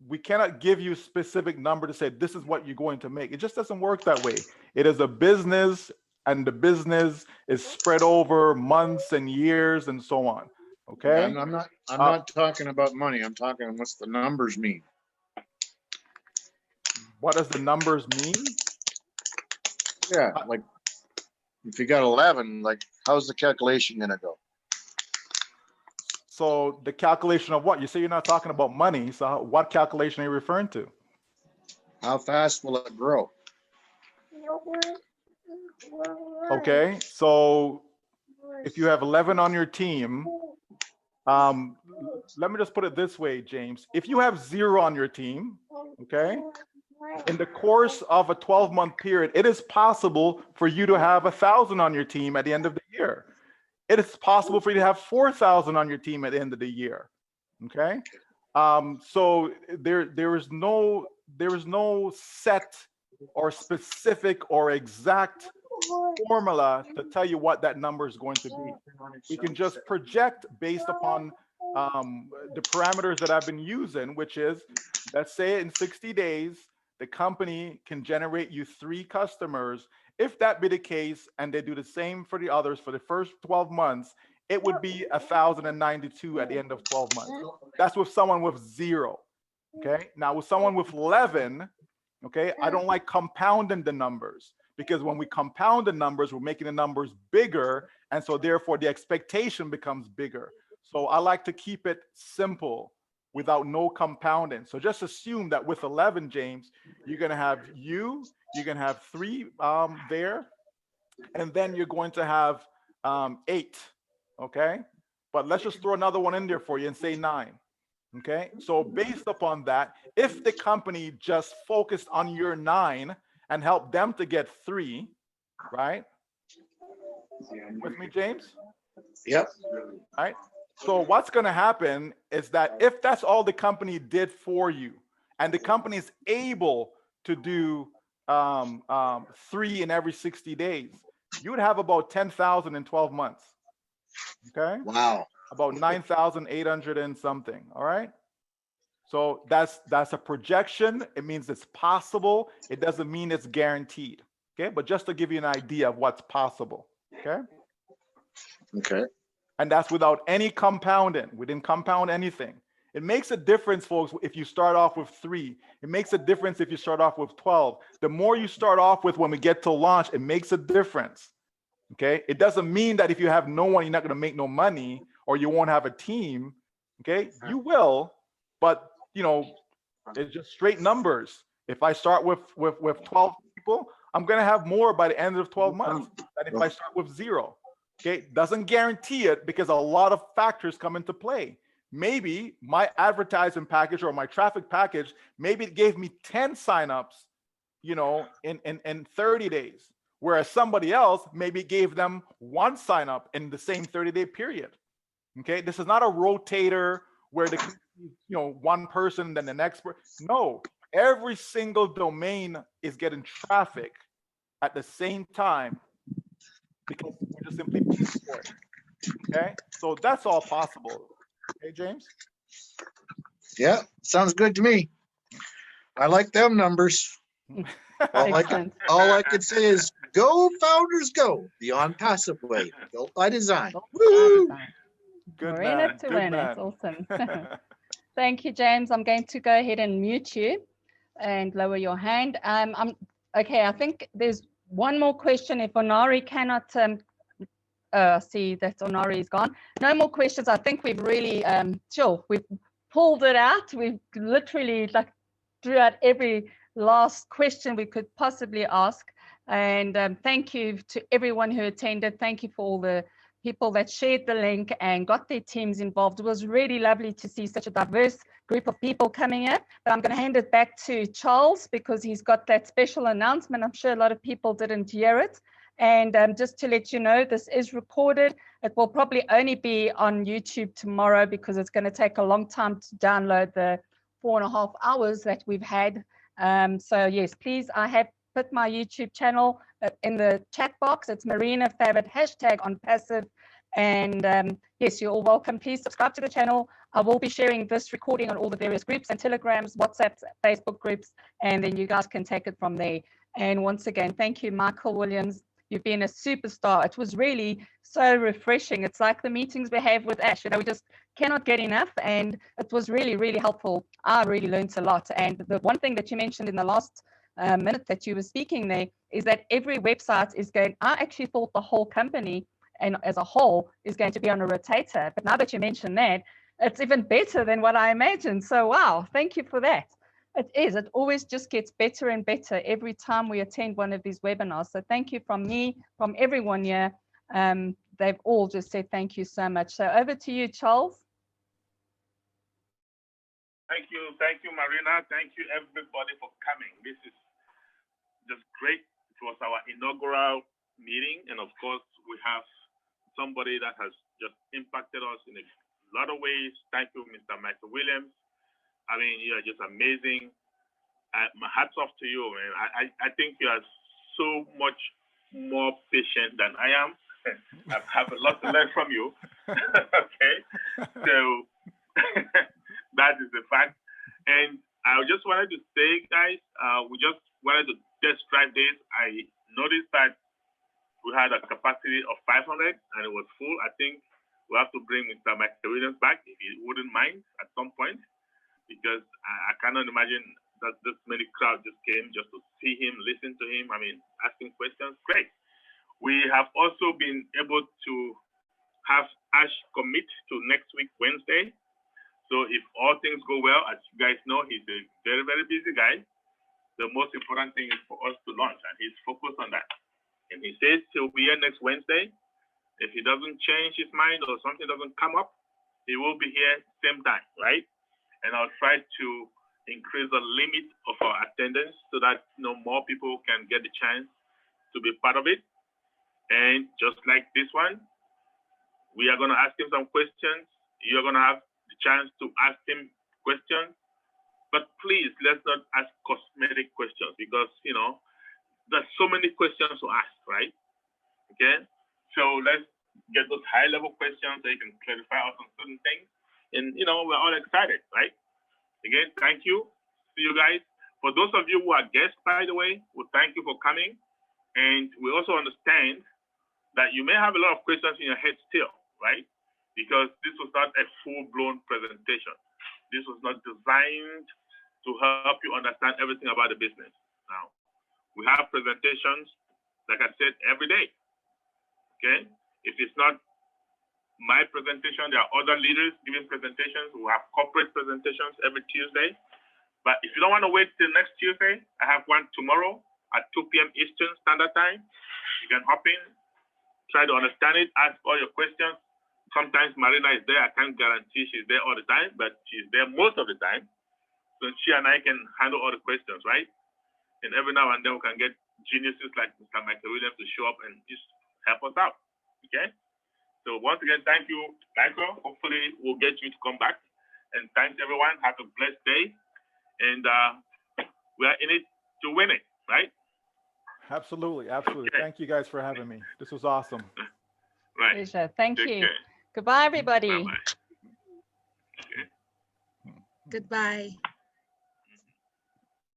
E: We cannot give you a specific number to say this is what you're going to make. It just doesn't work that way. It is a business, and the business is spread over months and years and so on. Okay.
T: I'm not talking about money. I'm talking what's the numbers mean.
E: What does the numbers mean?
T: Yeah, like if you got 11, like how's the calculation gonna go?
E: So the calculation of what? You say you're not talking about money. So what calculation are you referring to?
T: How fast will it grow?
E: Okay, so if you have 11 on your team, let me just put it this way, James. If you have 0 on your team, okay, in the course of a 12-month period, it is possible for you to have 1,000 on your team at the end of the year. It is possible for you to have 4,000 on your team at the end of the year. Okay, so there is no set or specific or exact formula to tell you what that number is going to be. We can just project based upon the parameters that I've been using, which is, let's say in 60 days, the company can generate you 3 customers. If that be the case, and they do the same for the others for the first 12 months, it would be 1,092 at the end of 12 months. That's with someone with 0. Okay. Now with someone with 11, okay, I don't like compounding the numbers, because when we compound the numbers, we're making the numbers bigger. And so therefore the expectation becomes bigger. So I like to keep it simple without no compounding. So just assume that with 11, James, you're going to have you're going to have 3 there, and then you're going to have 8. Okay. But let's just throw another one in there for you and say 9. Okay. So based upon that, if the company just focused on your 9 and helped them to get 3, right? With me, James?
T: Yep.
E: Right. So what's going to happen is that if that's all the company did for you, and the company is able to do 3 in every 60 days, you would have about 10,000 in 12 months. Okay.
T: Wow.
E: About 9,800 and something. All right. So that's a projection. It means it's possible. It doesn't mean it's guaranteed. Okay. But just to give you an idea of what's possible. Okay.
T: Okay.
E: And that's without any compounding. We didn't compound anything. It makes a difference, folks, if you start off with 3. It makes a difference if you start off with 12. The more you start off with when we get to launch, it makes a difference. Okay. It doesn't mean that if you have no one, you're not going to make no money, or you won't have a team. Okay. You will, but you know, it's just straight numbers. If I start with 12 people, I'm going to have more by the end of 12 months than if I start with 0. Okay. Doesn't guarantee it, because a lot of factors come into play. Maybe my advertising package or my traffic package, maybe it gave me 10 signups, you know, in 30 days. Whereas somebody else maybe gave them 1 sign up in the same 30-day period. Okay, this is not a rotator where the, you know, one person then the next person. No, every single domain is getting traffic at the same time, because we're just simply paying for it. Okay, so that's all possible. Okay, James.
T: Yeah, sounds good to me. I like them numbers. All I can say is go founders go, the Onpassive way, built by design. Woo!
B: We're in it to win. It's awesome. Thank you, James. I'm going to go ahead and mute you and lower your hand. Okay. I think there's one more question. If Onari cannot see that Onari is gone, no more questions. I think we've really we've pulled it out. We've literally drew out every last question we could possibly ask. And thank you to everyone who attended. Thank you for all the people that shared the link and got their teams involved. It was really lovely to see such a diverse group of people coming in. But I'm going to hand it back to Charles, because he's got that special announcement. I'm sure a lot of people didn't hear it. And just to let you know, this is recorded. It will probably only be on YouTube tomorrow, because it's going to take a long time to download the 4.5 hours that we've had. So yes, please, I have put my YouTube channel in the chat box. It's Marina Favorite #Onpassive. And yes, you're all welcome. Please subscribe to the channel. I will be sharing this recording on all the various groups and Telegrams, WhatsApps, Facebook groups, and then you guys can take it from there. And once again, thank you, Michael Williams, You've been a superstar. It was really so refreshing. It's like the meetings we have with Ash. We just cannot get enough, and it was really, really helpful. I really learned a lot. And the one thing that you mentioned in the last minute that you were speaking there is that every website is going, I actually thought the whole company and as a whole is going to be on a rotator. But now that you mentioned that, it's even better than what I imagined. So, wow, thank you for that. It is. It always just gets better and better every time we attend one of these webinars. So thank you from me, from everyone here. They've all just said thank you so much. So over to you, Charles.
L: Thank you, Marina. Thank you, everybody, for coming. This is just great. It was our inaugural meeting, and of course, we have somebody that has just impacted us in a lot of ways. Thank you, Mr. Michael Williams. I mean, you are just amazing. My hats off to you, man. I think you are so much more patient than I am. I have a lot to learn from you. Okay, so that is the fact. And I just wanted to say, guys, we just wanted to test drive this. I noticed that we had a capacity of 500 and it was full. I think we have to bring Mr. Michael Williams back if he wouldn't mind at some point, because I cannot imagine that this many crowd just came just to see him, listen to him. I mean, asking questions, great. We have also been able to have Ash commit to next week, Wednesday. So if all things go well, as you guys know, he's a very, very busy guy. The most important thing is for us to launch, and he's focused on that. And he says he'll be here next Wednesday. If he doesn't change his mind or something doesn't come up, he will be here same time, right? And I'll try to increase the limit of our attendance so that more people can get the chance to be part of it. And just like this one, we are going to ask him some questions. You're going to have the chance to ask him questions. But please, let's not ask cosmetic questions because, there's so many questions to ask, right? Okay? So let's get those high-level questions so you can clarify out on certain things. And, we're all excited, right? Again, thank you. See you guys. For those of you who are guests, by the way, we thank you for coming. And we also understand that you may have a lot of questions in your head still, right? Because this was not a full-blown presentation. This was not designed to help you understand everything about the business. Now, we have presentations, like I said, every day, okay? If it's not my presentation, there are other leaders giving presentations. We have corporate presentations every Tuesday. But if you don't want to wait till next Tuesday, I have one tomorrow at 2 p.m. Eastern Standard Time. You can hop in, try to understand it, ask all your questions. Sometimes Marina is there. I can't guarantee she's there all the time, but she's there most of the time. So she and I can handle all the questions, right? And every now and then we can get geniuses like Mr. Michael Williams to show up and just help us out, okay? So once again, thank you, Michael. Hopefully we'll get you to come back. And thanks, everyone. Have a blessed day. And we are in it to win it, right?
E: Absolutely, absolutely. Okay. Thank you guys for having me. This was awesome.
L: Right.
B: Pleasure. Thank you.
L: Care.
B: Goodbye, everybody.
L: Bye-bye. Okay.
C: Goodbye.